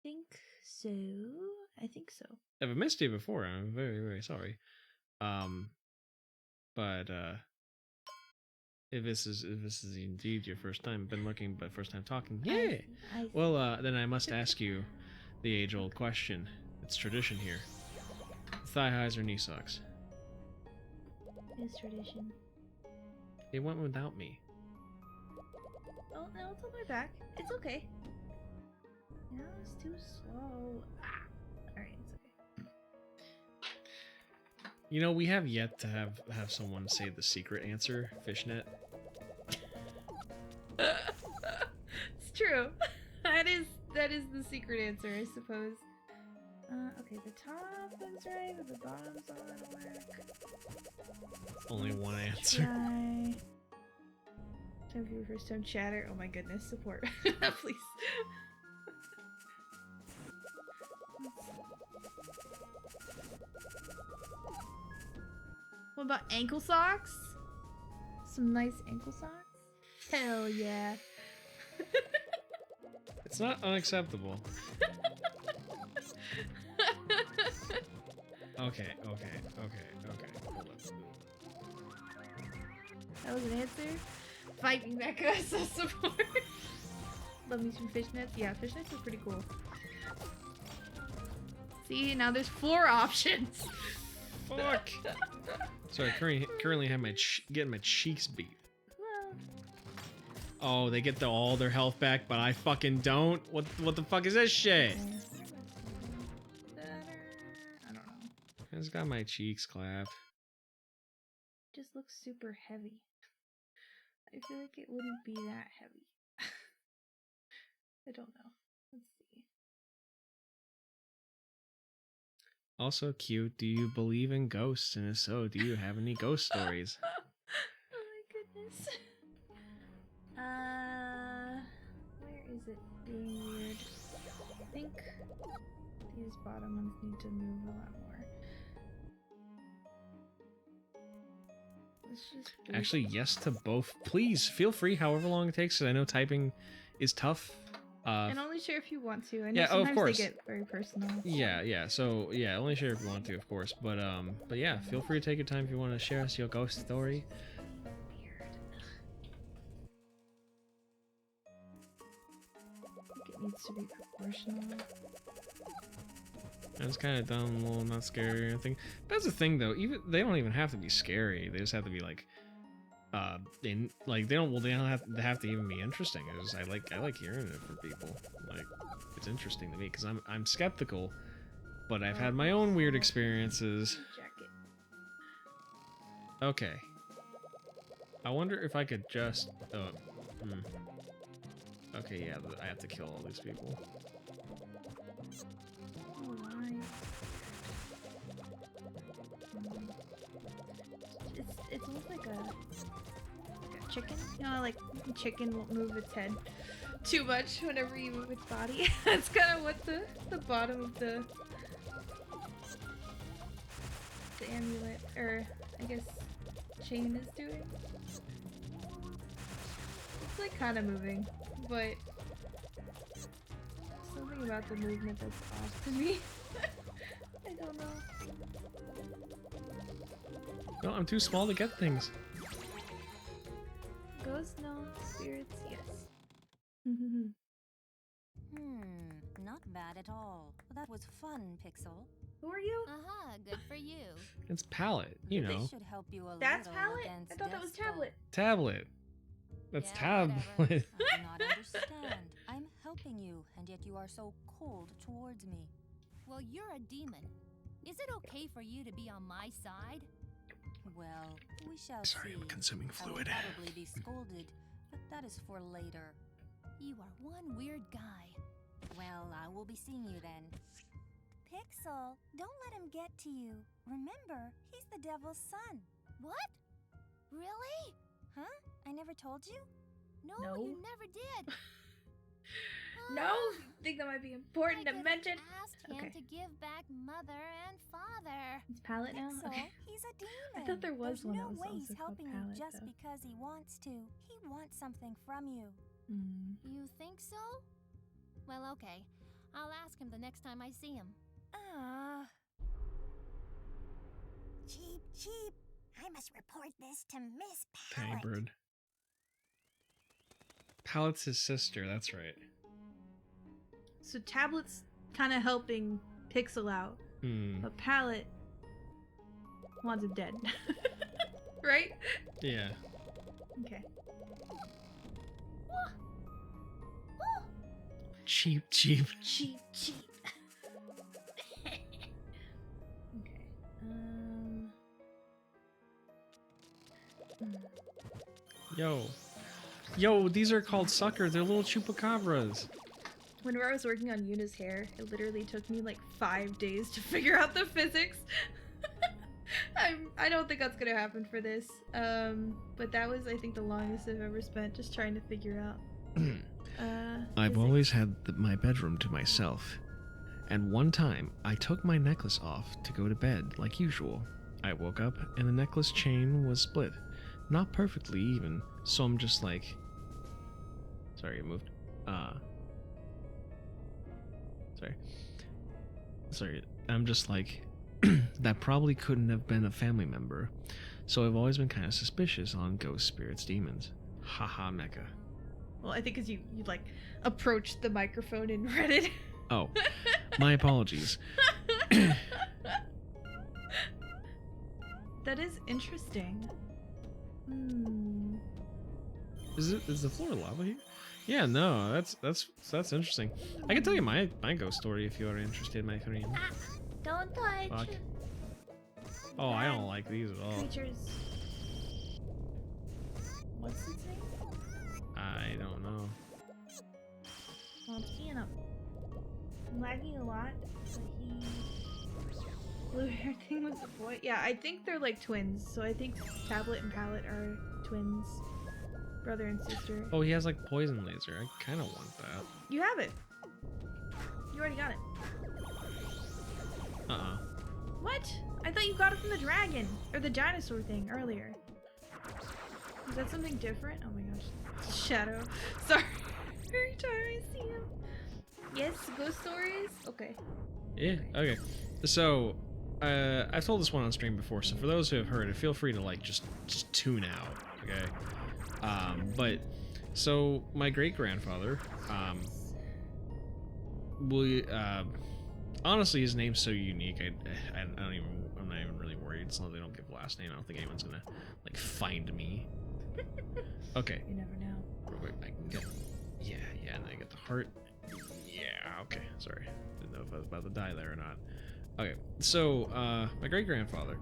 think so. I think so. I've missed you before. I'm very, very sorry. But if this is indeed your first time been looking, but first time talking, yeah. Well, then I must ask you the age-old question. It's tradition here. Thigh highs or knee socks? It's tradition. They went without me. Oh no, it's on my back. It's okay. No, it's too slow. Ah. Alright, it's okay. You know, we have yet to have someone say the secret answer, fishnet. It's true. That is the secret answer, I suppose. Okay, the top is right, but the bottom's all out of whack. Only one answer. Try. Time for your first time chatter. Oh my goodness, support. Please. What about ankle socks? Some nice ankle socks? Hell yeah. It's not unacceptable. Okay. Hold up. That was an answer? Fighting Mecha as a support. Love me some fishnets. Yeah, fishnets are pretty cool. See, now there's 4 options. Fuck. Sorry, currently have getting my cheeks beat. Well, Oh, they get all their health back, but I fucking don't. What the fuck is this shit? okay. I don't know. I just got my cheeks clapped. Just looks super heavy. I feel like it wouldn't be that heavy. I don't know. Let's see. Also, cute. Do you believe in ghosts? And if so, do you have any ghost stories? Oh my goodness. Where is it being weird? I think these bottom ones need to move a lot more. Let's just Actually, yes to both. Please feel free, however long it takes, because I know typing is tough. and only share if you want to. I know yeah, oh, of sometimes course. they get very personal. Yeah. So yeah, only share if you want to, of course. But yeah, feel free to take your time if you want to share us your ghost story. Weird. I think it needs to be proportional. It's kind of dumb, well, not scary or anything. That's the thing, though. Even they don't even have to be scary. They just have to be like, they don't have to even be interesting. I like hearing it from people. Like, it's interesting to me because I'm skeptical, but I've had my own weird experiences. Jacket. Okay. I wonder if I could just. Okay, yeah, I have to kill all these people. Oh, why? It's chicken. You know, like chicken won't move its head too much whenever you move its body. That's kind of what the bottom of the amulet, or I guess chain, is doing. It's like kind of moving, but something about the movement that's off to me. I don't know. No, I'm too small to get things. Ghosts, no. Spirits, yes. Not bad at all. That was fun, Pixel. Who are you? Good for you. It's Palette, you know. This should help you a That's little Palette? against I thought that was Death's Tablet. Tablet. That's Yeah, Tablet. I do not understand. I'm helping you, and yet you are so cold towards me. Well, you're a demon. Is it okay for you to be on my side? Well, we shall Sorry, see. I'm consuming I will fluid. probably be scolded, but that is for later. You are one weird guy. Well, I will be seeing you then. Pixel, don't let him get to you. Remember, he's the devil's son. What? Really? Huh? I never told you? No, No. you never did. No, I think that might be important I to could've mention. asked him Okay. to give back mother and father. It's Palette now? Pixel, Okay. he's a demon. I thought there was There's one no that was way also he's called helping Palette, you just though. because he wants to. He wants something from you. Mm. You think so? Well, okay. I'll ask him the next time I see him. Ah. Cheap, cheap. I must report this to Miss Tiny bird. Palette's his sister, that's right. So Tablet's kind of helping Pixel out, Hmm. but Palette wants him dead. Right? Yeah. Okay. Cheap, cheap. Cheap, cheap. Okay. Yo, these are called suckers. They're little chupacabras. Whenever I was working on Yuna's hair, it literally took me like 5 days to figure out the physics. I don't think that's gonna happen for this. But that was, I think, the longest I've ever spent just trying to figure out. I've physics. always had my bedroom to myself. And one time, I took my necklace off to go to bed, like usual. I woke up, and the necklace chain was split. Not perfectly even, so I'm just like... Sorry, it moved. Sorry, I'm just like... that probably couldn't have been a family member. So I've always been kind of suspicious on ghost spirits, demons. Haha, mecha. Well, I think because you like approached the microphone and read it. Oh, my apologies. That is interesting. Hmm. Is the floor lava here? Yeah, no, that's interesting. I can tell you my ghost story if you are interested, my friend. Don't touch. Fuck. Oh, I don't like these at all. Creatures. What's his name? I don't know. Well, it's being up. I'm lagging a lot, but he. Blue hair thing was a boy. Yeah, I think they're like twins. So I think Tablet and Palette are twins, brother and sister. Oh, he has like poison laser. I kind of want that. You have it. You already got it. What? I thought you got it from the dragon or the dinosaur thing earlier. Is that something different? Oh my gosh. Shadow. Sorry. Every time I see him. Yes, ghost stories? Okay. Yeah. Okay. So, I've told this one on stream before. So for those who have heard it, feel free to like just tune out. Okay. But so my great grandfather, honestly, his name's so unique. I'm not even really worried. It's not they don't give a last name. I don't think anyone's gonna like find me. Okay. You never know. Real quick, I can get. Yeah, and I get the heart. Yeah. Okay. Sorry. Didn't know if I was about to die there or not. Okay. So, my great grandfather,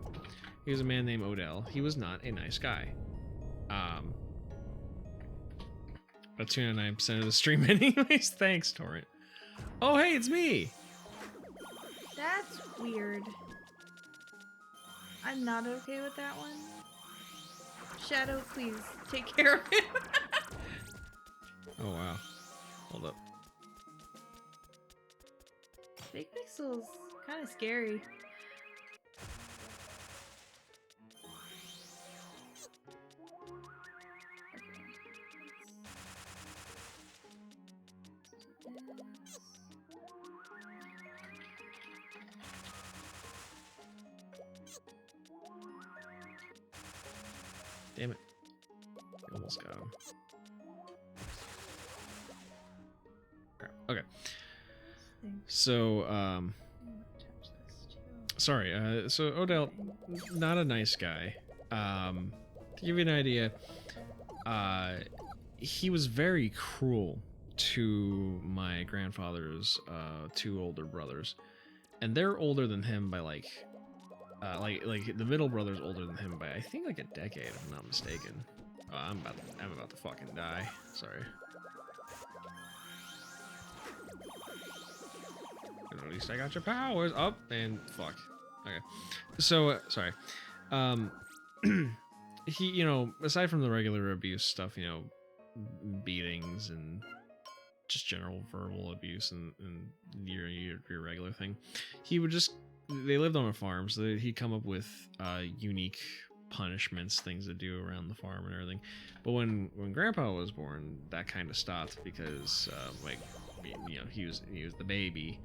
he was a man named Odell. He was not a nice guy. About 209% of the stream anyways. Thanks, Torrent. Oh, hey, it's me. That's weird. I'm not okay with that one. Shadow, please take care of him. Oh wow. Hold up. Big Pixel's kind of scary. Damn it. Almost got him. Okay. So, sorry, so Odell, not a nice guy. To give you an idea, he was very cruel to my grandfather's two older brothers, and they're older than him by like the middle brother's older than him by I think like a decade, if I'm not mistaken. I'm about to fucking die. Sorry. At least I got your powers up and fuck. Okay. So sorry. He, you know, aside from the regular abuse stuff, you know, beatings and just general verbal abuse and your regular thing, he would just, they lived on a farm, so he'd come up with unique punishments, things to do around the farm and everything. But when Grandpa was born, that kind of stopped because like, you know, he was the baby,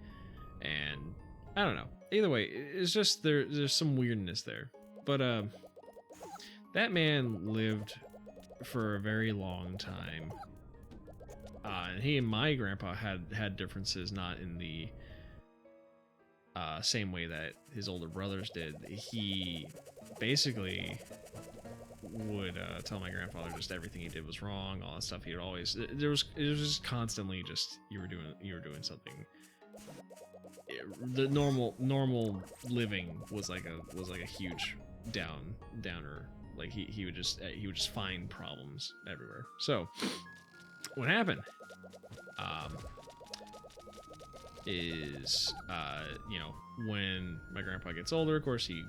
and I don't know. Either way, it's just there's some weirdness there. But that man lived for a very long time. And he and my grandpa had differences, not in the same way that his older brothers did. He basically would tell my grandfather just everything he did was wrong, all that stuff. He would always it was just constantly just you were doing something. The normal living was like a huge downer. Like he would just find problems everywhere. So what happened is you know, when my grandpa gets older, of course he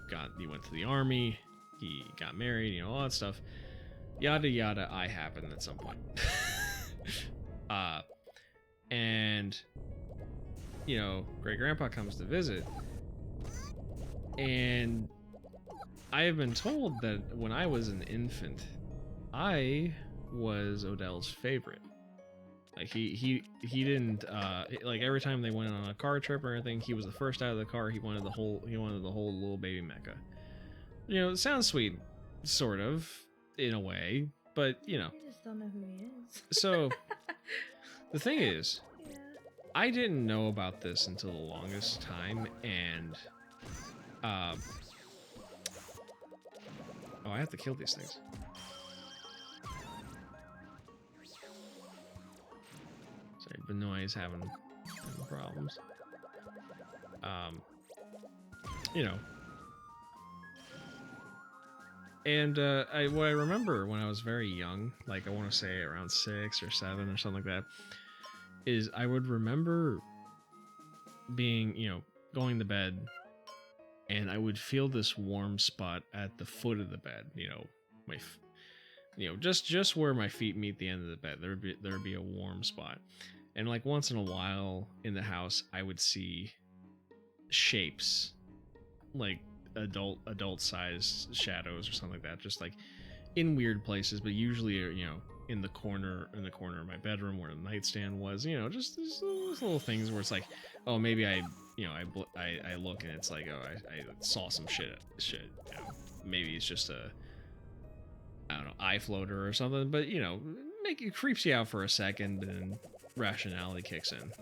went to the army, he got married, you know, all that stuff, yada yada. I happened at some point. And you know, great grandpa comes to visit, and I have been told that when I was an infant, I was Odell's favorite. Like he didn't like every time they went on a car trip or anything, he was the first out of the car. He wanted the whole little baby mecha. You know, it sounds sweet, sort of, in a way, but you know. I just don't know who he is. So the thing is, I didn't know about this until the longest time, and oh, I have to kill these things. Sorry, Benoit's having problems. You know. And what I remember when I was very young, like I want to say around 6 or 7 or something like that, is I would remember being, you know, going to bed, and I would feel this warm spot at the foot of the bed, you know, just where my feet meet the end of the bed. There would be a warm spot, and like once in a while in the house, I would see shapes, like adult sized shadows or something like that, just like in weird places, but usually, you know, in the corner of my bedroom where the nightstand was, you know, just those little things where it's like, oh, maybe I look and it's like, oh, I saw some shit, you know, maybe it's just a, I don't know, eye floater or something, but you know, it creeps you out for a second and rationality kicks in.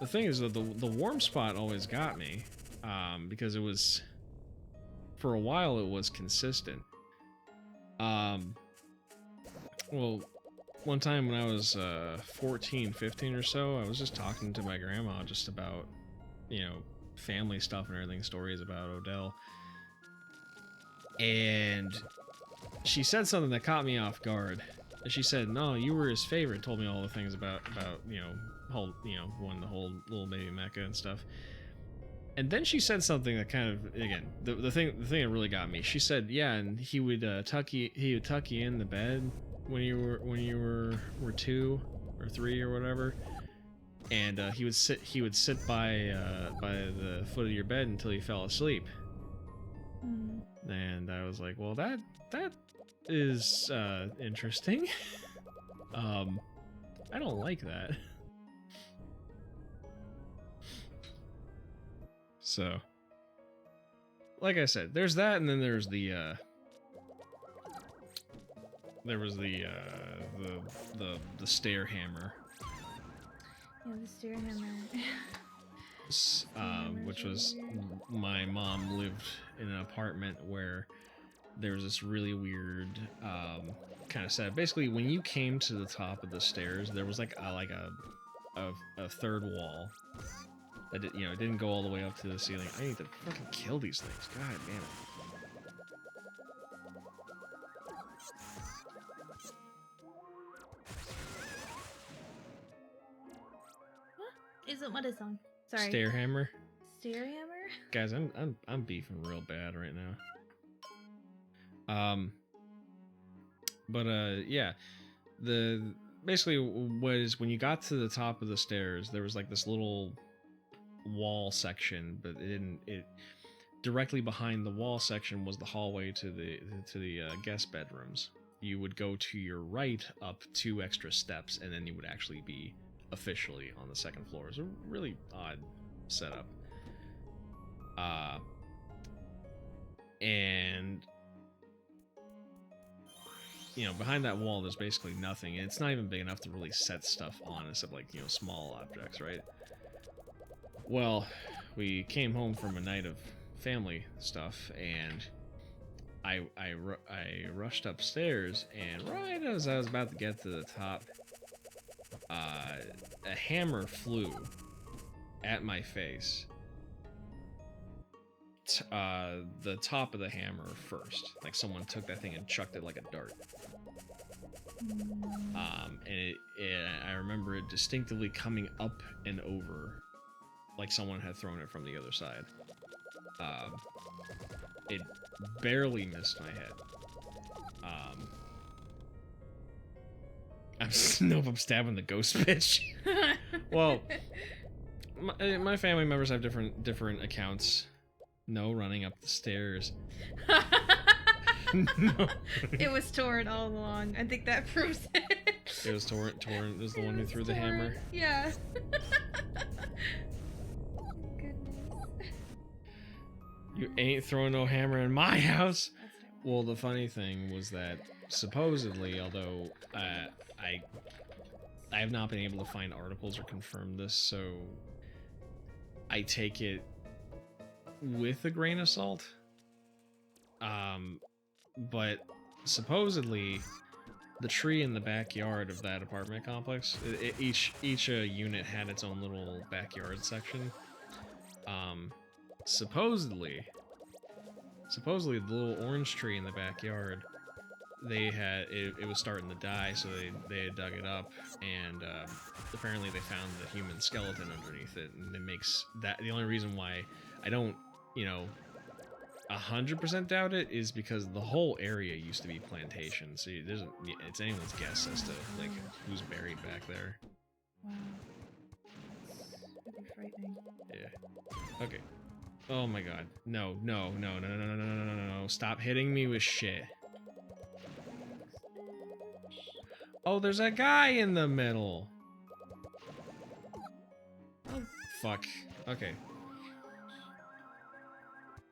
The thing is that the warm spot always got me, because it was, for a while it was consistent. Well, one time when I was 14, 15 or so, I was just talking to my grandma just about, you know, family stuff and everything, stories about Odell. And she said something that caught me off guard. She said, "No, you were his favorite." Told me all the things about you know, whole, you know, won the whole little baby mecha and stuff. And then she said something that kind of, again, the thing that really got me. She said, yeah, and he would tuck you in the bed when you were 2 or 3 or whatever, and he would sit by the foot of your bed until you fell asleep. And I was like, well, that is interesting. I don't like that. So, like I said, there's that, and then there's the the stair hammer. Yeah, the stair hammer. Which was, my mom lived in an apartment where there was this really weird kind of setup. Basically, when you came to the top of the stairs, there was like a third wall that it didn't go all the way up to the ceiling. I need to fucking kill these things. God damn it. What is on? Sorry. Stair hammer. Stair hammer? Guys, I'm beefing real bad right now. But yeah, basically was when you got to the top of the stairs, there was like this little wall section, but it directly behind the wall section was the hallway to the guest bedrooms. You would go to your right up 2 extra steps, and then you would actually be officially on the second floor. It's a really odd setup. And behind that wall there's basically nothing. It's not even big enough to really set stuff on, except like small objects, right? Well, we came home from a night of family stuff, and I rushed upstairs, and right as I was about to get to the top, a hammer flew at my face. The top of the hammer first, like someone took that thing and chucked it like a dart. And I remember it distinctively coming up and over, like someone had thrown it from the other side. It barely missed my head. I'm stabbing the ghost bitch. Well, my family members have different accounts. No running up the stairs. No. It was Torrent all along. I think that proves it. It was Torrent. Torrent is the one who threw the hammer. Yeah. You ain't throwing no hammer in my house. Well, the funny thing was that supposedly, although I have not been able to find articles or confirm this, so I take it with a grain of salt. But supposedly the tree in the backyard of that apartment complex, each unit had its own little backyard section. Supposedly the little orange tree in the backyard, it was starting to die, so they had dug it up, and apparently they found the human skeleton underneath it, and it makes that the only reason why I don't 100% doubt it is because the whole area used to be plantation, so it's anyone's guess as to like who's buried back there. Wow. That'd be frightening. Yeah. Okay. Oh my god. No. Stop hitting me with shit. Oh, there's a guy in the middle. Oh, fuck. Okay.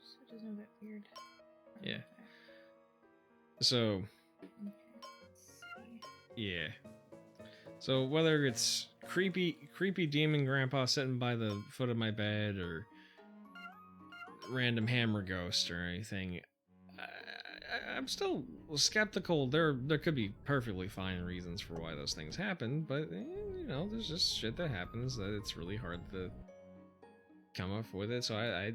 So it doesn't get weird. Yeah. So. Yeah. So whether it's creepy demon grandpa sitting by the foot of my bed, or random hammer ghost or anything, I'm still skeptical. There could be perfectly fine reasons for why those things happen, but there's just shit that happens that it's really hard to come up with it. So I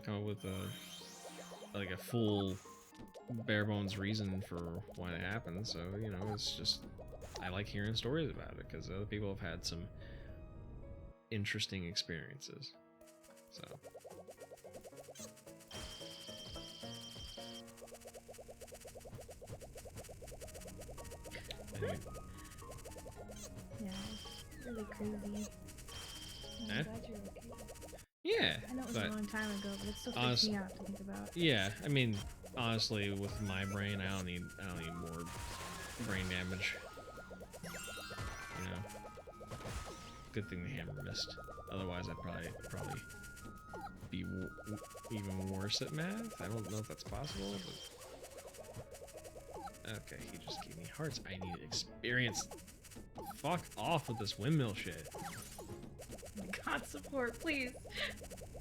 come up with a full bare bones reason for why it happens. So it's just, I like hearing stories about it because other people have had some interesting experiences. So Right. Yeah, it's really crazy. I'm Eh? glad you're okay. Yeah, I know it was but a long time ago, but it still freaks honest- me out to think about. yeah, I mean, honestly, with my brain, I don't need more brain damage. You know, good thing the hammer missed. Otherwise, I'd probably be even worse at math. I don't know if that's possible, but okay, he just gave me hearts. I need experience. Fuck off with this windmill shit. God support, please.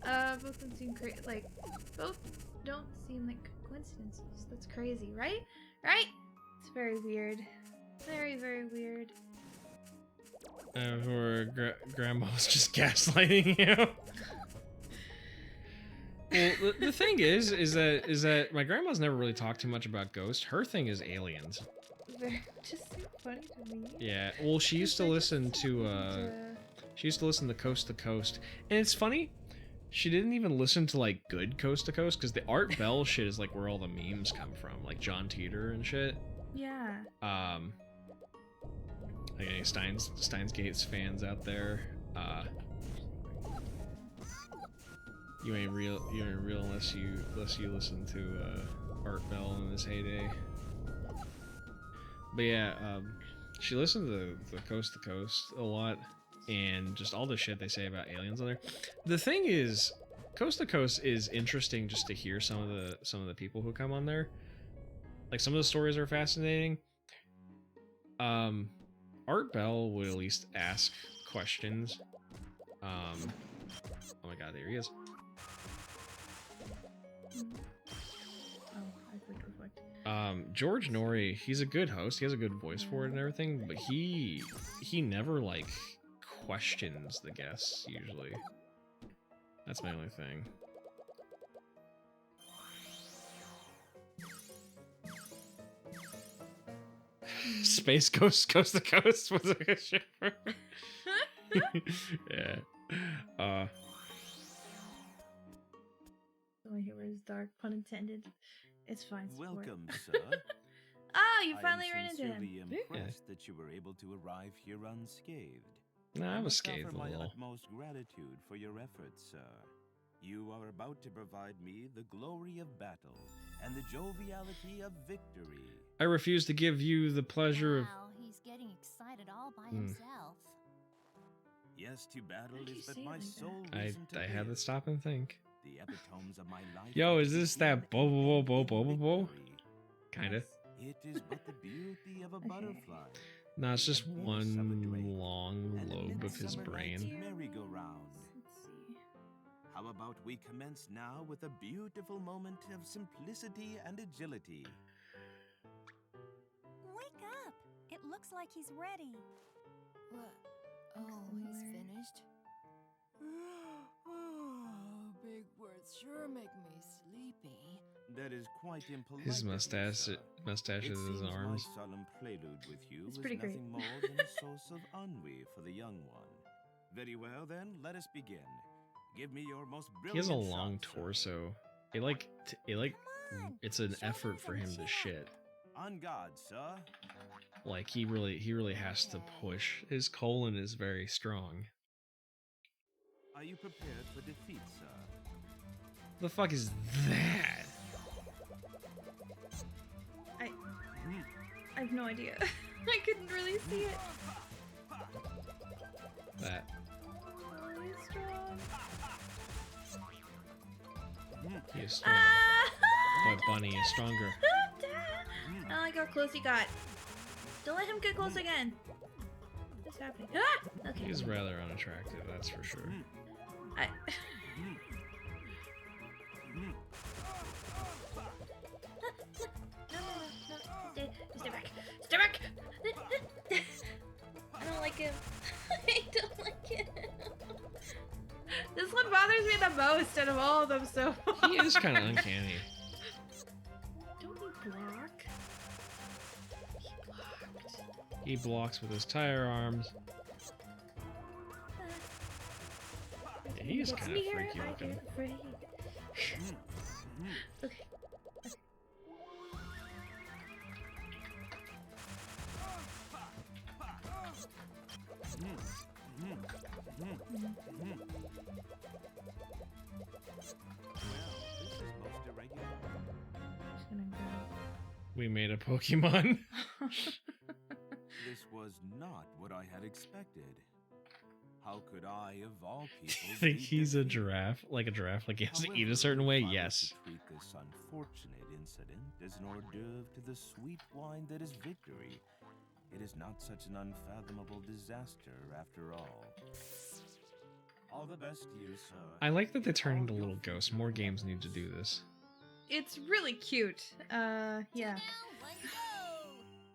Both of them seem both don't seem like coincidences. That's crazy, right? Right? It's very weird. Very, very weird. Or grandma's just gaslighting you. Well, the thing is that my grandma's never really talked too much about ghosts. Her thing is aliens. Just so funny to me. Yeah. Well, she used to listen to she used to listen to Coast to Coast, and it's funny. She didn't even listen to like good Coast to Coast because the Art Bell shit is like where all the memes come from, like John Teeter and shit. Yeah. Like any Steins Gates fans out there, you ain't real unless you listen to Art Bell in his heyday. But yeah, she listened to the Coast to Coast a lot, and just all the shit they say about aliens on there. The thing is, Coast to Coast is interesting just to hear some of the people who come on there. Like some of the stories are fascinating. Art Bell would at least ask questions. Oh my god, there he is. Oh, I clicked reflect. George Norrie, he's a good host. He has a good voice for it and everything, but he never like questions the guests usually. That's my only thing. Space Ghost Coast to Coast was a good shit. Yeah. My humor is dark, pun intended. It's fine. Support. Welcome, sir. Oh, you I finally am ran into him. sincerely impressed that you were able to arrive here unscathed. Nah, I was must scathed offer a my little. utmost gratitude for your efforts, sir. You are about to provide me the glory of battle and the joviality of victory. I refuse to give you the pleasure of. Wow, he's getting excited all by himself. Yes, to battle Why do you is but say it my like that? sole I reason to had to live. stop and think. The epitomes of my life. Yo, are is to this begin that bo bo bo bo bo bo? victory. Kinda. It is but the beauty of a butterfly. No, it's just and the one bliss of a drake, long and a lobe of his midsummer night's brain. merry-go-round. Let's see. How about we commence now with a beautiful moment of simplicity and agility? Wake up! It looks like he's ready. What? Oh, he's finished? Oh, big words sure make me sleepy. That is quite impolite. His of you, mustache, sir. mustaches It his seems arms. my solemn prelude with you It's was pretty great. nothing more than a source of ennui for the young one. Very well, then, let us begin. Give me your most brilliant He has a long shot, sir. torso. It's an effort for him to shit. On guard, sir. Like he really has to push. His colon is very strong. Are you prepared for defeat, sir? The fuck is that? I have no idea. I couldn't really see it. That. Oh, he's strong. He is strong. Ah! But Bunny is stronger. I don't like how close he got. Don't let him get close again. What's happening? Ah! Okay. He's rather unattractive, that's for sure. I... No. Stay back. Stay back! I don't like him. I don't like him. This one bothers me the most out of all of them so far. He is kind of uncanny. Don't he block? He blocked. He blocks with his tire arms. Yeah, he is Gets kind of near, freaky I looking. get afraid. Okay. Well, this is most irregular. Just gonna We made a Pokemon. go. This was not what I had expected. How could I, of all people, I think be he's a defeated? giraffe. Like a giraffe. Like he has to eat However, a certain way. if I was Yes. to treat this unfortunate incident as an hors d'oeuvre to the sweet wine that is victory, it is not such an unfathomable disaster after all. All the best to you, sir. I like that they In turn all into your little ghosts. More games need to do this. It's really cute. Yeah. Now, let's go!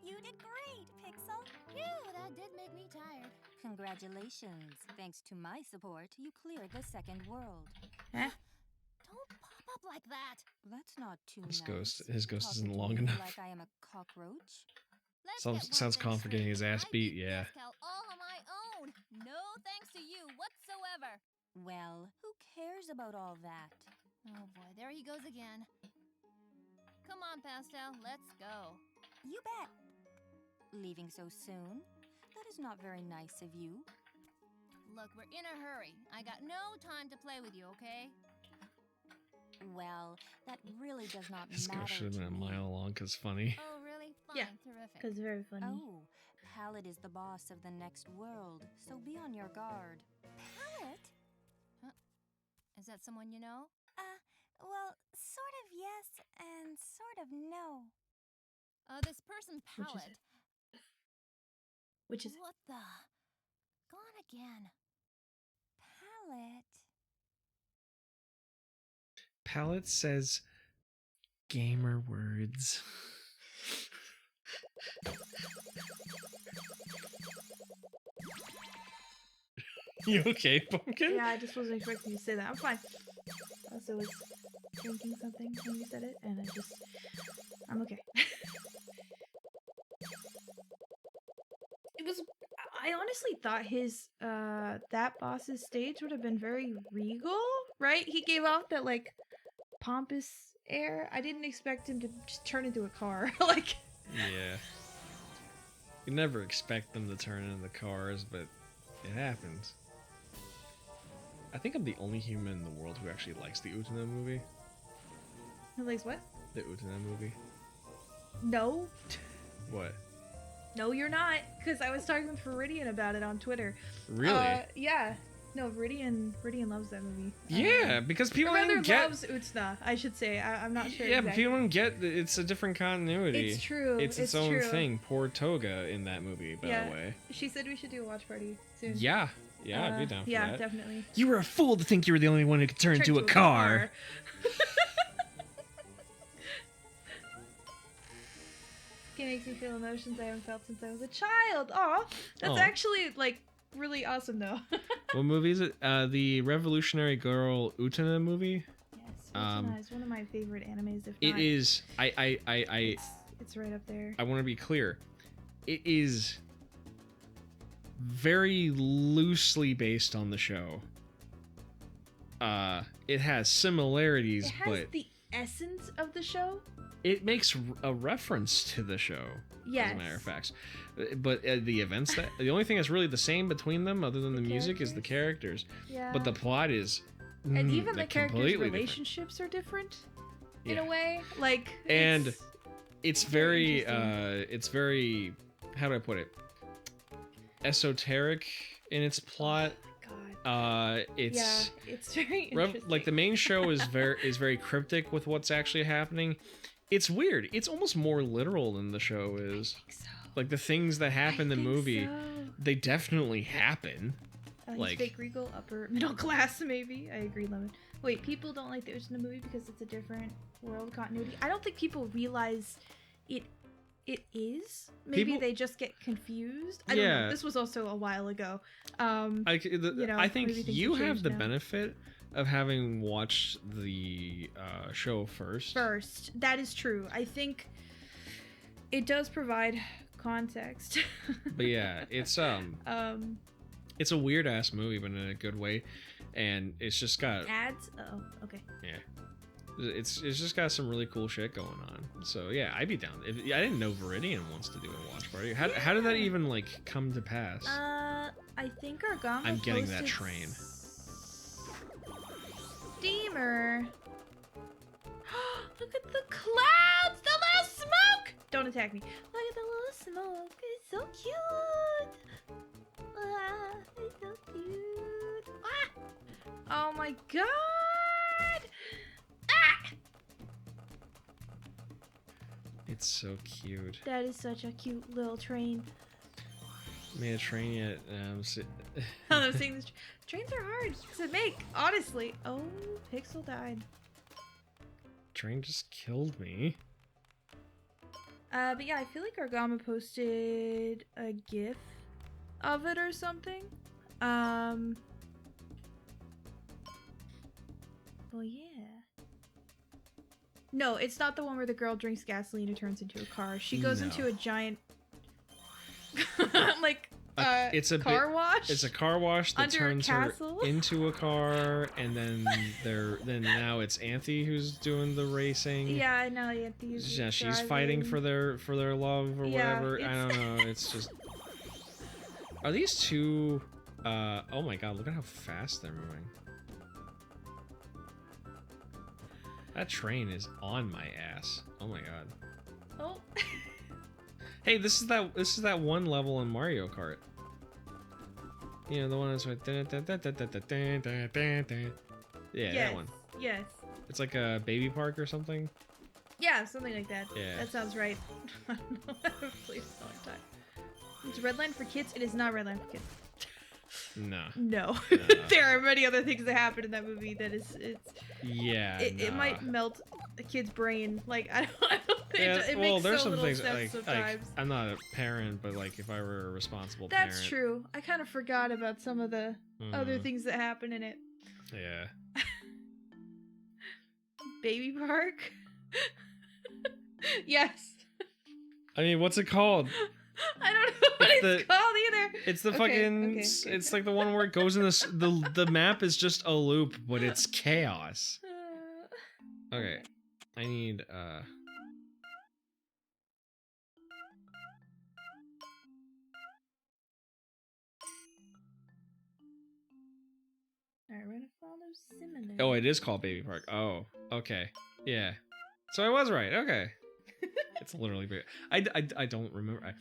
You did great, Pixel. Phew, that did make me tired. Congratulations. Thanks to my support, you cleared the second world. Huh? Don't pop up like that. That's not too His nice. ghost Talking isn't to long me enough. Like I am a cockroach. Let's Sounds- get one sounds thing calm for getting his straight. ass I beat, beat yeah. Pascal all on my own. No thanks to you whatsoever. Well, who cares about all that? Oh boy, there he goes again. Come on, Pastel, let's go. You bet. Leaving so soon? That is not very nice of you. Look, we're in a hurry. I got no time to play with you, okay? Well, that really does not This matter. ghost should have to been a me. mile long, cause funny. Oh, really? Fine, Yeah, terrific. Because very funny. Oh, Pallet is the boss of the next world, so be on your guard. Palette? Is that someone you know? Well, sort of yes and sort of no. This person, Which is Palette. it? Which is What the? Gone again. Palette. Palette says gamer words. You okay, Pumpkin? Yeah, I just wasn't expecting you to say that. I'm fine. I also was drinking something when you said it, and I'm okay. It was. I honestly thought his that boss's stage would have been very regal, right? He gave off that like pompous air. I didn't expect him to just turn into a car. Like, Yeah. You never expect them to turn into cars, but it happens. I think I'm the only human in the world who actually likes the Utena movie. like what? The Utena movie. No, What? no, you're not. Because I was talking with Viridian about it on Twitter. Really? Yeah. No, Viridian loves that movie. Yeah, because people Or rather don't get. loves Utsuna, I should say. I'm not sure. Yeah, but exactly. people don't get that it's a different continuity. It's true. It's its own true. thing. Poor Toga in that movie, by Yeah. the way. She said we should do a watch party soon. Yeah, I'd be down for yeah, that. definitely. You were a fool to think you were the only one who could turn into a car. It makes me feel emotions I haven't felt since I was a child. Aw, that's Aw. actually like really awesome though. What movie is it? The Revolutionary Girl Utena movie. Yes, Um, Utsuna is one of my favorite animes. If It not, is. I It's right up there. want to be clear. It is very loosely based on the show. It has similarities, It has but the essence of the show. it makes a reference to the show. Yes. As a matter of fact, but the events that the only thing that's really the same between them, other than the music, is the characters. Yeah. But the plot is. And even the like, characters' completely different. relationships are different in Yeah. a way. Like, And it's very interesting. it's very, how do I put it, esoteric in its plot. It's yeah, it's very interesting. like the main show is very cryptic with what's actually happening. It's weird. It's almost more literal than the show is. Like the things that happen in the movie, they definitely happen. He's like fake regal, upper middle class, maybe. I agree, Lemon. Wait, people don't like the Utsuna movie because it's a different world continuity. I don't think people realize it is. Maybe People- they just get confused. I don't know. Yeah. This was also a while ago. I think maybe things you have changed the now. benefit of having watched the show first. That is true. I think it does provide context. But yeah, it's it's a weird ass movie, but in a good way, and it's just got Ads? Oh, okay. yeah, it's just got some really cool shit going on. So yeah, I'd be down. I didn't know Viridian wants to do a watch party. How did that even like come to pass? I think Argama I'm getting that posted train. Steamer. Look at the clouds, the little smoke. Don't attack me. Look at the little smoke. It's so cute. Ah, it's so cute. Ah! Oh my god. Ah! It's so cute. That is such a cute little train. Made a train yet? I'm saying this. Trains are hard to make, honestly. Oh, Pixel died. Train just killed me. But yeah, I feel like Argama posted a GIF of it or something. Well, yeah. No, it's not the one where the girl drinks gasoline and turns into a car. She goes into a giant, like, it's a car wash. It's a car wash that under turns a her castle. into a car, and then now it's Anthe who's doing the racing. Yeah, I know. Yeah, she's fighting for their love or whatever. I don't know. It's just. Are these two? Oh my god! Look at how fast they're moving. That train is on my ass. Oh my god. Oh. Hey, this is that one level in Mario Kart. You know, the one that's like yeah, yes, that one. Yes. It's like a baby park or something. Yeah, something like that. Yeah. That sounds right. I don't know. I've played it a long time. It's Redline for kids. It is not Redline for kids. No. No. There are many other things that happen in that movie that it's yeah. It might melt a kid's brain. Like I don't think Yeah, it well, makes there's so some little things sense like sometimes. I'm not a parent, but like if I were a responsible That's parent. true. I kind of forgot about some of the other things that happen in it. Yeah. Baby Park. Yes. I mean, what's it called? I don't know what it's called either. It's the Okay, fucking. okay. It's like the one where it goes in the map is just a loop, but it's chaos. Okay, I need Alright, we're gonna follow similar. Oh, it is called Baby Park. Oh, okay, yeah. So I was right. Okay, it's literally big. I don't remember.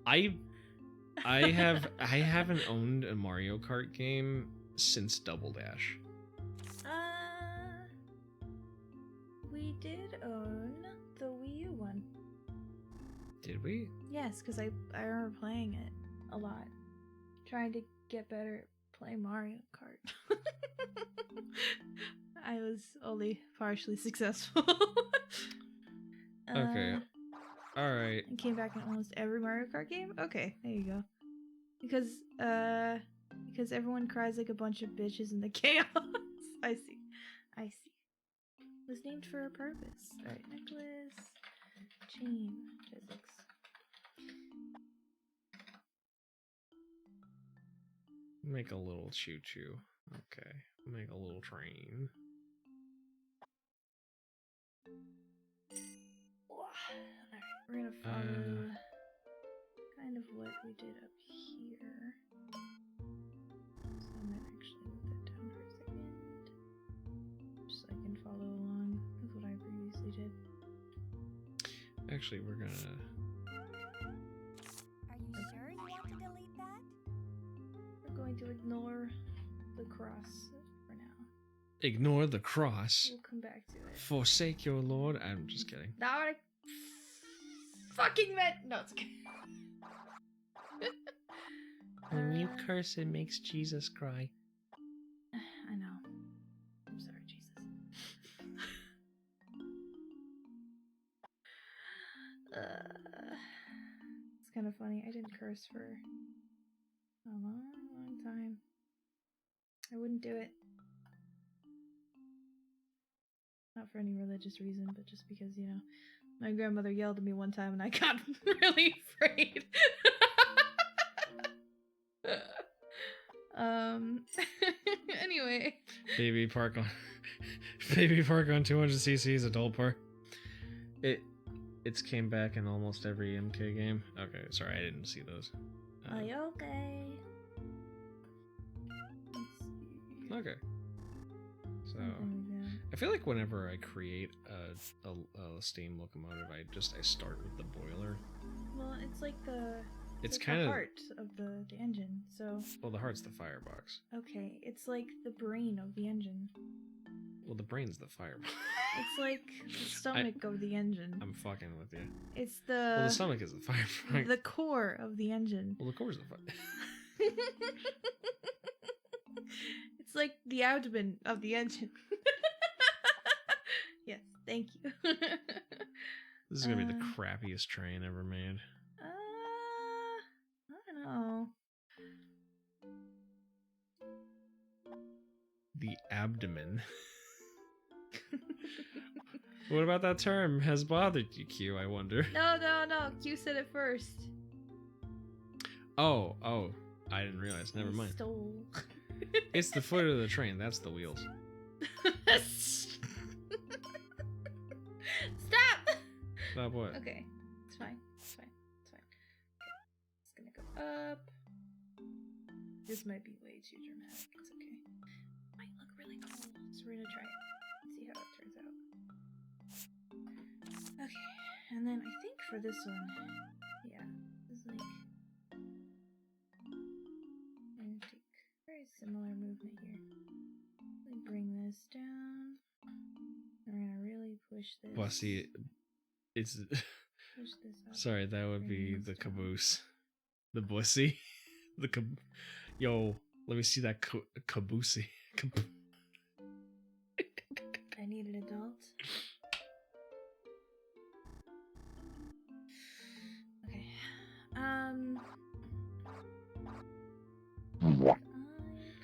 I haven't owned a Mario Kart game since Double Dash. We did own the Wii U one. Did we? Yes, because I remember playing it a lot. Trying to get better at playing Mario Kart. I was only partially successful. Okay. Alright. And came back in almost every Mario Kart game? Okay, there you go. Because everyone cries like a bunch of bitches in the chaos. I see. It was named for a purpose. Alright, necklace. Chain. Physics. Make a little choo-choo. Okay. Make a little train. Alright, we're gonna follow kind of what we did up here. So I'm gonna actually move that down for a second. Just so I can follow along with what I previously did. Actually, we're gonna... Are you sure you want to delete that? We're going to ignore the cross for now. Ignore the cross. We'll come back to it. Forsake your lord. I'm just kidding. Not what I fucking meant. No, it's okay. When you curse, it makes Jesus cry. I know. I'm sorry, Jesus. It's kind of funny. I didn't curse for a long time. I wouldn't do it. Not for any religious reason, but just because, you know, my grandmother yelled at me one time and I got really afraid. Anyway. Baby park on 200cc adult park. It's came back in almost every MK game. Okay, sorry, I didn't see those. Are you okay? Okay. So Something like that. I feel like whenever I create a steam locomotive, I start with the boiler. Well, it's like the It's like kind the of heart of the engine. So well, the heart's the firebox. okay, it's like the brain of the engine. Well, the brain's the firebox. It's like the stomach of the engine. I'm fucking with you. It's Well, the stomach is the firebox. the core of the engine. Well, the core's the fire. It's like the abdomen of the engine. Yes, thank you. This is gonna be the crappiest train ever made. I don't know. The abdomen. What about that term has bothered you, Q, I wonder? No. Q said it first. Oh, I didn't realize. Never mind. Stole. It's the foot of the train. That's the wheels. Stop! Stop what? Okay, it's fine. Okay, it's gonna go up. This might be way too dramatic. It's okay. Might look really cool. So we're gonna try it. See how it turns out. Okay, and then I think for this one, yeah, this is like and take very similar movement here. Let me bring this down. We're gonna really push this. Well, see, it's. Push this up. Sorry, that would be Bring the this down. caboose. The bussy. Yo, let me see that caboose. I need an adult. Okay.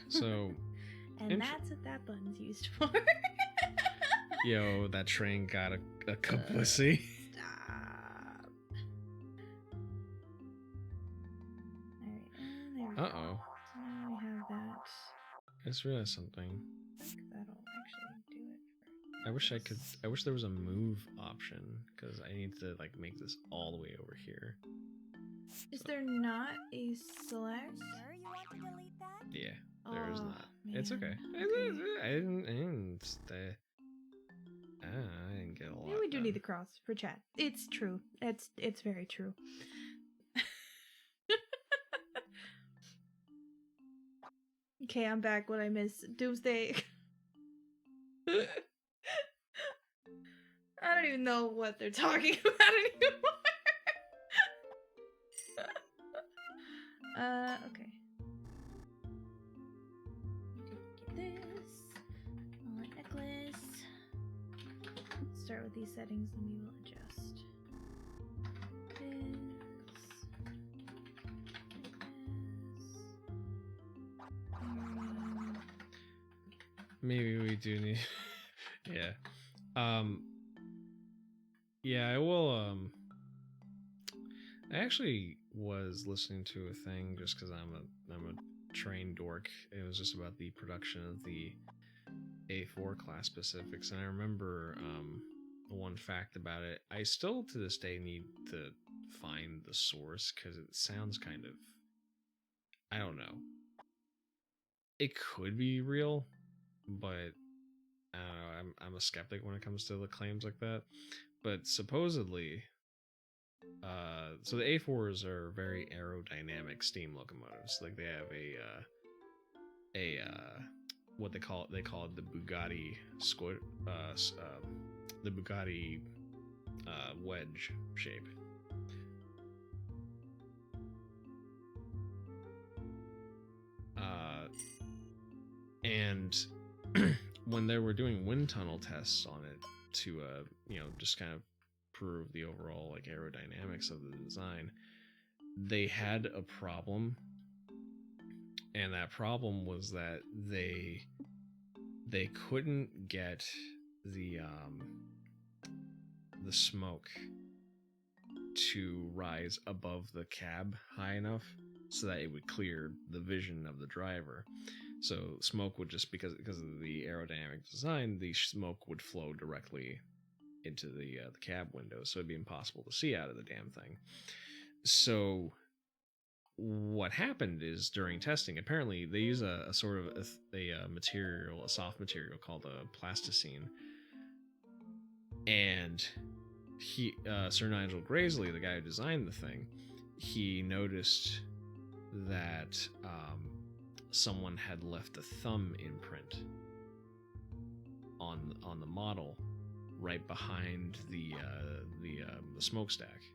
So, and that's what that button's used for. yo, that train got a caboose. Stop. Alright, there we go. Uh-oh. So now we have that. I just realized something. I think that'll actually do it for I wish there was a move option, because I need to, like, make this all the way over here. Is there not a select? Sure you want to delete that? Yeah, there is Oh, not. It's man. okay. I didn't get a lot. Maybe we do done. need the cross for chat. It's true. It's very true. Okay, I'm back. What I miss? Doomsday. I don't even know what they're talking about anymore. Okay. Get this. Wallet necklace. Let's start with these settings and we will adjust. This. Maybe we do need. Yeah. Yeah, I will. I actually was listening to a thing just because I'm a trained dork. It was just about the production of the A4 class specifics, and I remember one fact about it. I still to this day need to find the source because it sounds kind of, I don't know. It could be real, but I don't know. I'm a skeptic when it comes to the claims like that. But supposedly, so the A4s are very aerodynamic steam locomotives. Like they have a what they call it the Bugatti squid, the Bugatti wedge shape. And when they were doing wind tunnel tests on it to just kind of prove the overall like aerodynamics of the design, they had a problem, and that problem was that they couldn't get the smoke to rise above the cab high enough so that it would clear the vision of the driver. So smoke would just because of the aerodynamic design, the smoke would flow directly into the cab window, so it'd be impossible to see out of the damn thing. So what happened is during testing, apparently they use a sort of a material, a soft material called a plasticine, and Sir Nigel Graysley, the guy who designed the thing, he noticed that someone had left a thumb imprint on the model right behind the smokestack.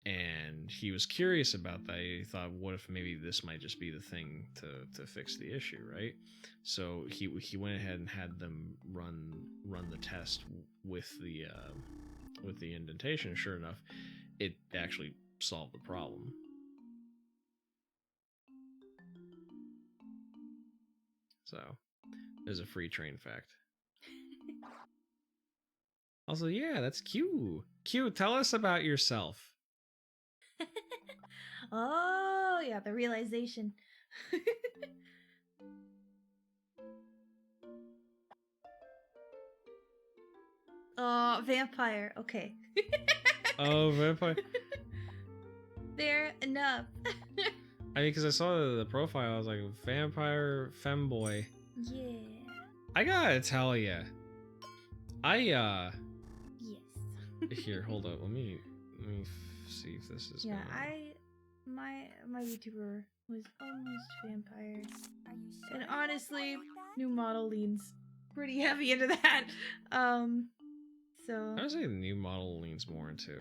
And he was curious about that. He thought, what if maybe this might just be the thing to fix the issue, right? So he went ahead and had them run the test with the indentation. Sure enough, it actually solved the problem. So there's a free train fact. Also, yeah, that's cute. Cute. Tell us about yourself. Oh, yeah, the realization. Oh, vampire. Okay. Oh, vampire. Fair enough. I mean, because I saw the profile, I was like, vampire femboy. Yeah. I gotta tell ya, Yes. Here, hold up. Let me see if this is. Yeah, gonna... my Vtuber was almost vampire, Are you sure and you don't honestly, like that? new model leans pretty heavy into that. So I would say the new model leans more into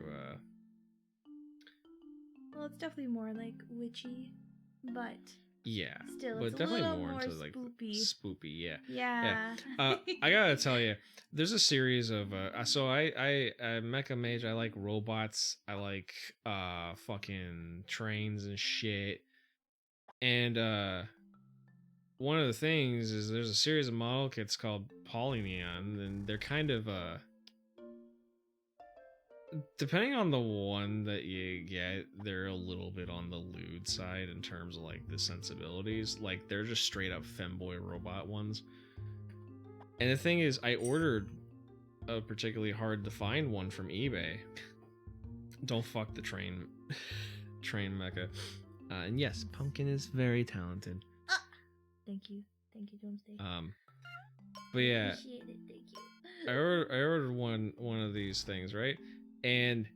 well, it's definitely more like witchy, but yeah, still, but it's a definitely little more more into like spoopy, yeah. Yeah. I gotta tell you, there's a series of so I Mecha Mage. I like robots. I like fucking trains and shit. And one of the things is there's a series of model kits called Polyneon, and they're kind of depending on the one that you get, they're a little bit on the lewd side in terms of like the sensibilities. Like they're just straight up femboy robot ones. And the thing is, I ordered a particularly hard to find one from eBay. Don't fuck the train mecha. And yes, Pumpkin is very talented. Thank you, Doomsday. But yeah, Appreciate it. Thank you. I ordered one of these things, right? And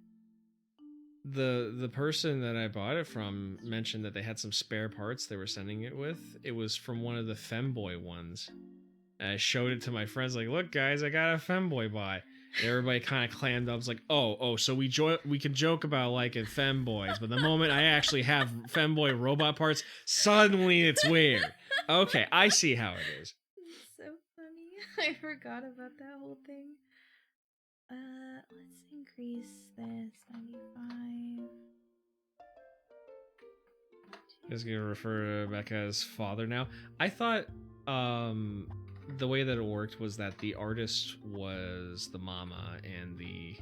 the person that I bought it from mentioned that they had some spare parts they were sending it with. It was from one of the femboy ones. And I showed it to my friends, like, look guys, I got a femboy buy. And everybody kind of clammed up. I was like, oh, so we can joke about liking femboys, but the moment I actually have femboy robot parts, suddenly it's weird. Okay, I see how it is. It's so funny. I forgot about that whole thing. Let's increase this 95. Just gonna refer to Becca as father now. I thought the way that it worked was that the artist was the mama and the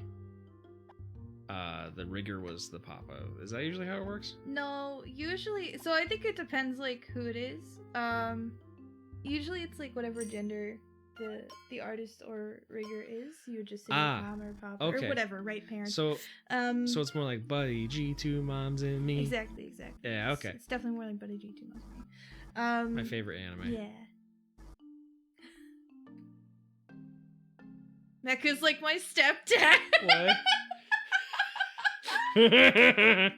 rigger was the papa. Is that usually how it works? No, usually. So I think it depends, like, who it is. Usually it's like whatever gender the artist or rigger is. You would just say mom or papa or whatever, right? Parents. So it's more like Buddy, G2, Moms, and Me. Exactly. Yeah. Okay. It's definitely more like Buddy G2 Moms and Me. My favorite anime. Yeah. Mecha's like my stepdad. What? I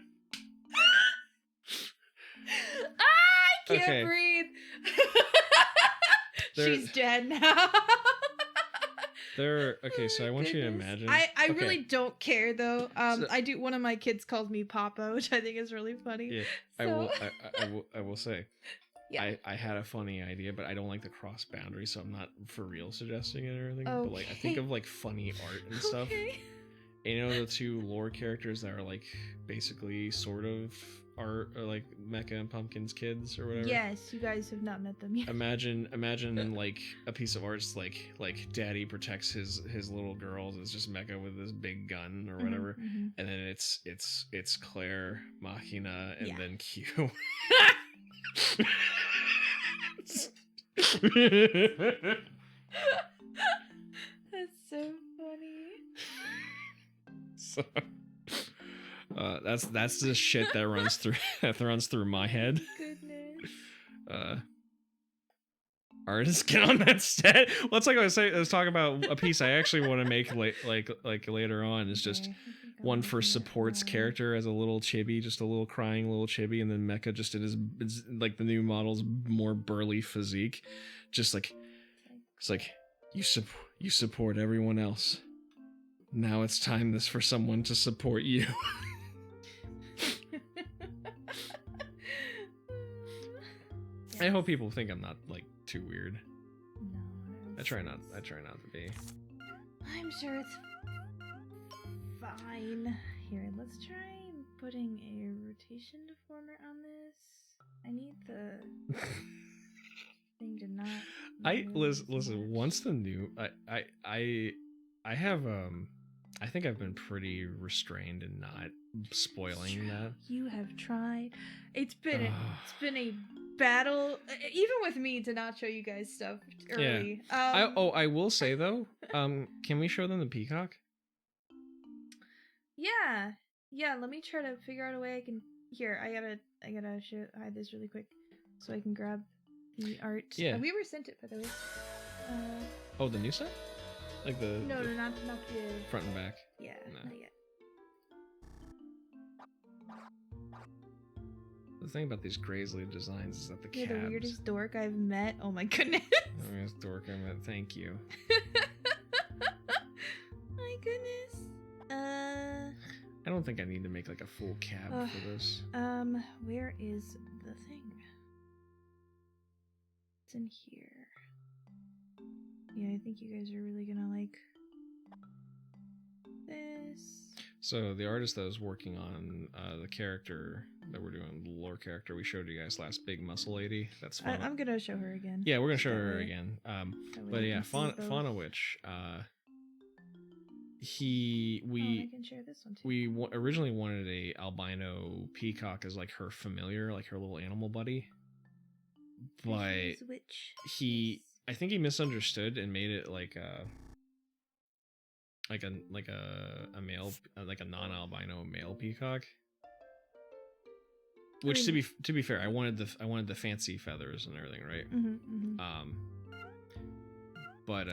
can't Okay. breathe. There- She's dead now. Okay, so I want you to Goodness. imagine. I Okay. really don't care though. So- I do. One of my kids calls me Papa, which I think is really funny. Yeah, So- I will say. Yeah. I had a funny idea, but I don't like to cross boundaries, so I'm not for real suggesting it or anything. Okay. But like, I think of like funny art and stuff. Okay. And you know the two lore characters that are like basically sort of art, or like Mecha and Pumpkin's kids or whatever. Yes, you guys have not met them yet. Imagine like a piece of art's like Daddy protects his little girls. It's just Mecha with this big gun or whatever, Mhm. and then it's Claire, Machina, and Yeah. then Q. That's so funny. So, That's the shit that runs through my head. Goodness. Artists get on that set. Well, it's like I was talking about a piece I actually want to make like later on. It's just Okay, I think I'm one for looking at support's my- character as a little chibi, just a little crying little chibi, and then Mecha just in his like the new model's more burly physique, just like it's like you support everyone else. Now it's time for someone to support you. I hope people think I'm not like too weird. No, I try not to be. I'm sure it's fine. Here, let's try putting a rotation deformer on this. I need the thing to not. I move as listen. much. Once the new, I have I think I've been pretty restrained in not spoiling that. You have tried. It's been a battle, even with me, to not show you guys stuff early. I will say though, can we show them the peacock? Yeah. Let me try to figure out a way I can. Here, I gotta hide this really quick, so I can grab the art. Yeah. We were sent it, by the way. Oh, the new set? Like the No, the not the front and back. Yeah, No. not yet. The thing about these Graisley designs is that the You're cabs. the weirdest dork I've met. Oh my goodness. The weirdest dork I met. Thank you. My goodness. I don't think I need to make like a full cab for this. Where is the thing? It's in here. Yeah, I think you guys are really gonna like this. So the artist that was working on the character that we're doing, the lore character we showed you guys last, big muscle lady. That's fun. I'm gonna show her again. Yeah, we're gonna show That her way- again. that way But you yeah, can see both. Fauna Witch. I We can share this one too. we originally wanted a albino peacock as like her familiar, like her little animal buddy. But Who's which? I think he misunderstood and made it like a male, like a non-albino male peacock. Which mean- to be fair, I wanted the fancy feathers and everything, right? Mm-hmm. But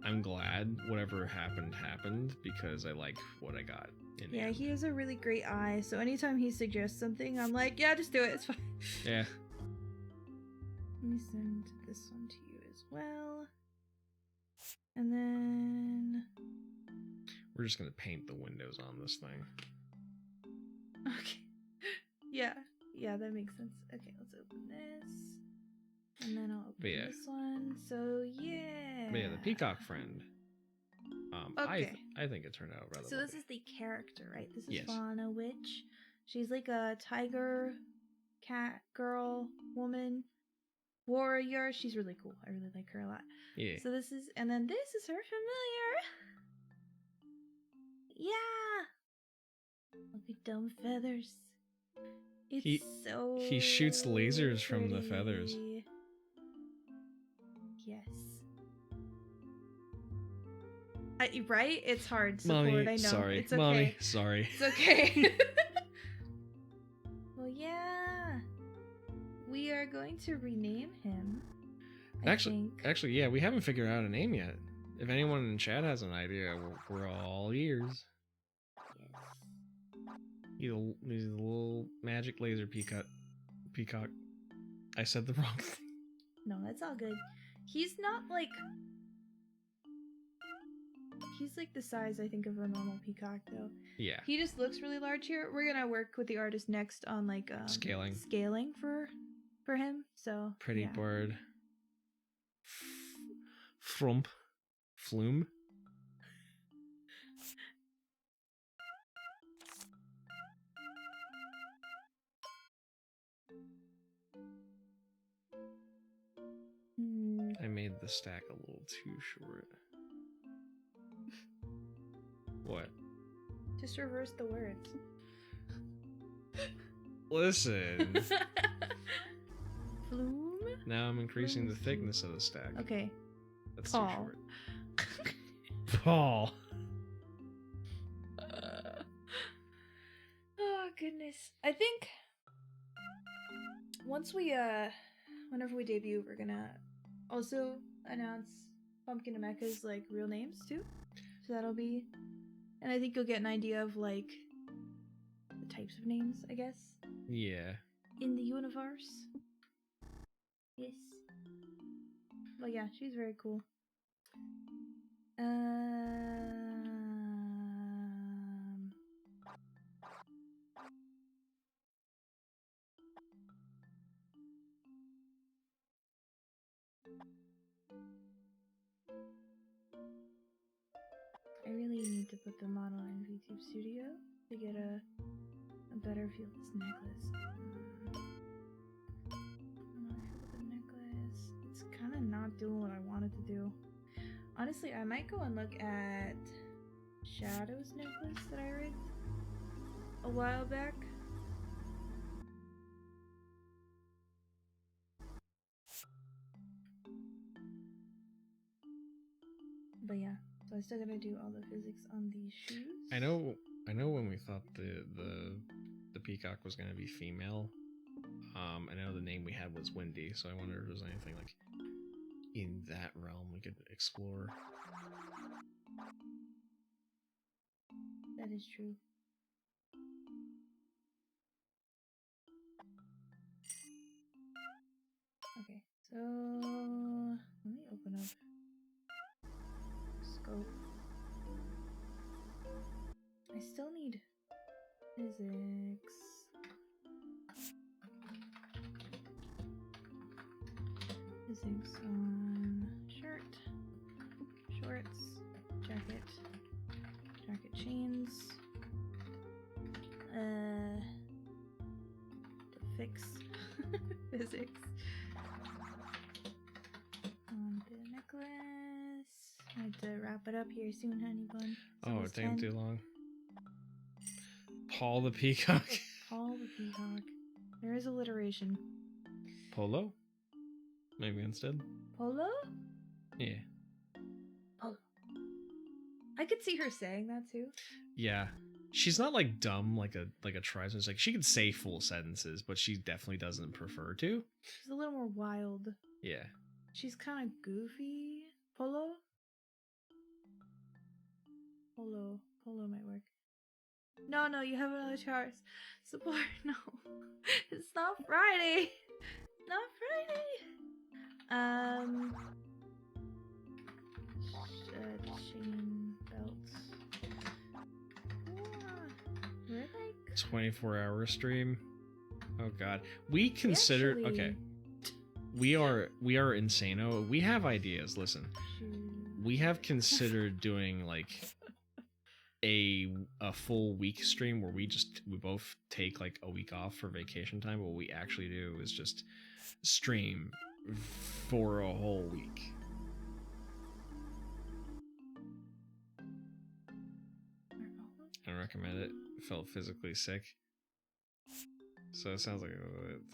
I'm glad whatever happened because I like what I got. In the Yeah, end. he has a really great eye. So anytime he suggests something, I'm like, yeah, just do it. It's fine. Yeah. Let me send this one to you as well. And then We're just gonna paint the windows on this thing. okay. Yeah, that makes sense. Okay, let's open this. And then I'll open But yeah. this one. So yeah. But yeah, the peacock friend. Okay. I think it turned out rather. So this lovely. is the character, right? This is Yes. Fauna Witch. She's like a tiger, cat, girl, woman, warrior. She's really cool. I really like her a lot. Yeah. So this is, and then this is her familiar. Yeah. Look at dumb feathers. It's he shoots lasers from the feathers. pretty. Yes. Right? It's hard. Support, Mommy, I know. sorry. It's okay. Mommy, sorry. It's okay. Well, yeah. We are going to rename him. I Actually, think. yeah, we haven't figured out a name yet. If anyone in chat has an idea, we're all ears. He's a little magic laser peacock. I said the wrong thing. No, that's all good. He's not like. He's like the size, I think, of a normal peacock, though. Yeah. He just looks really large here. We're gonna work with the artist next on like scaling for him. So Pretty yeah. bird. Frump. Flume. I made the stack a little too short. What? Just reverse the words. Listen. Flume? Now I'm increasing the thickness of the stack. Okay. That's Paul. too short. Paul. goodness. I think once we whenever we debut, we're gonna also announce Pumpkin and Mecha's like real names too. So that'll be, and I think you'll get an idea of like the types of names, I guess. Yeah. In the universe. Yes. But yeah, she's very cool. I really need to put the model in VTube Studio to get a better feel of this necklace. The necklace. It's kind of not doing what I wanted to do. Honestly, I might go and look at Shadow's necklace that I rigged a while back. But yeah, so I still gotta do all the physics on these shoes. I know when we thought the peacock was gonna be female. I know the name we had was Windy, so I wonder if there's anything like in that realm we could explore. That is true. Okay, so let me open up scope. I still need physics. Physics on shirt, shorts, jacket, jacket chains. To fix physics on the necklace. I have to wrap it up here soon, honey bun. Oh, it taking too long. Paul the Peacock. Paul the Peacock. There is alliteration. Polo? Maybe instead. Polo? Yeah. Polo. I could see her saying that too. Yeah. She's not like dumb like a tribesman. It's like she could say full sentences, but she definitely doesn't prefer to. She's a little more wild. Yeah. She's kind of goofy. Polo? Polo might work. No, you have another chart. Support. No. It's not Friday. Not Friday. Chain belts. We're like 24-hour stream. Oh god. We considered okay. We are insano. We have ideas. Listen. We have considered doing like a full week stream where we both take like a week off for vacation time. What we actually do is just stream for a whole week. I recommend it. Felt physically sick. So it sounds like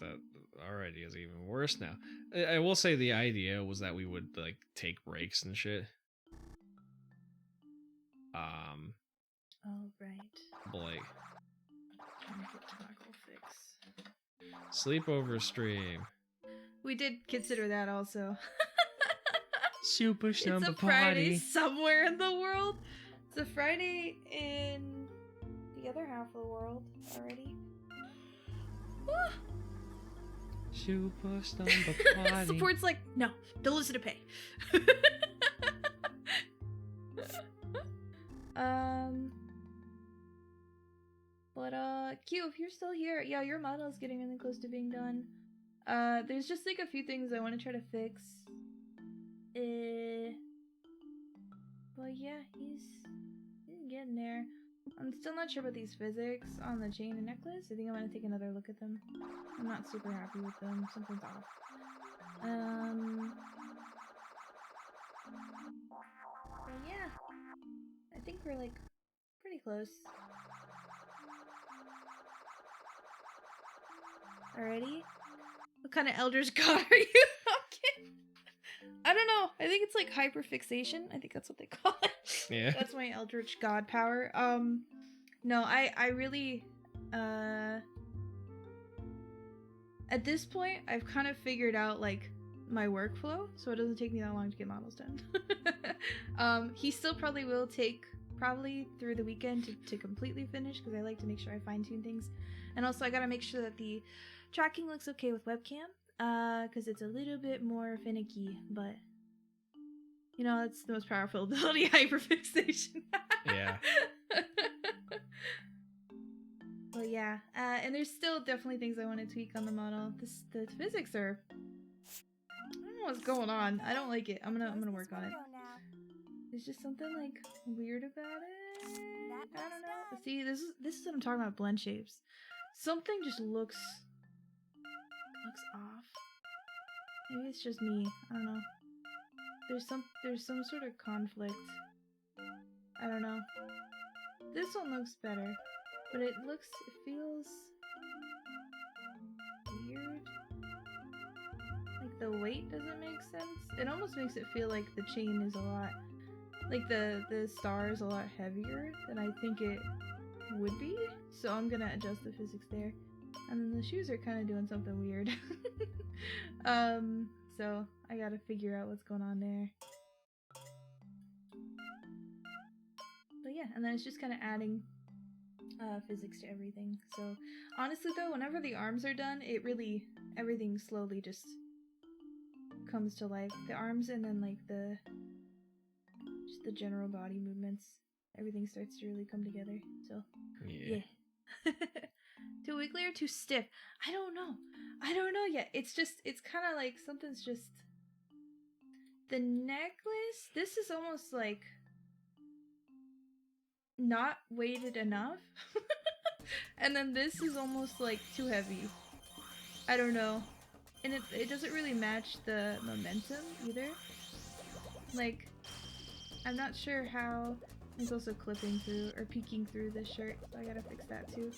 that our idea is even worse now. I will say the idea was that we would like take breaks and shit. Oh, right. But like Trying to get tackle fix. sleepover stream. We did consider that also. Super It's a Friday somewhere in the world. It's a Friday in the other half of the world already. Super Stumble Party. Support's like, no, don't listen to pay. But Q, if you're still here, yeah, your model is getting really close to being done. There's just like a few things I want to try to fix. But yeah, he's getting there. I'm still not sure about these physics on the chain and necklace. I think I'm gonna take another look at them. I'm not super happy with them. Something's off. But yeah, I think we're like pretty close. Alrighty. What kind of Eldritch God are you? I don't know. I think it's like hyperfixation. I think that's what they call it. Yeah. That's my Eldritch God power. No, I really At this point, I've kind of figured out like my workflow, so it doesn't take me that long to get models done. He still probably will take through the weekend to completely finish, because I like to make sure I fine-tune things. And also I gotta make sure that the tracking looks okay with webcam, because it's a little bit more finicky, but you know, that's the most powerful ability, hyperfixation. Yeah. But yeah, and there's still definitely things I want to tweak on the model. The physics are, I don't know what's going on. I don't like it. I'm gonna work on it. There's just something like weird about it. I don't know. See, this is what I'm talking about. Blend shapes. Something just looks off. Maybe it's just me. I don't know. There's some sort of conflict. I don't know. This one looks better, but it feels weird. Like the weight doesn't make sense. It almost makes it feel like the chain is a lot, like the star is a lot heavier than I think it would be. So I'm gonna adjust the physics there. And then the shoes are kind of doing something weird. So I gotta figure out what's going on there. But yeah, and then it's just kind of adding physics to everything. So honestly though, whenever the arms are done, everything slowly just comes to life. The arms, and then like just the general body movements, everything starts to really come together. So yeah. Too wiggly or too stiff? I don't know yet. It's kind of like something's just, the necklace, this is almost like not weighted enough. And then this is almost like too heavy. I don't know. And it doesn't really match the momentum either. Like, I'm not sure how. It's also clipping through or peeking through this shirt, so I gotta fix that too.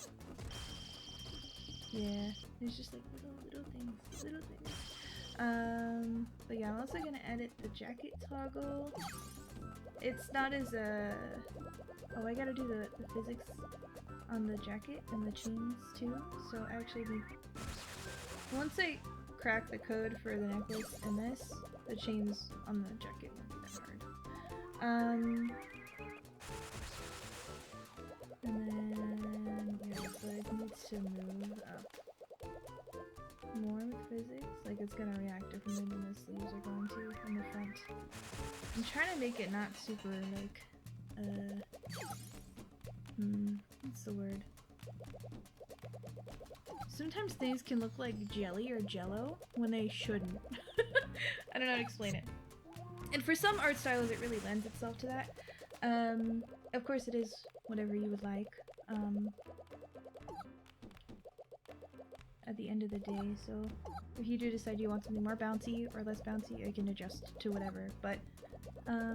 Yeah, there's just like little things. But yeah, I'm also gonna edit the jacket toggle. It's not as oh, I gotta do the physics on the jacket and the chains too. So actually, once I crack the code for the necklace and this, the chains on the jacket won't be that hard. And then yeah, so it needs to move up more with physics. Like it's gonna react differently than the sleeves are going to in the front. I'm trying to make it not super like what's the word? Sometimes things can look like jelly or jello when they shouldn't. I don't know how to explain it. And for some art styles it really lends itself to that. Of course it is whatever you would like at the end of the day, so if you do decide you want something more bouncy or less bouncy, I can adjust to whatever. But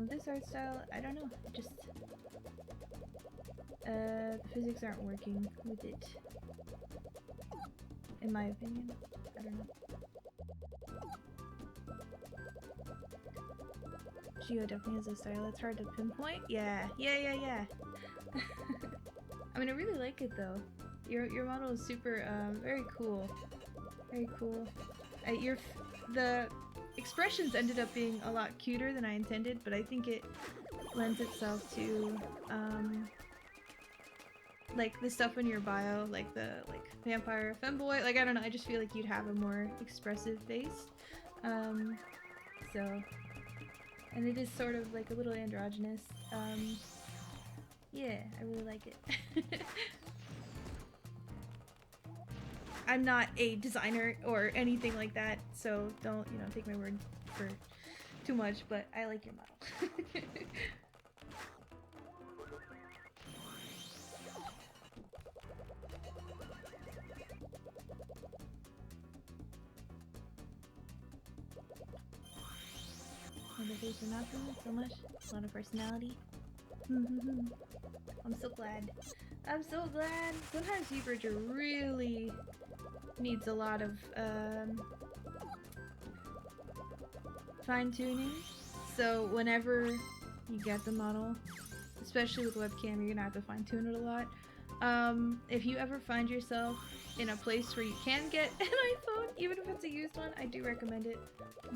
this art style, I don't know, just the physics aren't working with it, in my opinion. I don't know. Geo definitely has a style. It's hard to pinpoint. Yeah. I mean, I really like it though. Your model is super, very cool. Very cool. The expressions ended up being a lot cuter than I intended, but I think it lends itself to, like the stuff in your bio, like the vampire femboy. Like I don't know. I just feel like you'd have a more expressive face. So. And it is sort of like a little androgynous. Yeah, I really like it. I'm not a designer or anything like that, so don't, take my word for too much, but I like your model. The face are not feeling so much. A lot of personality. I'm so glad. I'm so glad. Sometimes Vtuber really needs a lot of fine-tuning. So whenever you get the model, especially with webcam, you're gonna have to fine-tune it a lot. if you ever find yourself in a place where you can get an iPhone, even if it's a used one, I do recommend it.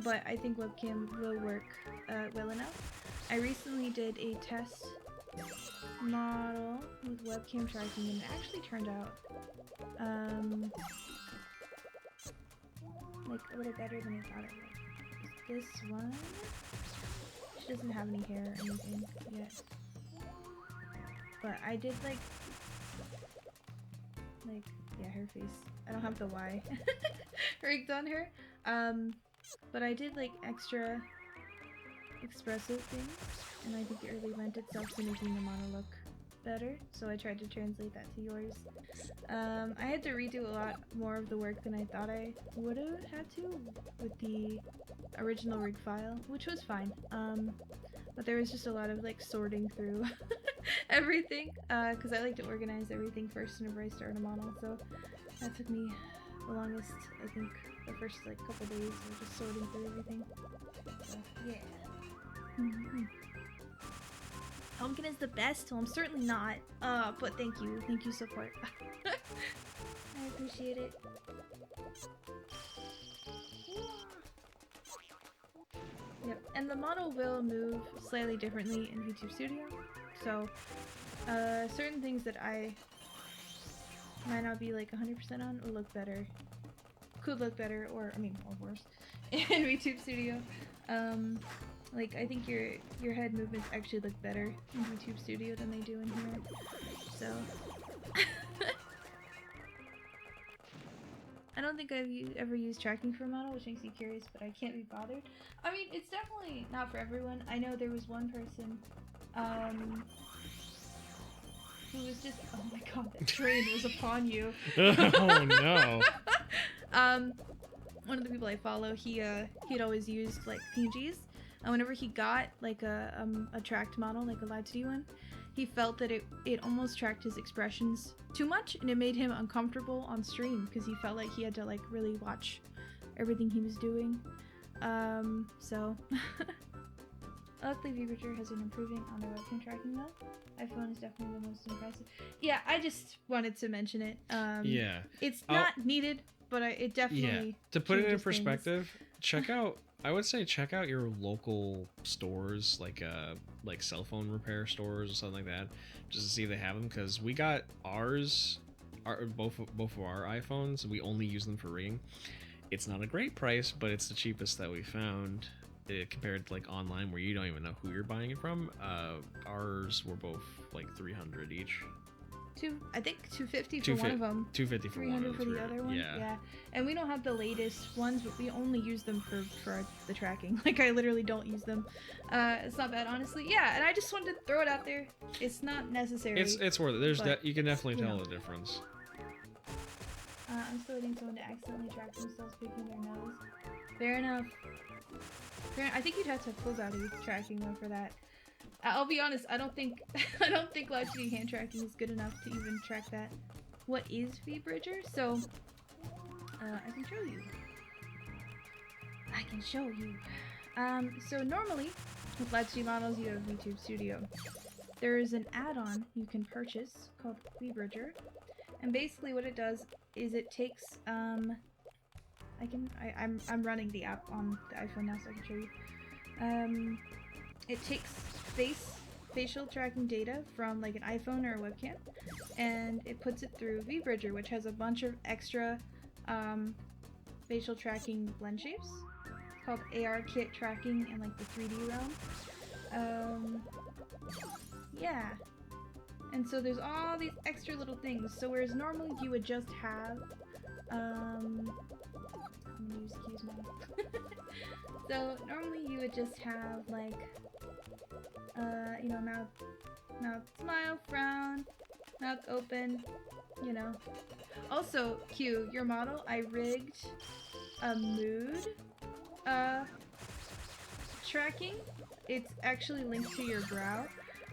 But I think webcam will work well enough. I recently did a test model with webcam tracking and it actually turned out like a little better than I thought it would. This one, she doesn't have any hair or anything yet, but I did like yeah, her face. I don't have the Y rigged on her, but I did like extra expressive things, and I think it really lent itself to making the model look better, so I tried to translate that to yours. I had to redo a lot more of the work than I thought I would have had to with the original rig file, which was fine, but there was just a lot of like sorting through everything, because I like to organize everything first whenever I start a model, so that took me the longest. I think the first like couple days of just sorting through everything, so yeah. Pumpkin is the best? Well, I'm certainly not. But thank you, support. I appreciate it. Yep, and the model will move slightly differently in VTube Studio. So, certain things that I might not be like 100% on will look better. Could look better, or I mean, or worse, in VTube Studio. Like, I think your head movements actually look better in VTube Studio than they do in here, so... I don't think I've ever used tracking for a model, which makes me curious, but I can't be bothered. I mean, it's definitely not for everyone. I know there was one person, who was just... Oh my god, that train was upon you! Oh no! One of the people I follow, he'd always used, like, PNGs. And whenever he got like a tracked model, like a live 2D one, he felt that it almost tracked his expressions too much, and it made him uncomfortable on stream because he felt like he had to like really watch everything he was doing. So luckily Vtuber has been improving on their webcam tracking though. iPhone is definitely the most impressive. Yeah, I just wanted to mention it. Yeah, it's not needed, but it definitely. Yeah, to put it in perspective, check out. I would say check out your local stores, like cell phone repair stores or something like that, just to see if they have them. Because we got both of our iPhones, we only use them for rigging. It's not a great price, but it's the cheapest that we found compared to like online where you don't even know who you're buying it from. Ours were both like 300 each. I think 250 for one of them. 250 for one of them. 300 for the other one. Yeah. And we don't have the latest ones, but we only use them for the tracking. Like I literally don't use them. It's not bad, honestly. Yeah, and I just wanted to throw it out there. It's not necessary. It's worth it. You can definitely tell the difference. I'm still waiting someone to accidentally track themselves picking their nose. Fair enough. I think you'd have to have full body tracking though for that. I'll be honest, I don't think live 2D hand tracking is good enough to even track that. What is VBridger? So I can show you. So normally with live 2D models you have VTube Studio. There is an add-on you can purchase called VBridger, and basically what it does is it takes I'm running the app on the iPhone now so I can show you. It takes facial tracking data from like an iPhone or a webcam, and it puts it through VBridger, which has a bunch of extra facial tracking blend shapes. It's called ARKit tracking in like the 3D realm. Yeah. And so there's all these extra little things. So whereas normally you would just have I'm gonna use cues now. So normally you would just have like you know, mouth smile, frown, mouth open, you know. Also, Q, your model, I rigged a mood tracking. It's actually linked to your brow,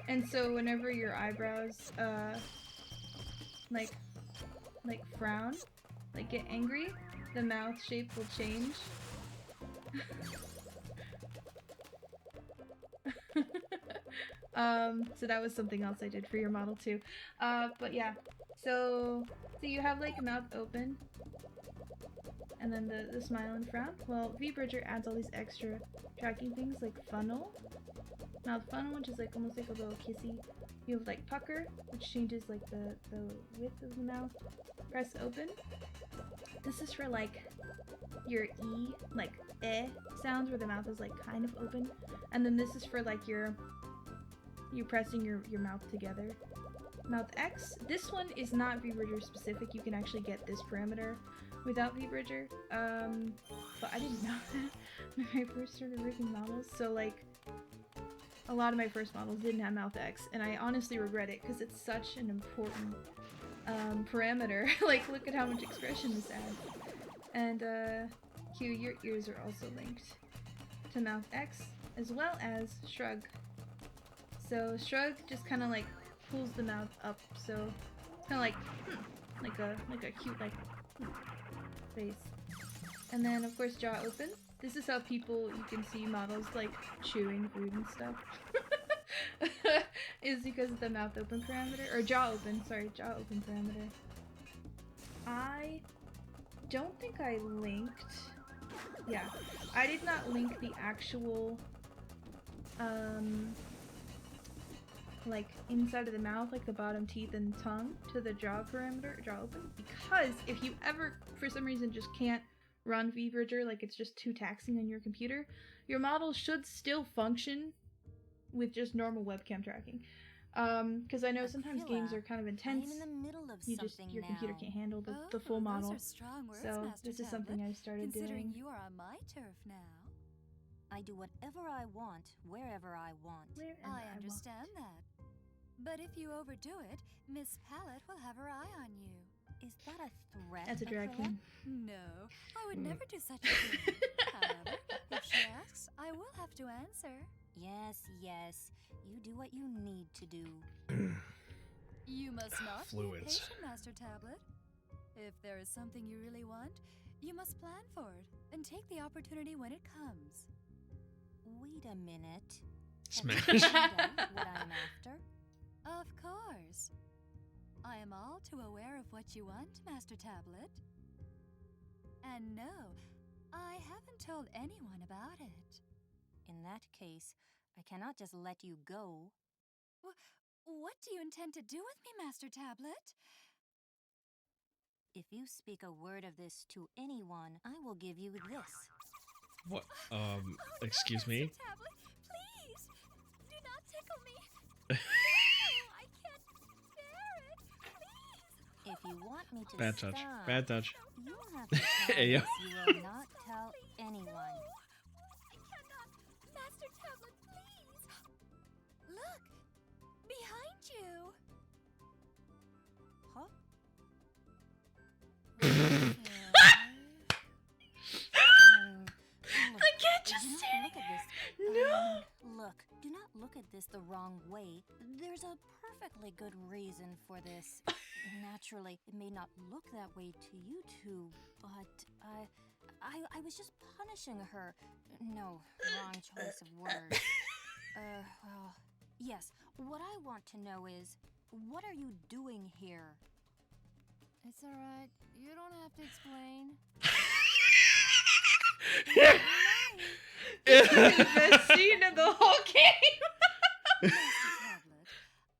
and so whenever your eyebrows like frown, like get angry, the mouth shape will change. So that was something else I did for your model too. But yeah, So you have like a mouth open, and then the smile and frown. Well, VBridger adds all these extra tracking things like funnel, mouth funnel, which is like almost like a little kissy. You have like pucker, which changes like the width of the mouth. Press open. This is for like your E, like eh sounds where the mouth is like kind of open. And then this is for like you pressing your mouth together. Mouth X. This one is not VBridger specific. You can actually get this parameter without VBridger. But I didn't know that when I first started rigging models. So like a lot of my first models didn't have Mouth X, and I honestly regret it because it's such an important parameter. Like, look at how much expression this adds. And Q, your ears are also linked to Mouth X, as well as Shrug. So Shrug just kind of like pulls the mouth up, so it's kind of like like a cute like face. And then of course jaw open. This is how you can see models like chewing food and stuff. Is because of the mouth open parameter, or jaw open, sorry, jaw open parameter. I don't think I linked, yeah, I did not link the actual, like inside of the mouth, like the bottom teeth and tongue to the jaw parameter, jaw open, because if you ever, for some reason, just can't run VBridger, like it's just too taxing on your computer, your model should still function with just normal webcam tracking. Because I know sometimes games are kind of intense. Your computer can't handle the full model. So this is something I started doing. You are on my turf now. I do whatever I want, wherever I want. I understand that. But if you overdo it, Miss Palette will have her eye on you. Is that a threat? That's a drag queen. No, I would never do such a thing. However, if she asks, I will have to answer. Yes, yes. You do what you need to do. You must not be impatient, Master Tablet. If there is something you really want, you must plan for it and take the opportunity when it comes. Wait a minute. Smash. Have you found out what I'm after? Of course. I am all too aware of what you want, Master Tablet. And no, I haven't told anyone about it. In that case, I cannot just let you go. What do you intend to do with me, Master Tablet? If you speak a word of this to anyone, I will give you this. What? Excuse me? Master Tablet, please! Do not tickle me! No, I can't bear it! Please! If you want me to Bad touch. stop, Bad touch. you'll have to promise Ayo. you will not tell anyone. I cannot! Master Tablet, please! Look! Behind you! Huh? I can't just do not stand look at this. No! Look, do not look at this the wrong way. There's a perfectly good reason for this. Naturally, it may not look that way to you two, but I was just punishing her. No, wrong choice of words. Well, yes, what I want to know is, what are you doing here? It's alright, you don't have to explain. It's the best scene of the whole game! Master Tablet,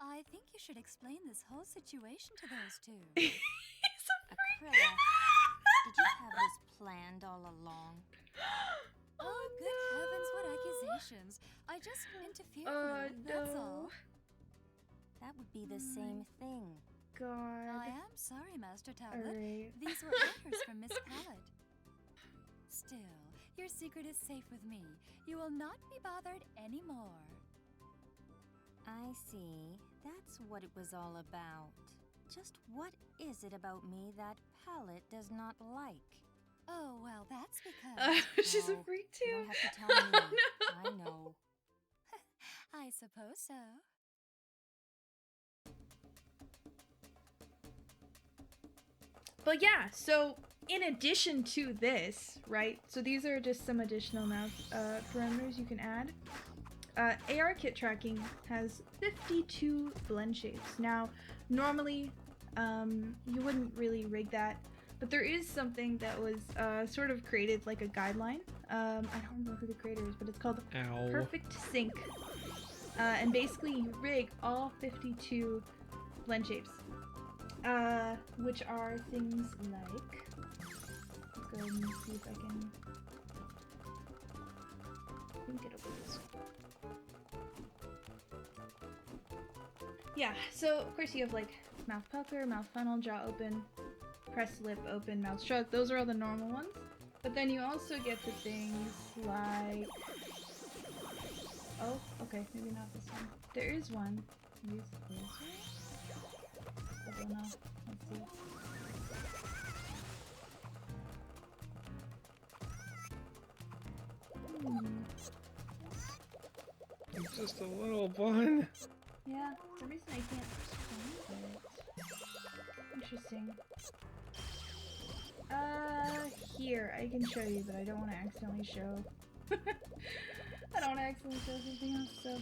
I think you should explain this whole situation to those two. Aquila, did you have this planned all along? Oh, good heavens, what accusations. I just interfered, that's all. That would be the same thing. God. I am sorry, Master Tablet. Alright. These were orders from Miss Palette. Still, your secret is safe with me. You will not be bothered anymore. I see. That's what it was all about. Just what is it about me that Palette does not like? Oh, well, that's because... She's a Oh, freak you too. don't have to tell me. No. I know. I suppose so. But yeah, so in addition to this, right? So these are just some additional mouth parameters you can add. AR kit tracking has 52 blend shapes. Now, normally you wouldn't really rig that. But there is something that was sort of created like a guideline. I don't remember who the creator is, but it's called Perfect Sync. And basically you rig all 52 blend shapes. Which are things like... Let's go ahead and see if I can... I think it'll be this one. Yeah, so of course you have like mouth pucker, mouth funnel, jaw open, pressed lip open, mouth shrug. Those are all the normal ones. But then you also get to things like... Oh, okay, maybe not this one. There is one. Use this one? I don't know. Let's see. It's just a little bun. Yeah, the reason I can't find it. Interesting. Here, I can show you, but I don't want to accidentally show. I don't want to accidentally show something else, so...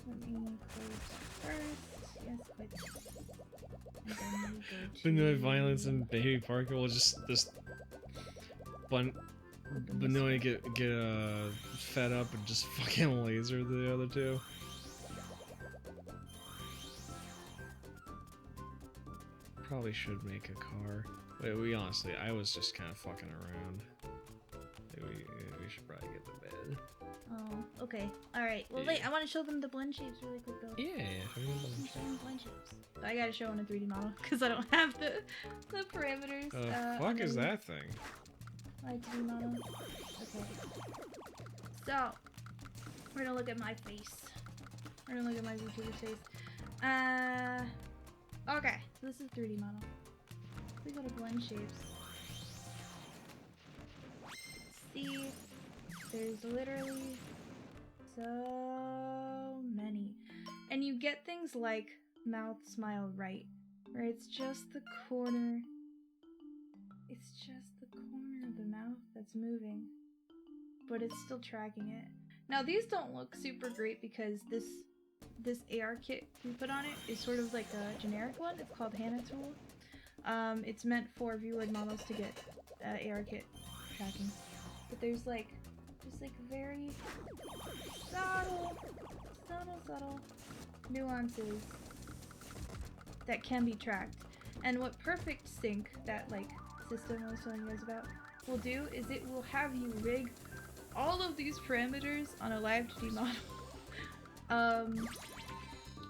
Let me close first. Yes, quit. And then we go to... Vanilla Violence and Baby Parker will just Vanilla get fed up and just fucking laser the other two. Probably should make a car. We honestly, I was just kind of fucking around. We should probably get to bed. Oh, okay. Alright. Well, wait, I want to show them the blend shapes really quick, though. Yeah. Show them blend shapes. I gotta show in a 3D model, because I don't have the parameters. Fuck is that thing? My 3D model. Okay. So, we're gonna look at my face. We're gonna look at my Vtuber face. Okay. So this is 3D model. We go to blend shapes. See, there's literally so many. And you get things like mouth smile right, where it's just the corner. It's just the corner of the mouth that's moving, but it's still tracking it. Now these don't look super great because this AR kit we put on it is sort of like a generic one. It's called Hana Tool. It's meant for Vwood models to get AR kit tracking. But there's like, just like very subtle nuances that can be tracked. And what Perfect Sync, that like system I was telling you guys about, will do is it will have you rig all of these parameters on a live 2D model.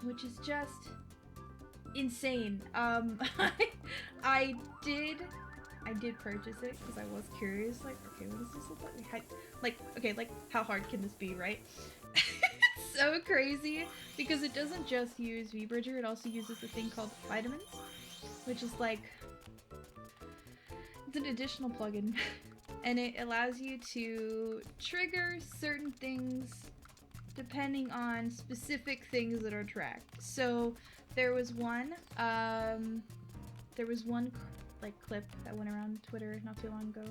Which is just insane. I did purchase it because I was curious, like, okay, what does this look like? Like, how hard can this be, right? It's so crazy because it doesn't just use VBridger, it also uses a thing called Vitamins, which is like, it's an additional plugin, and it allows you to trigger certain things depending on specific things that are tracked. So there was one like clip that went around Twitter not too long ago,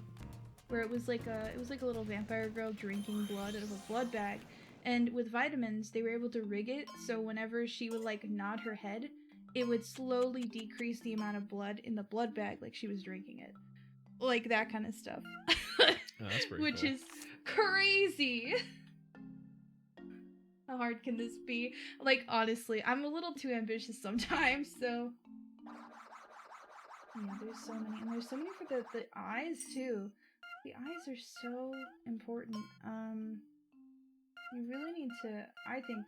where it was like a little vampire girl drinking blood out of a blood bag, and with Vitamins they were able to rig it so whenever she would like nod her head, it would slowly decrease the amount of blood in the blood bag like she was drinking it, like that kind of stuff. Oh, that's pretty Which cool. is crazy. How hard can this be? Like, honestly, I'm a little too ambitious sometimes, so... Yeah, there's so many. And there's so many for the eyes, too. The eyes are so important. You really need to... I think...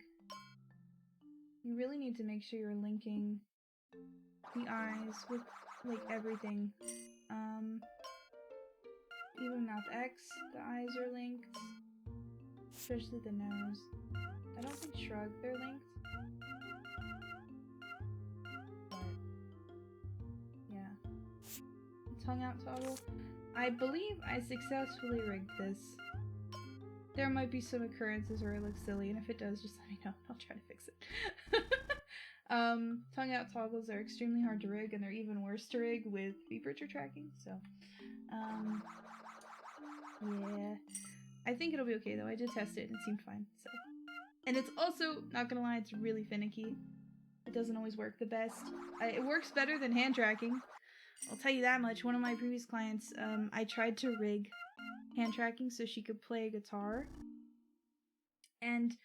You really need to make sure you're linking the eyes with, like, everything. Even Mouth X, the eyes are linked. Especially the nose. I don't think Shrug, they're linked. But, yeah. Tongue out toggle. I believe I successfully rigged this. There might be some occurrences where it looks silly, and if it does, just let me know. I'll try to fix it. Tongue out toggles are extremely hard to rig, and they're even worse to rig with VBridger tracking, so, yeah. I think it'll be okay though. I did test it and it seemed fine, so. And it's also, not gonna lie, it's really finicky. It doesn't always work the best. It works better than hand tracking. I'll tell you that much. One of my previous clients, I tried to rig hand tracking so she could play guitar. And,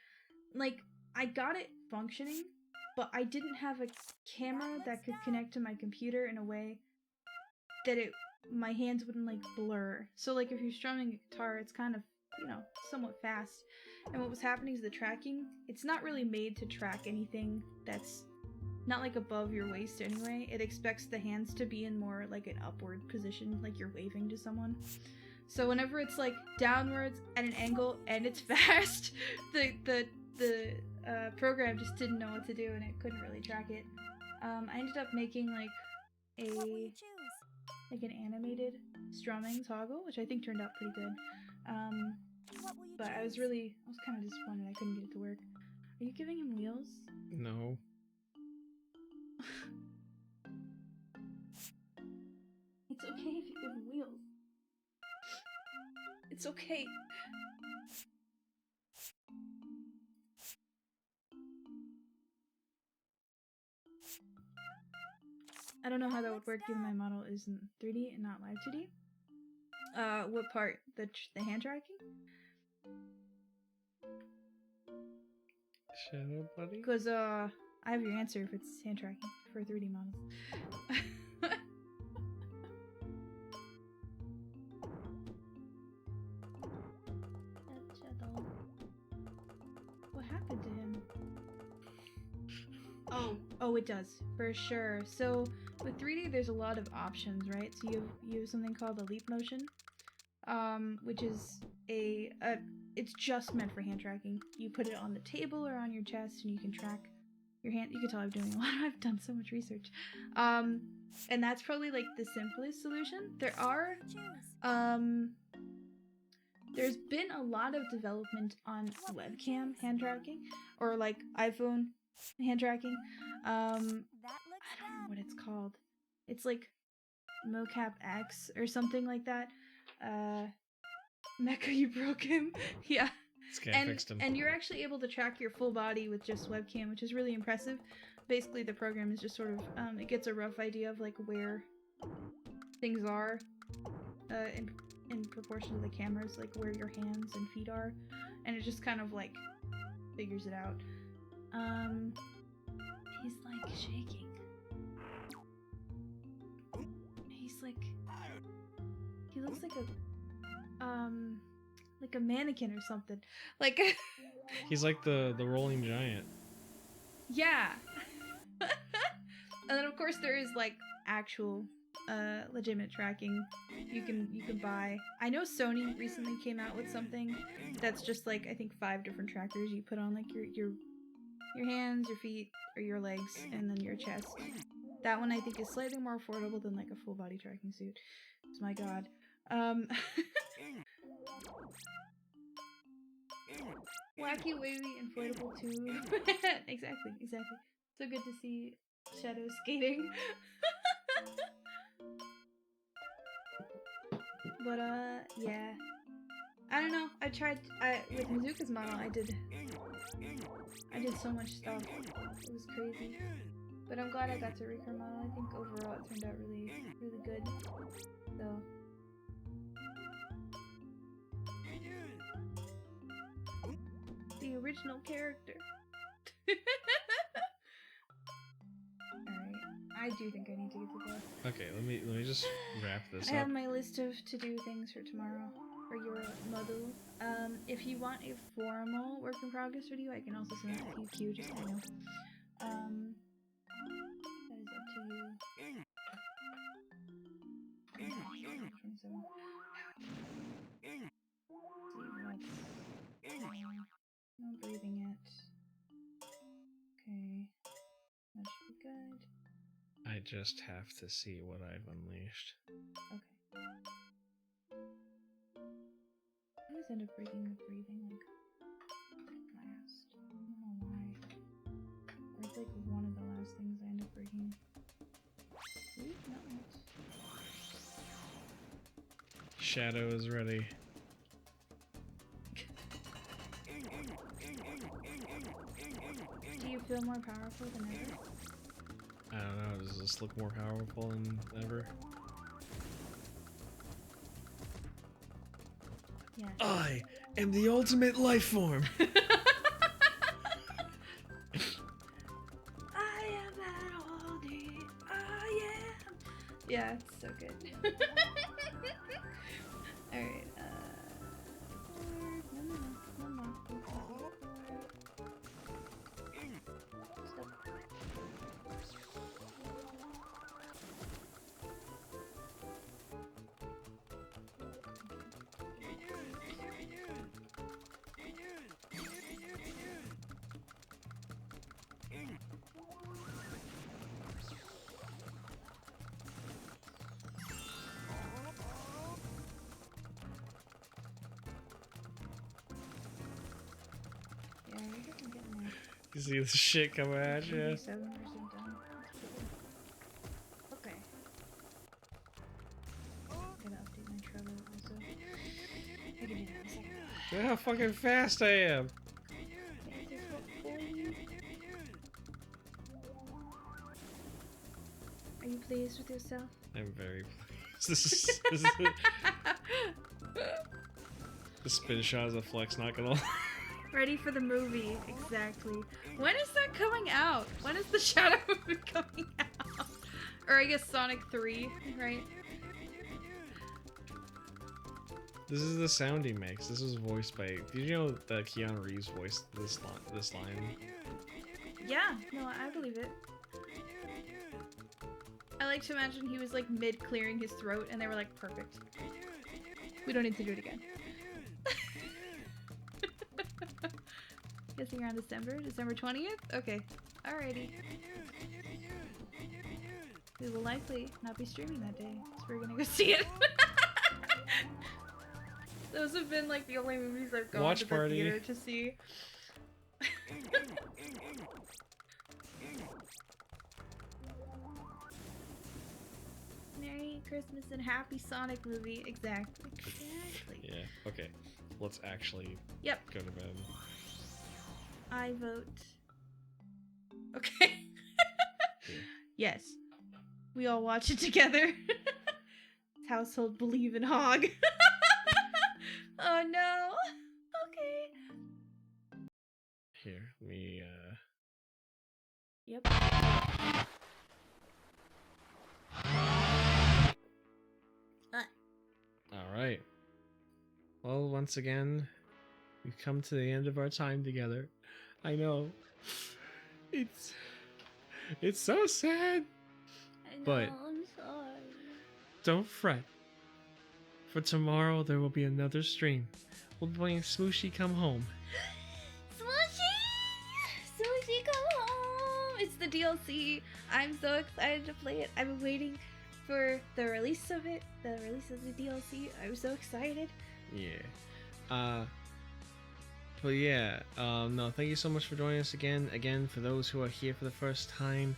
like, I got it functioning, but I didn't have a camera that could connect to my computer in a way that my hands wouldn't, like, blur. So, like, if you're strumming a guitar, it's kind of, you know, somewhat fast. And what was happening is the tracking, it's not really made to track anything that's not, like, above your waist anyway. It expects the hands to be in more, like, an upward position, like you're waving to someone. So whenever it's, like, downwards at an angle and it's fast, the program just didn't know what to do and it couldn't really track it. I ended up making, like, an animated strumming toggle, which I think turned out pretty good. But I was kind of disappointed I couldn't get it to work. Are you giving him wheels? No. It's okay if you give him wheels. It's okay. I don't know how that would work given my model is in 3D and not live 2D. What part? The hand tracking? Shadow buddy? Because, I have your answer if it's hand tracking for 3D models. What happened to him? Oh, it does, for sure. So, with 3D, there's a lot of options, right? So you have something called a leap motion, which is it's just meant for hand tracking. You put it on the table or on your chest, and you can track your hand. You can tell I've done so much research. And that's probably, like, the simplest solution. There's been a lot of development on webcam hand tracking, or, like, iPhone hand tracking. I don't know what it's called. It's like mocap X or something like that. Mecha, you broke him. Yeah. Fixed him. And you're actually able to track your full body with just webcam, which is really impressive. Basically, the program is just sort of, it gets a rough idea of, like, where things are in proportion to the cameras, like where your hands and feet are, and it just kind of, like, figures it out. He's, like, shaking. He's, like, he looks like a mannequin or something. Like, he's like the rolling giant. Yeah. And then, of course, there is, like, actual legitimate tracking you can buy. I know Sony recently came out with something that's just, like, I think 5 different trackers you put on, like, your hands, your feet, or your legs, and then your chest. That one I think is slightly more affordable than, like, a full body tracking suit. Oh my god. Wacky, wavy, inflatable tube. Exactly. So good to see Shadow skating. But, yeah. I don't know. With Mizuka's model, I did so much stuff. It was crazy. But I'm glad I got to rig her model. I think overall it turned out really, really good. So. The original character. Alright. I do think I need to get to bed. Okay, let me just wrap this up. I have my list of to-do things for tomorrow. For your model. If you want a formal work in progress video, I can also send it to you, Q, just so you know. That is up to you. 27. No breathing yet. Okay. That should be good. I just have to see what I've unleashed. Okay. I always end up breaking with breathing, like, last. I don't know why. Or it's like one of the last things I end up breaking. Ooh, not much. Shadow is ready. Do you feel more powerful than ever? I don't know, does this look more powerful than ever? Yeah. I am the ultimate life form. I am that oldie. I am. Yeah, it's so good. All right. No. Stop. Yeah, you're getting there. You see the shit coming at you? 87% done. Okay. I'm gonna update my Trello also. I can do that in a second. Look how fucking fast I am. Are you pleased with yourself? I'm very pleased. This is the spin shot is a flex, not gonna lie. Ready for the movie, exactly. When is that coming out? When is the Shadow movie coming out? Or I guess Sonic 3, right? This is the sound he makes. This was voiced by. Did you know that Keanu Reeves voiced this line? Yeah, no, I believe it. I like to imagine he was like mid clearing his throat and they were like, perfect. We don't need to do it again. Guessing around December 20th? Okay, alrighty. We will likely not be streaming that day, so we're gonna go see it. Those have been like the only movies I've gone Watch to the party. theater to see. Merry Christmas and Happy Sonic movie. Exactly. Yeah. Okay. Let's actually Yep. go to bed. I vote. Okay. Yes. We all watch it together. Household believe in Hog. Oh no. Okay. Here, me. Yep. All right. Well, once again, we've come to the end of our time together. I know. It's so sad. I know, But- I'm sorry. Don't fret. For tomorrow there will be another stream. We'll be playing Smooshy Come Home. Smooshy! Smooshy, come home! It's the DLC. I'm so excited to play it. I've been waiting for the release of it. The release of the DLC. I'm so excited. Yeah. But yeah, no, thank you so much for joining us again. Again, for those who are here for the first time,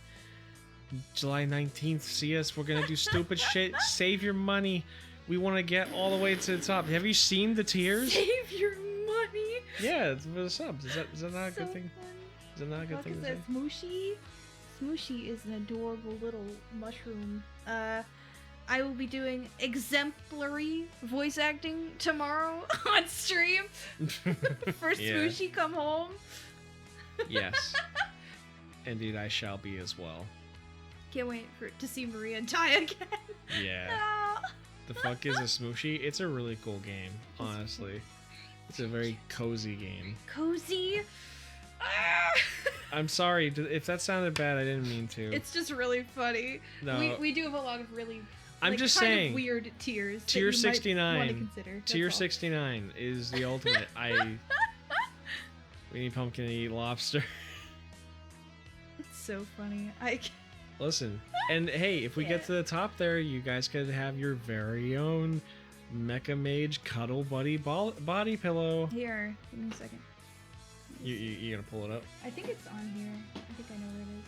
July 19th, see us. We're gonna do stupid shit. Save your money. We want to get all the way to the top. Have you seen the tiers? Save your money! Yeah, it's for the subs. Is that not a good thing? Funny. Is that not a good Fuck thing is to say? that, Smooshy? Smooshy is an adorable little mushroom. I will be doing exemplary voice acting tomorrow on stream for Yeah. Smooshy Come Home. Yes. Indeed, I shall be as well. Can't wait to see Maria and Ty again. Yeah. No. The fuck is a Smooshy? It's a really cool game, honestly. It's a very cozy game. Cozy. Ah! I'm sorry if that sounded bad. I didn't mean to. It's just really funny. No. We do have a lot of really I'm like, just kind saying. of weird tiers. Tier that you might 69. want to consider. That's Tier all. 69 is the ultimate. We need pumpkin to eat lobster. It's so funny. Listen, and hey, if we get to the top there, you guys could have your very own Mecha Mage Cuddle Buddy body pillow. Here, give me a second. You gonna pull it up? I think it's on here. I think I know where it is.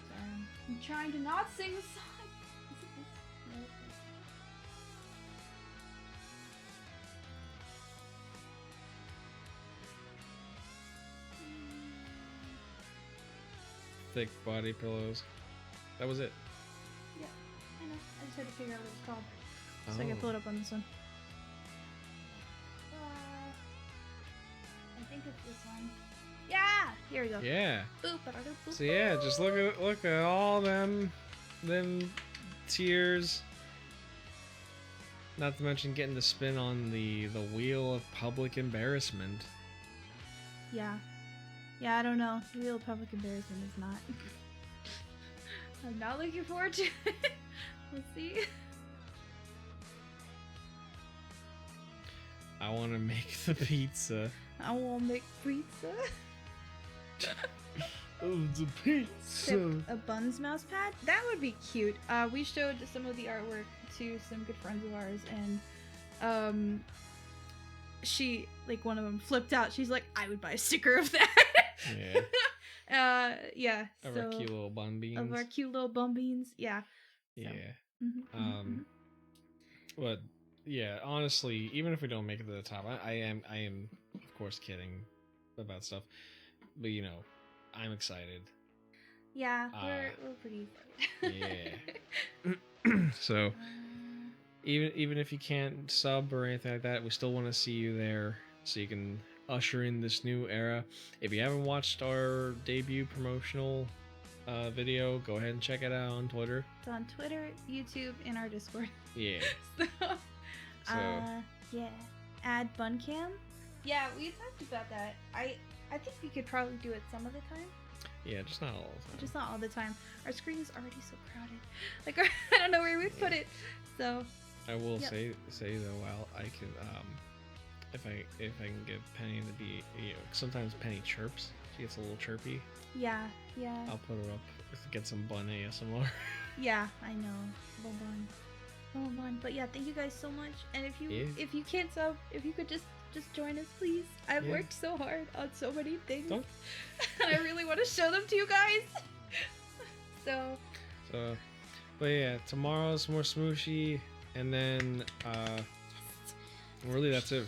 Sorry, I'm trying to not sing the song. Is it this? No, it's this. thick body pillows. That was it. Yeah, I know. I just had to figure out what it's called. So I can pull it up on this one. I think it's this one. Yeah! Here we go. Yeah. Boop, ba-da-doo, boop, So yeah, just look at all them tears. Not to mention getting to spin on the wheel of public embarrassment. Yeah. Yeah, I don't know. The real public embarrassment is not. I'm not looking forward to it. Let's see. I want to make the pizza. I want to make pizza. Oh, the pizza. A Buns mouse pad? That would be cute. We showed some of the artwork to some good friends of ours, and she, like, one of them flipped out. She's like, I would buy a sticker of that. Yeah. Yeah. Of our cute little bun beans. Of our cute little bun beans. Yeah. Yeah. So. But yeah, honestly, even if we don't make it to the top, I am of course kidding about stuff, but you know, I'm excited. Yeah, we're pretty excited. Yeah. So even if you can't sub or anything like that, we still want to see you there so you can usher in this new era. If you haven't watched our debut promotional video, go ahead and check it out on Twitter. It's on Twitter, YouTube, and our Discord. Yeah. So, yeah. Add Buncam. Yeah, we talked about that. I think we could probably do it some of the time. Yeah, just not all the time. Just not all the time. Our screen is already so crowded. Like, I don't know where we'd put it. So. I will say though, while I can, if I can get Penny to be, you know, sometimes Penny chirps. She gets a little chirpy. Yeah. I'll put her up to get some bun ASMR. Yeah, I know. Bun. But yeah, thank you guys so much. And if you can't sub, if you could just join us, please. I've worked so hard on so many things, and I really want to show them to you guys. So, but yeah, tomorrow's more smooshy, and then really that's it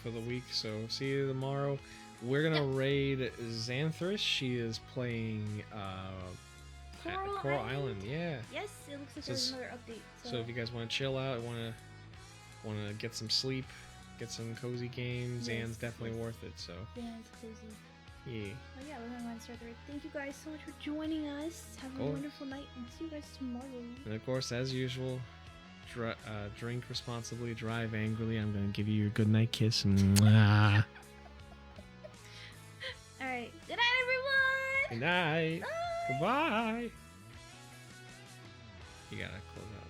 for the week. So see you tomorrow. We're gonna raid Xanthris. She is playing Coral Island. Yeah. Yes, it looks like there's another update. So if you guys want to chill out, want to get some sleep, get some cozy games, Zan's definitely worth it. So. Zan's cozy. Yeah. Well, yeah, we're gonna start there. Thank you guys so much for joining us. Have a wonderful night, and see you guys tomorrow. And of course, as usual, drink responsibly, drive angrily. I'm gonna give you your good night kiss. Mwah. All right. Good night, everyone. Good night. Goodbye. You gotta close out.